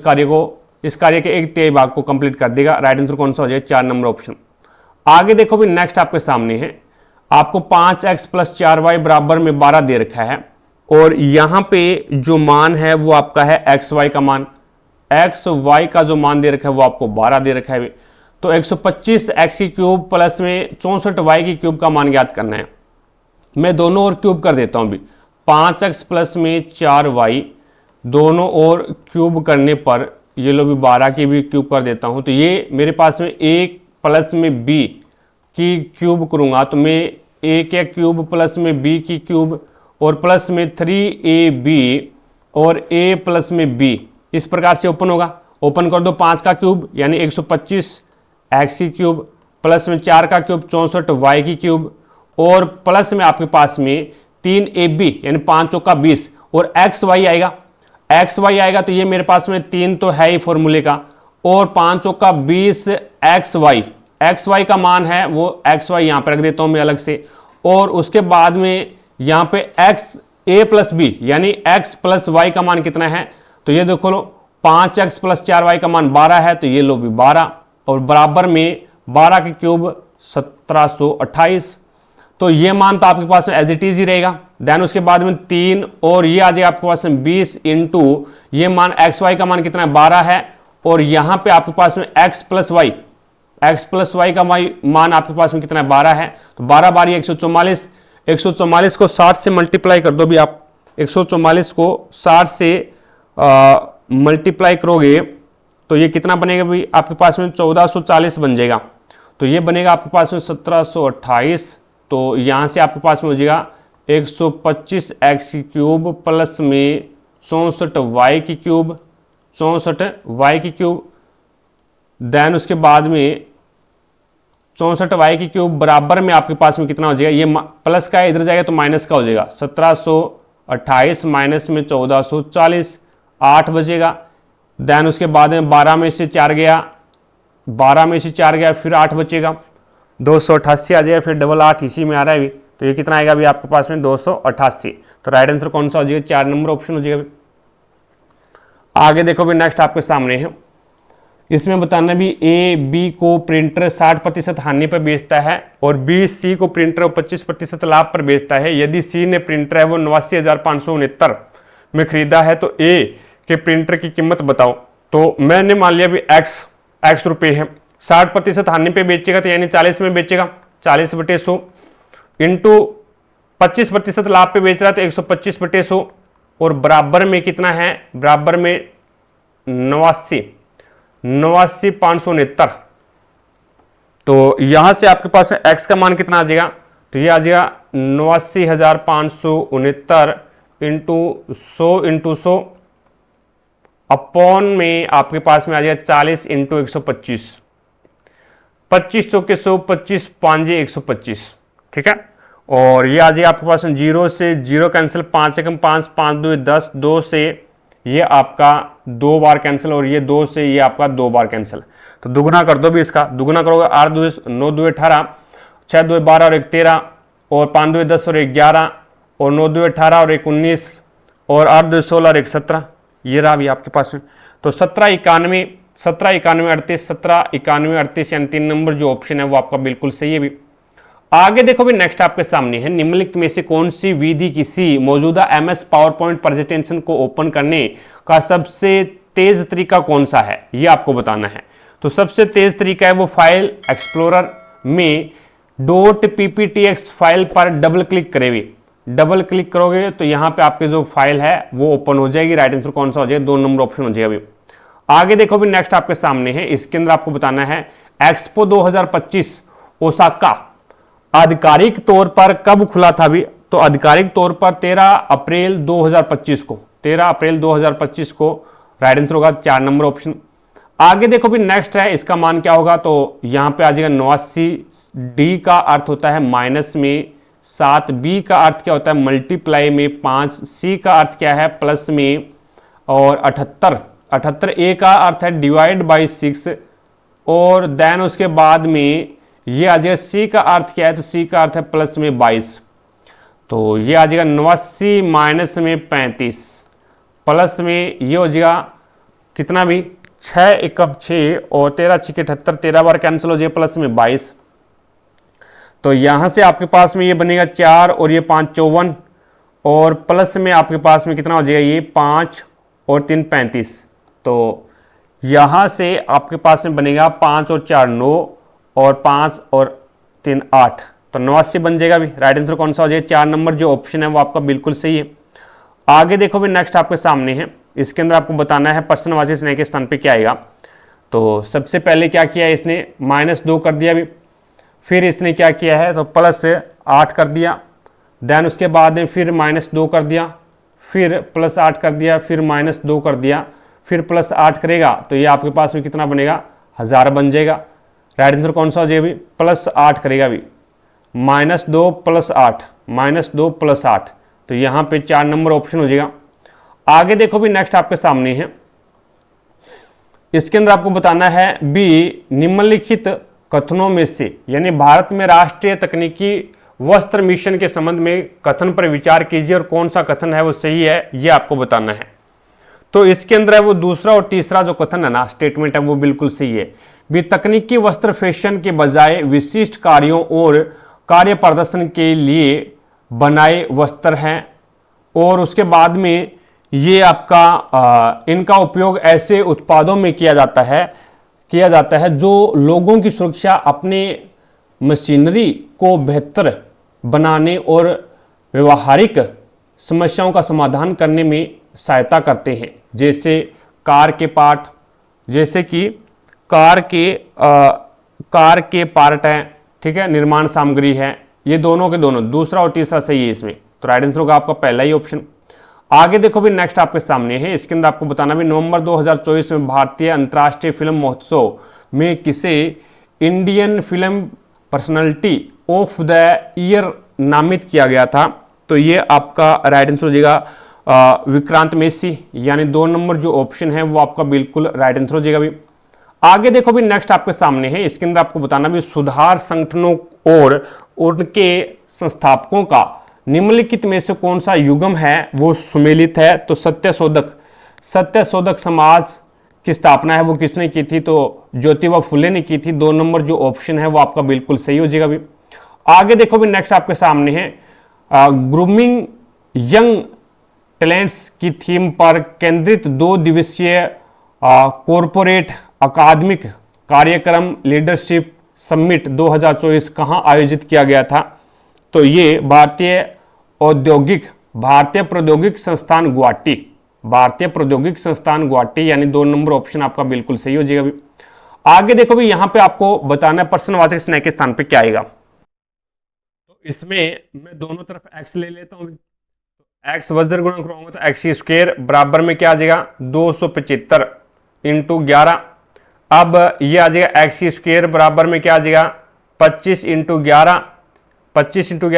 कार्य के 1/3 भाग को कंप्लीट कर देगा। राइट आंसर कौन सा हो जाएगा, 4 नंबर ऑप्शन। आगे देखो भी नेक्स्ट आपके सामने है, आपको 5x + 4y बराबर में 12 दे रखा है और यहां पे जो मान है वो आपका है xy का मान, xy का जो मान दे रखा है वो आपको 12 दे रखा है। तो 125 x की क्यूब प्लस में 64 y की क्यूब का मान ज्ञात करना है। मैं दोनों और क्यूब कर देता हूं भी, 5x प्लस में 4y दोनों और क्यूब करने पर ये लो भी 12 की भी क्यूब कर देता हूं, तो ये मेरे पास में 1 प्लस में b की क्यूब करूँगा तो मैं ए के क्यूब प्लस में बी की क्यूब और प्लस में 3ab और a प्लस में b, इस प्रकार से ओपन होगा। ओपन कर दो 5 का क्यूब यानी 125 x की क्यूब प्लस में 4 का क्यूब 64 y की क्यूब और प्लस में आपके पास में 3ab यानी 5 चौका 20 और xy आएगा तो ये मेरे पास में 3 तो है ही फॉर्मूले का और 5 चौका 20 xy का मान है वो xy यहाँ पर रख देता हूँ मैं अलग से। और उसके बाद में यहाँ पे x a प्लस बी यानी x प्लस वाई का मान कितना है तो ये देखो लो 5x प्लस 4y का मान 12 है तो ये लो भी 12 और बराबर में 12 के क्यूब 1728। तो ये मान तो आपके पास में एज इट इज ही रहेगा। देन उसके बाद में 3 और ये आ जाएगा आपके पास में 20 इंटू ये मान xy का मान कितना है 12 है और यहाँ पे आपके पास में x प्लस वाई का मान आपके पास में कितना है 12 है तो 12 बारी 144 को 60 से मल्टीप्लाई कर दो भी आप। 144 को 60 से मल्टीप्लाई करोगे तो ये कितना बनेगा भाई आपके पास में 1440 बन जाएगा। तो ये बनेगा आपके पास में 1728। तो यहाँ से आपके पास में हो जाएगा 125 x की क्यूब प्लस में 64 y की क्यूब देन उसके बाद में 64 y की क्यूब बराबर में आपके पास में कितना हो जाएगा, ये प्लस का इधर जाएगा तो माइनस का हो जाएगा 1728 माइनस में 1440 8 बचेगा। देन उसके बाद में 12 में से 4 गया फिर 8 बचेगा 288 आ जाएगा फिर डबल 8 इसी में आ रहा है अभी तो ये कितना आएगा अभी आपके पास में 288। तो राइट आंसर कौन सा हो जाएगा 4 नंबर ऑप्शन हो जाएगा। आगे देखो भी नेक्स्ट आपके सामने है, इसमें बताना भी ए बी को प्रिंटर 60% हानि पर बेचता है और बी सी को प्रिंटर 25% लाभ पर बेचता है। यदि सी ने प्रिंटर है वो 89,569 में खरीदा है तो ए के प्रिंटर की कीमत बताओ। तो मैंने मान लिया भी x रुपये है, 60% हानि पे बेचेगा तो यानी 40 में बेचेगा 40/100 इंटू 25% लाभ पे बेच रहा है तो 125/100 और बराबर में कितना है, बराबर में 89,569। तो यहां से आपके पास x का मान कितना आ जाएगा तो ये आ जाएगा 89,569 इंटू 100 अपॉन में आपके पास में आ जाएगा 40 इंटू 125 25 चौके 100 25 5 125 ठीक है। और ये आ जाएगा आपके पास 0 से 0 कैंसिल 5 एकम 5 5 2 10 2 से ये आपका 2 बार कैंसिल और ये 2 से ये आपका 2 बार कैंसिल। तो दुगुना कर दो भी इसका, दुगुना करोगे 8 2 9 2 18 6 2 12 और 1 13 और 5 2 10 और 1 11 और 9 2 18 और 1 19 और 8 2 16 और 1 17 ये रहा भी आपके पास में। तो 17 91 38 यानी 3 नंबर जो ऑप्शन है वो आपका बिल्कुल सही है भी। आगे देखो भी नेक्स्ट आपके सामने है, निम्नलिखित में से कौन सी विधि किसी मौजूदा MS पावर पॉइंट प्रेजेंटेशन को ओपन करने का सबसे तेज तरीका कौन सा है, ये आपको बताना है। तो सबसे तेज तरीका है वो फाइल एक्सप्लोरर में .pptx फाइल पर डबल क्लिक करेंगे। डबल क्लिक करोगे तो यहाँ पे आपके जो फाइल है वो ओपन हो जाएगी। राइट आंसर कौन सा हो जाएगा, 2 नंबर ऑप्शन हो जाएगा अभी। आगे देखो भी नेक्स्ट आपके सामने है, इसके अंदर आपको बताना है एक्सपो 2025 ओसाका आधिकारिक तौर पर कब खुला था भी। तो आधिकारिक तौर पर 13 अप्रैल 2025 को, 13 अप्रैल 2025 को राइट आंसर होगा 4 नंबर ऑप्शन। आगे देखो भी नेक्स्ट है, इसका मान क्या होगा तो यहाँ पे आ जाएगा 89, डी का अर्थ होता है माइनस में 7, बी का अर्थ क्या होता है मल्टीप्लाई में 5, सी का अर्थ क्या है प्लस में और 78, ए का अर्थ है डिवाइड बाई 6 और देन उसके बाद में ये आ जाएगा सी का अर्थ क्या है तो सी का अर्थ है प्लस में 22। तो ये आ जाएगा 89 माइनस में 35 प्लस में ये हो जाएगा कितना भी 6 एकम 6 और 13 6 78 13 बार कैंसिल हो जाएगा प्लस में 22। तो यहां से आपके पास में ये बनेगा 4 और ये 5 54 और प्लस में आपके पास में कितना हो जाएगा ये 5 और 3 35। तो यहां से आपके पास में बनेगा 5 और 4 9 और 5 और 3 8 तो 89 बन जाएगा भी। राइट आंसर कौन सा हो जाएगा 4 नंबर जो ऑप्शन है वो आपका बिल्कुल सही है। आगे देखो भी नेक्स्ट आपके सामने है, इसके अंदर आपको बताना है प्रश्नवाची स्नेह के स्थान पे क्या आएगा। तो सबसे पहले क्या किया इसने -2 कर दिया भी, फिर इसने क्या किया है तो प्लस 8 कर दिया, देन उसके बाद में फिर -2 कर दिया, फिर +8 कर दिया, फिर -2 कर दिया, फिर +8 करेगा तो ये आपके पास में कितना बनेगा 1000 बन जाएगा। राइट आंसर कौन सा हो जाएगा अभी +8 करेगा अभी, -2 + 8 -2 + 8, तो यहाँ पे 4 नंबर ऑप्शन हो जाएगा। आगे देखो भी नेक्स्ट आपके सामने है, इसके अंदर आपको बताना है बी निम्नलिखित कथनों में से, यानी भारत में राष्ट्रीय तकनीकी वस्त्र मिशन के संबंध में कथन पर विचार कीजिए और कौन सा कथन है वो सही है ये आपको बताना है। तो इसके अंदर है वो दूसरा और तीसरा जो कथन है ना स्टेटमेंट है वो बिल्कुल सही है। भी तकनीकी वस्त्र फैशन के बजाय विशिष्ट कार्यों और कार्य प्रदर्शन के लिए बनाए वस्त्र हैं, और उसके बाद में ये आपका इनका उपयोग ऐसे उत्पादों में किया जाता है जो लोगों की सुरक्षा, अपने मशीनरी को बेहतर बनाने और व्यवहारिक समस्याओं का समाधान करने में सहायता करते हैं, जैसे कार के पार्ट, जैसे कि कार के पार्ट हैं, ठीक है, निर्माण सामग्री है, ये दोनों के दोनों दूसरा और तीसरा सही है इसमें, तो राइट आंसर होगा आपका पहला ही ऑप्शन। आगे देखो भी नेक्स्ट आपके सामने है, इसके अंदर आपको बताना भी नवंबर 2024 में भारतीय अंतर्राष्ट्रीय फिल्म महोत्सव में किसे Indian film personality of the year नामित किया गया था, तो ये आपका राइट आंसर हो जाएगा विक्रांत मेसी, यानी 2 नंबर जो ऑप्शन है वो आपका बिल्कुल राइट आंसर हो जाएगा भी। आगे देखो भी नेक्स्ट आपके सामने है, इसके अंदर आपको बताना भी सुधार संगठनों और उनके संस्थापकों का निम्नलिखित में से कौन सा युग्म है वो सुमेलित है, तो सत्यशोधक समाज की स्थापना है वो किसने की थी, तो ज्योतिबा फुले ने की थी। 2 नंबर जो ऑप्शन है वो आपका बिल्कुल सही हो जाएगा भी। आगे देखो भी नेक्स्ट आपके सामने है ग्रूमिंग यंग टैलेंट्स की थीम पर केंद्रित 2 दिवसीय कॉरपोरेट अकादमिक कार्यक्रम लीडरशिप समिट 2024 कहां आयोजित किया गया था, तो ये भारतीय प्रौद्योगिक संस्थान गुवाहाटी, यानी 2 नंबर ऑप्शन आपका बिल्कुल सही हो जाएगा भी। आगे देखो भी यहां पे आपको बताना है प्रश्नवाचक स्नेह के स्थान पे क्या आएगा, तो इसमें मैं दोनों तरफ x ले लेता हूं, तो x वज्र गुणा करूंगा तो x² बराबर में क्या आ जाएगा 275 × 11, अब ये आ जाएगा x² बराबर में क्या आ जाएगा 25 × 11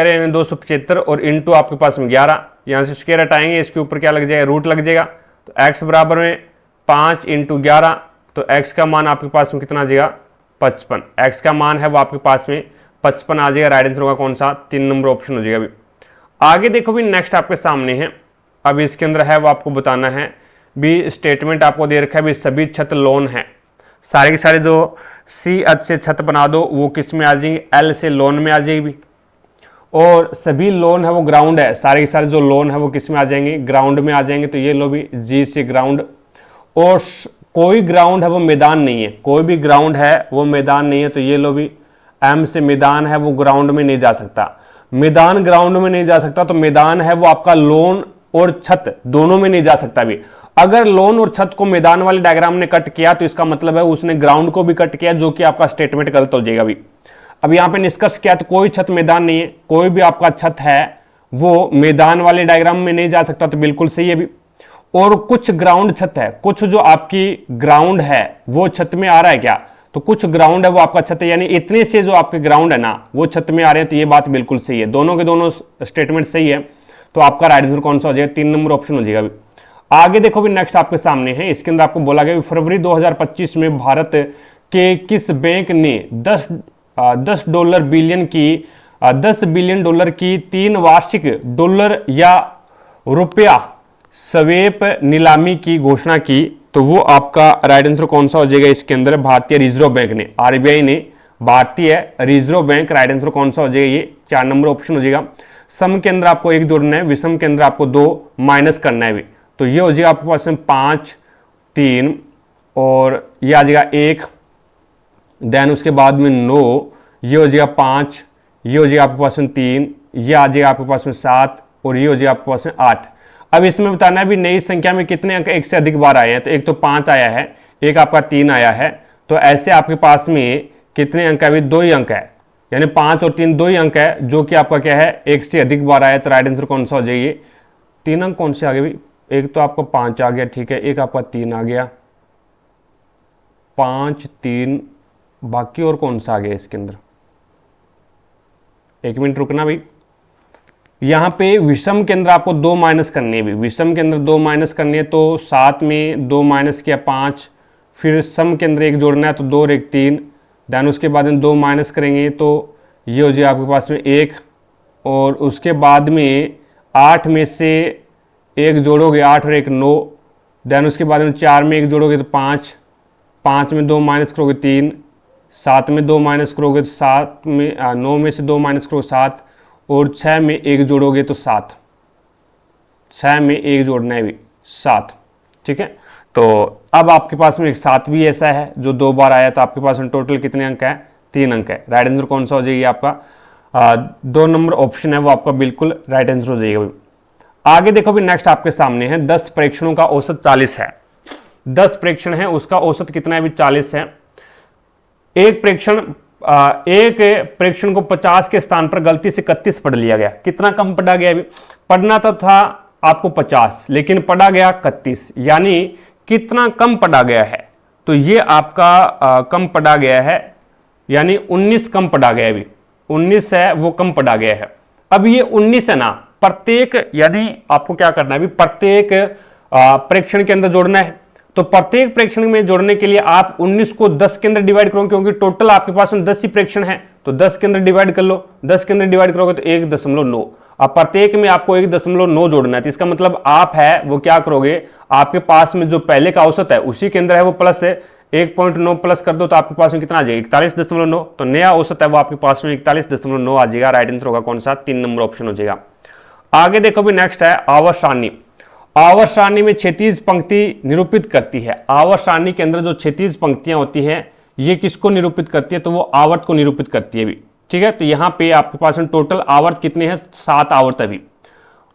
यानी 275 और इंटू आपके पास में 11, यहाँ से स्क्वायर हटाएंगे इसके ऊपर क्या लग जाएगा रूट लग जाएगा, तो x बराबर में 5 × 11, तो x का मान आपके पास में कितना आ जाएगा 55, x का मान है वो आपके पास में 55 आ जाएगा। राइट आंसर होगा कौन सा 3 नंबर ऑप्शन हो जाएगा अभी। आगे देखो भी नेक्स्ट आपके सामने है, अब इसके अंदर है वो आपको बताना है भी स्टेटमेंट आपको दे रखा है भी सभी छत लोन है, सारे के सारे जो C से छत बना दो वो किस में आ जाएंगे L से लोन में आ जाएगी, और सभी लोन है वो ग्राउंड है, सारे के सारे जो लोन है वो किस में आ जाएंगे ग्राउंड में आ जाएंगे, तो ये लो भी G से ग्राउंड, और कोई ग्राउंड है वो मैदान नहीं है, कोई भी ग्राउंड है वो मैदान नहीं है, तो ये लो भी M से मैदान है वो ग्राउंड में नहीं जा सकता, मैदान ग्राउंड में नहीं जा सकता, तो मैदान है वो आपका लोन और छत दोनों में नहीं जा सकता भी। अगर लोन और छत को मैदान वाले डायग्राम ने कट किया तो इसका मतलब है उसने ग्राउंड को भी कट किया, जो कि आपका स्टेटमेंट गलत हो जाएगा भी। अब यहाँ पे निष्कर्ष किया तो कोई छत मैदान नहीं है, कोई भी आपका छत है वो मैदान वाले डायग्राम में नहीं जा सकता, तो बिल्कुल सही है भी। और कुछ ग्राउंड छत है, कुछ जो आपकी ग्राउंड है वो छत में आ रहा है क्या, तो कुछ ग्राउंड है वो आपका छत है, यानी इतने से जो आपके ग्राउंड है ना वो छत में आ रहे हैं, तो ये बात बिल्कुल सही है, दोनों के दोनों स्टेटमेंट सही है, तो आपका राइट आंसर कौन सा हो जाएगा 3 नंबर ऑप्शन हो जाएगा। आगे देखो भी नेक्स्ट आपके सामने है, इसके अंदर आपको बोला गया फरवरी 2025 में भारत के किस बैंक ने 10 बिलियन डॉलर की 3 वार्षिक डॉलर या रुपया स्वेप नीलामी की घोषणा की, तो वो आपका राइट आंसर कौन सा हो जाएगा इसके अंदर भारतीय रिजर्व बैंक ने, आरबीआई ने, भारतीय रिजर्व बैंक, राइट आंसर कौन सा हो जाएगा ये 4 नंबर ऑप्शन हो जाएगा। सम के अंदर आपको 1 जोड़ना है, विषम के अंदर आपको 2 माइनस करना है भी, तो ये हो जाएगा आपके पास में 5 3 और ये आ जाएगा 1, देन उसके बाद में 9, ये हो जाएगा 5, ये हो जाएगा आपके पास में 3, ये आ जाएगा आपके पास में 7 और ये हो जाएगा आपके पास में 8। अब इसमें बताना है भी नई संख्या में कितने अंक एक से अधिक बार आए हैं, तो एक तो 5 आया है, एक आपका 3 आया है, तो ऐसे आपके पास में कितने अंक है, अभी 2 ही अंक है, यानी 5 और 3 दो ही अंक है, जो कि आपका क्या है, एक से अधिक बार आया, तो राइट आंसर कौन सा हो जाएगी? 3 अंक कौन से आ गए भाई? एक तो आपका 5 आ गया, ठीक है, एक आपका 3 आ गया, 5 3, बाकी और कौन सा आ गया इसके अंदर? एक मिनट रुकना भाई, यहाँ पे विषम के अंदर आपको 2 माइनस करनी है भी, विषम के अंदर 2 माइनस करनी है, तो 7 में 2 माइनस किया 5, फिर सम के अंदर 1 जोड़ना है, तो 2 और 1 3, देन उसके बाद में 2 माइनस करेंगे तो ये हो जाए आपके पास में 1, और उसके बाद में 8 में से 1 जोड़ोगे, 8 और 1 9, देन उसके बाद में 4 में 1 जोड़ोगे तो 5, 5 में 2 माइनस करोगे 3, 7 में 2 माइनस करोगे तो 7 में 9 में से 2 माइनस करोगे 7, और 6 में 1 जोड़ोगे तो 7, 6 में 1 जोड़ना है भी 7, ठीक है। तो अब आपके पास में एक 7 भी ऐसा है जो 2 बार आया, तो आपके पास में टोटल कितने अंक है? 3 अंक है। राइट आंसर कौन सा हो जाएगी आपका? 2 नंबर ऑप्शन है वो आपका बिल्कुल राइट आंसर हो जाएगा भाई। आगे देखो भी, नेक्स्ट आपके सामने है 10 प्रेक्षणों का औसत 40 है। 10 प्रेक्षण है, उसका औसत कितना है भी? 40 है। एक प्रेक्षण को 50 के स्थान पर गलती से 31 पढ़ लिया गया, कितना कम पढ़ा गया? पढ़ना तो था आपको 50, लेकिन पढ़ा गया 31, यानी कितना कम पढ़ा गया है? तो ये आपका कम पढ़ा गया है, यानी 19 कम पढ़ा गया है। 19 है वो कम पढ़ा गया है। अब ये 19 है ना, प्रत्येक, यानी आपको क्या करना है? प्रत्येक प्रेक्षण के अंदर जोड़ना है। तो प्रत्येक प्रेक्षण में जोड़ने के लिए आप 19 को 10 के अंदर डिवाइड करोगे, क्योंकि टोटल आपके पास में 10 ही प्रेक्षण है, तो 10 के अंदर डिवाइड कर लो। 10 के अंदर डिवाइड करोगे तो 1.9। अब प्रत्येक में आपको 1.9 जोड़ना है, तो इसका मतलब आप है वो क्या करोगे, आपके पास में जो पहले का औसत है उसी के अंदर है वो प्लस है, 1.9 प्लस कर दो तो आपके पास में कितना आ जाएगा? 41.9। तो नया औसत है वो आपके पास में 41.9 आ जाएगा। राइट आंसर होगा कौन सा? 3 नंबर ऑप्शन हो जाएगा। आगे देखो भी, नेक्स्ट है आवर्त सारणी। आवर्त सारणी में क्षैतिज पंक्ति निरूपित करती है। आवर्त सारणी के अंदर जो क्षैतिज पंक्तियां होती है ये किसको निरूपित करती है? तो वो आवर्त को निरूपित करती है भी, ठीक है। तो यहाँ पे आपके पास में टोटल आवर्त कितने हैं? 7 आवर्त अभी,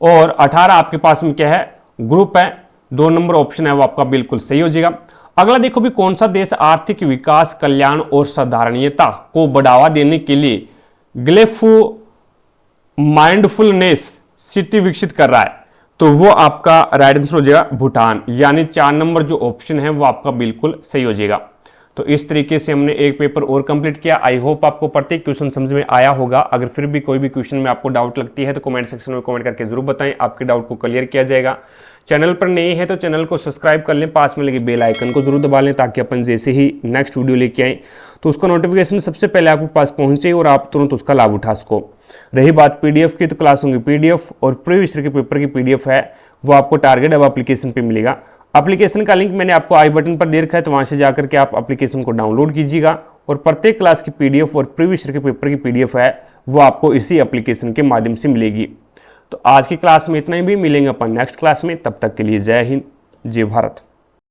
और 18 आपके पास में क्या है? ग्रुप है। 2 नंबर ऑप्शन है वो आपका बिल्कुल सही हो जाएगा। अगला देखो भी, कौन सा देश आर्थिक विकास, कल्याण और साधारणीयता को बढ़ावा देने के लिए ग्लेफो माइंडफुलनेस सिटी विकसित कर रहा है? तो वो आपका राइट आंसर हो जाएगा भूटान, यानी 4 नंबर जो ऑप्शन है वो आपका बिल्कुल सही हो जाएगा। तो इस तरीके से हमने एक पेपर और कंप्लीट किया। आई होप आपको प्रत्येक क्वेश्चन समझ में आया होगा। अगर फिर भी कोई भी क्वेश्चन में आपको डाउट लगती है तो कमेंट सेक्शन में कमेंट करके जरूर बताएं, आपके डाउट को क्लियर किया जाएगा। चैनल पर नए हैं तो चैनल को सब्सक्राइब कर लें, पास में लगे बेल आइकन को जरूर दबा लें, ताकि अपन जैसे ही नेक्स्ट वीडियो लेके आएँ तो उसका नोटिफिकेशन सबसे पहले आपके पास पहुंचे और आप तुरंत उसका लाभ उठा सको। रही बात पीडीएफ की, तो क्लासों की पीडीएफ और प्रीवियस ईयर के पेपर की पीडीएफ है वो आपको टारगेट हब एप्लीकेशन पे मिलेगा। एप्लीकेशन का लिंक मैंने आपको आई बटन पर दे रखा है, तो वहां से जाकर के आप एप्लीकेशन को डाउनलोड कीजिएगा, और प्रत्येक क्लास की पीडीएफ और प्रीवियस ईयर के पेपर की पीडीएफ है वो आपको इसी एप्लीकेशन के माध्यम से मिलेगी। तो आज की क्लास में इतना ही भी, मिलेंगे अपन नेक्स्ट क्लास में। तब तक के लिए जय हिंद, जय भारत।